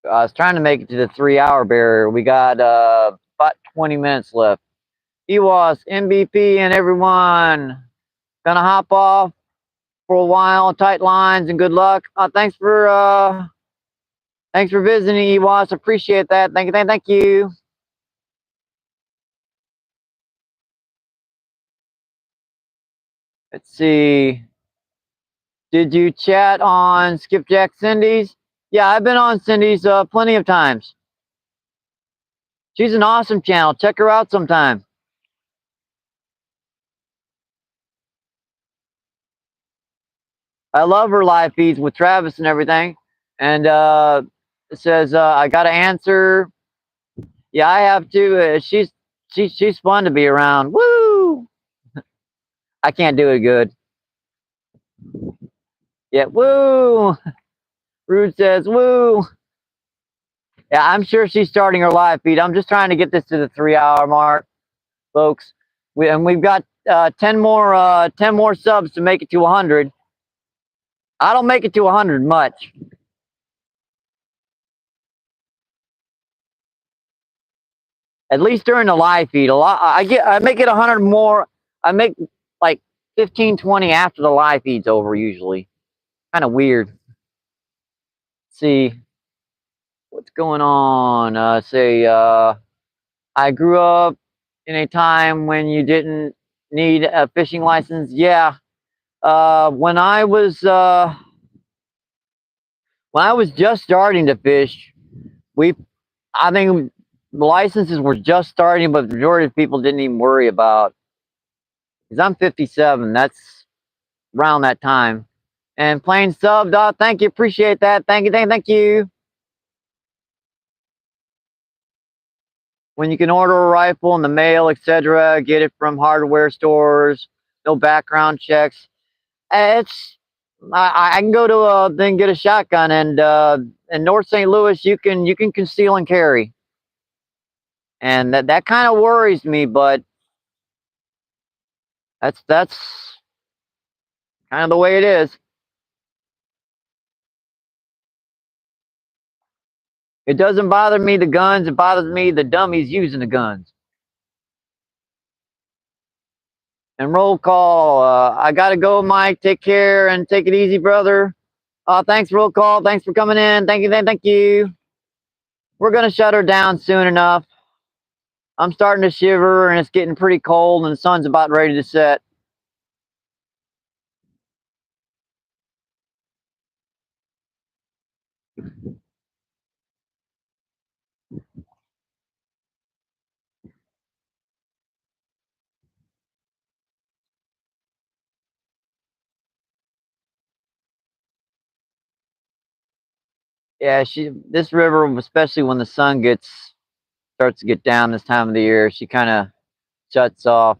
I was trying to make it to the 3 hour barrier. We got about 20 minutes left. EWAS, MVP, and everyone gonna hop off for a while. Tight lines and good luck. Thanks for visiting, EWAS. Appreciate that. Thank you, thank you. Let's see. Did you chat on Skipjack Cindy's? Yeah, I've been on Cindy's plenty of times. She's an awesome channel. Check her out sometime. I love her live feeds with Travis and everything. And it says I got to answer. Yeah, I have to. She's fun to be around. Woo! I can't do it good. Yeah, woo! Rude says woo. Yeah, I'm sure she's starting her live feed. I'm just trying to get this to the 3 hour mark, folks. We've got 10 more subs to make it to 100. I don't make it to 100 much. At least during the live feed. I make it 100 more. I make like 15, 20 after the live feed's over usually. Kind of weird. Let's see what's going on. I grew up in a time when you didn't need a fishing license. Yeah. When I was just starting to fish, I think the licenses were just starting, but the majority of people didn't even worry about. Because I'm 57, that's around that time. And plain sub, thank you, appreciate that. Thank you, thank you. When you can order a rifle in the mail, etc., get it from hardware stores, no background checks. I can go to then get a shotgun, and in North St. Louis you can conceal and carry, and that kind of worries me, but that's kind of the way it is. It doesn't bother me the guns; it bothers me the dummies using the guns. And roll call. I gotta go, Mike. Take care and take it easy, brother. Oh, thanks, roll call. Thanks for coming in. Thank you. Thank you. We're gonna shut her down soon enough. I'm starting to shiver, and it's getting pretty cold, and the sun's about ready to set. Yeah, this river, especially when the sun starts to get down this time of the year, she kind of shuts off.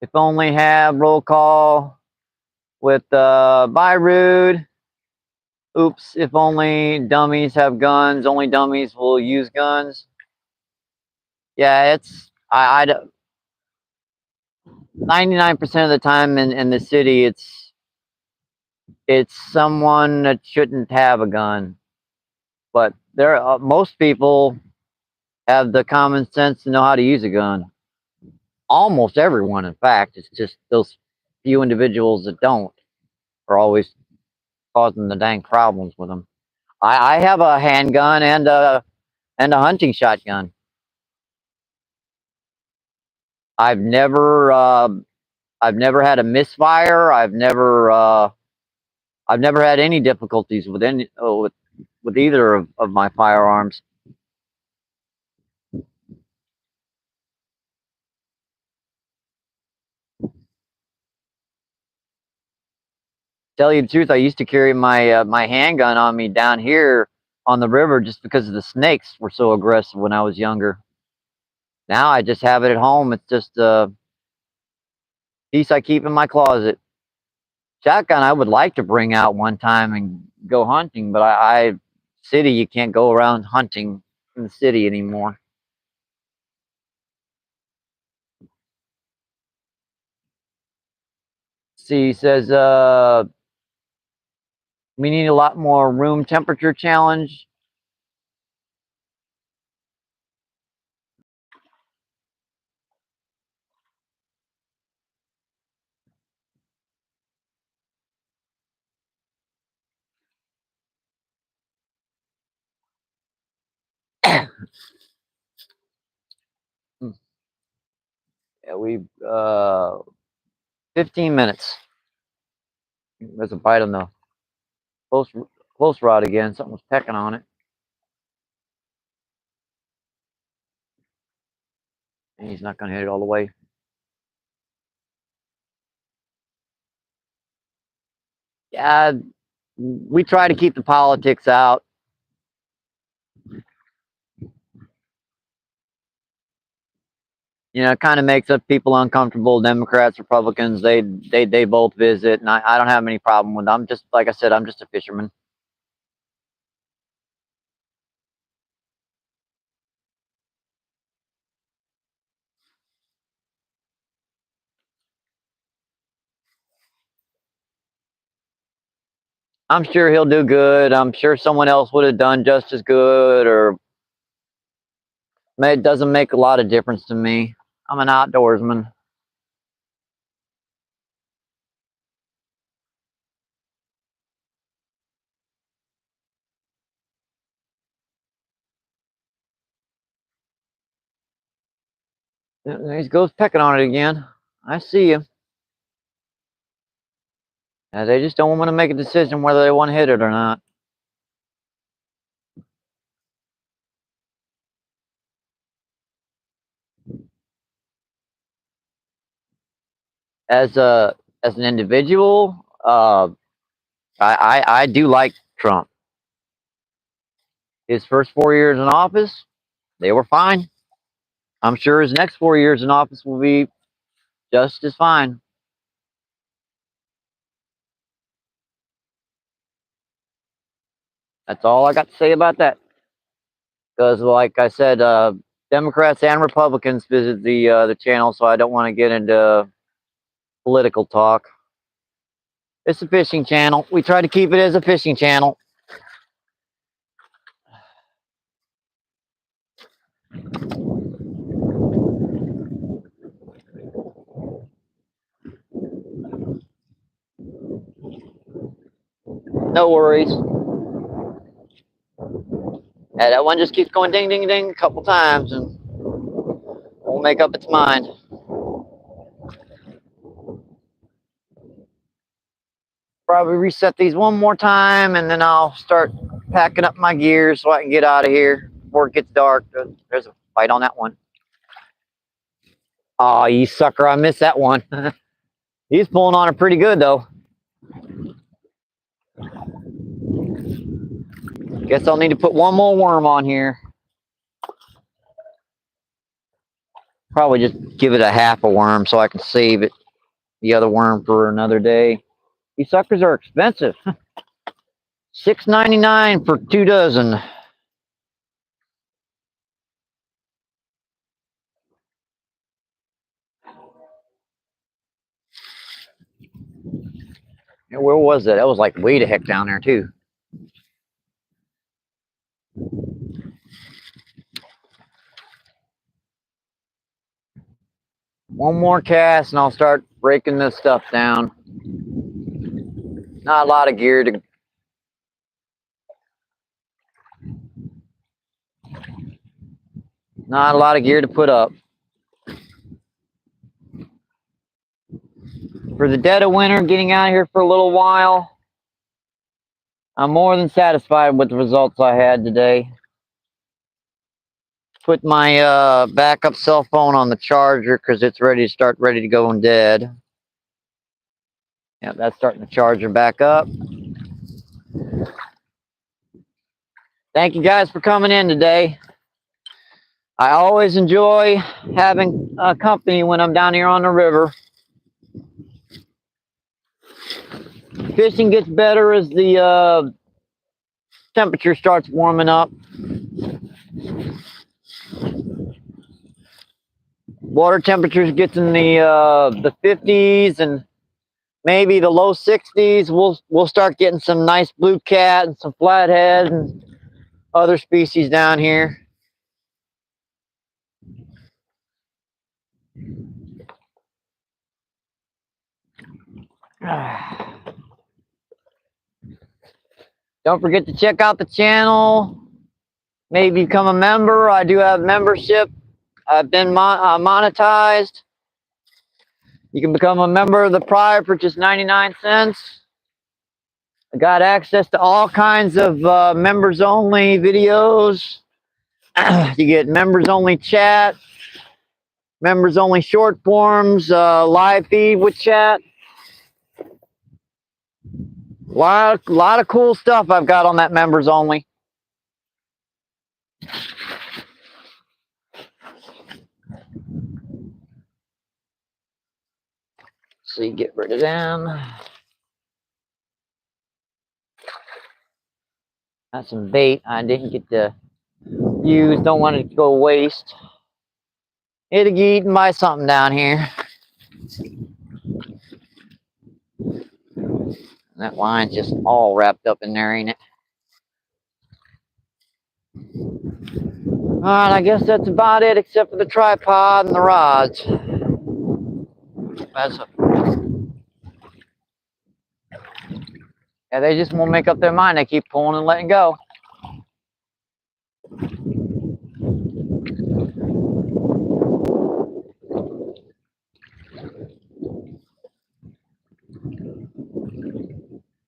If only have roll call with bye rude. Oops, if only dummies have guns, only dummies will use guns. Yeah, it's I 99% of the time in the city it's someone that shouldn't have a gun. But most people have the common sense to know how to use a gun. Almost everyone, in fact. It's just those few individuals that don't are always causing the dang problems with them. I have a handgun and a hunting shotgun. I've never I've never had a misfire. I've never had any difficulties with with either of my firearms. Tell you the truth, I used to carry my handgun on me down here on the river just because the snakes were so aggressive when I was younger. Now I just have it at home. It's just a piece I keep in my closet. Shotgun I would like to bring out one time and go hunting, but city you can't go around hunting in the city anymore. See, he says we need a lot more room temperature challenge. Yeah, we 15 minutes. There's a bite on the close close rod again. Something was pecking on it. And he's not going to hit it all the way. Yeah, we try to keep the politics out. You know, it kind of makes us people uncomfortable. Democrats, Republicans, they both visit, and I don't have any problem with them. I'm just like I said, I'm just a fisherman. I'm sure he'll do good. I'm sure someone else would have done just as good, or it doesn't make a lot of difference to me. I'm an outdoorsman. There he goes pecking on it again. I see you. They just don't want to make a decision whether they want to hit it or not. As an individual, I do like Trump. His first 4 years in office, they were fine. I'm sure his next 4 years in office will be just as fine. That's all I got to say about that. Because, like I said, Democrats and Republicans visit the channel, so I don't want to get into political talk. It's a fishing channel. We try to keep it as a fishing channel. No worries. Yeah, that one just keeps going ding, ding, ding a couple times and won't make up its mind. Probably reset these one more time and then I'll start packing up my gear so I can get out of here before it gets dark. There's a bite on that one. Oh, you sucker, I missed that one. He's pulling on it pretty good though. Guess I'll need to put one more worm on here. Probably just give it a half a worm so I can save it, the other worm, for another day. These suckers are expensive. $6.99 for 2 dozen. And where was that? That was like way the heck down there too. One more cast and I'll start breaking this stuff down. Not a lot of gear to put up. For the dead of winter, getting out of here for a little while, I'm more than satisfied with the results I had today. Put my backup cell phone on the charger because it's ready to go and dead. Yeah, that's starting to charge her back up. Thank you guys for coming in today. I always enjoy having company when I'm down here on the river. Fishing gets better as the temperature starts warming up. Water temperatures gets in the 50s and maybe the low 60s. We'll start getting some nice blue cat and some flathead and other species down here. Don't forget to check out the channel. Maybe become a member. I do have membership. I've been monetized. You can become a member of the Pride for just 99 cents. I got access to all kinds of members only videos. You get members only chat, members only short forms, live feed with chat. Lot of cool stuff I've got on that members only. So you get rid of them. That's some bait I didn't get to use. Don't want it to go waste. It'll get eaten by something down here. That line's just all wrapped up in there, ain't it? Alright, I guess that's about it, except for the tripod and the rods. Yeah, they just won't make up their mind. They keep pulling and letting go.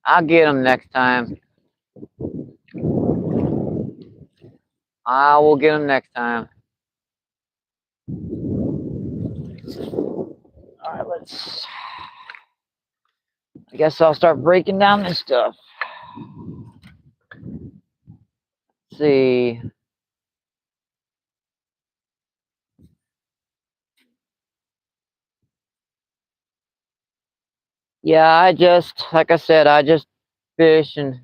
I'll get them next time. I will get them next time. Alright, I guess I'll start breaking down this stuff. Let's see. Yeah, like I said, I just fish and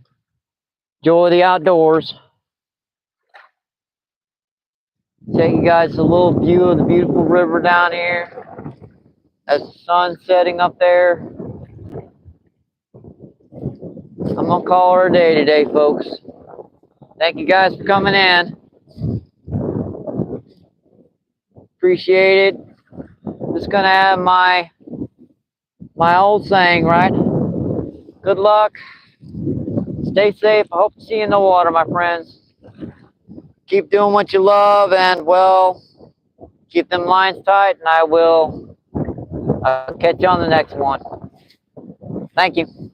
enjoy the outdoors. Take you guys a little view of the beautiful river down here as the sun's setting up there. I'm gonna call her a day today, folks. Thank you guys for coming in. Appreciate it. Just gonna have my old saying, right? Good luck. Stay safe. I hope to see you in the water, my friends. Keep doing what you love, and well, keep them lines tight, and I'll catch you on the next one. Thank you.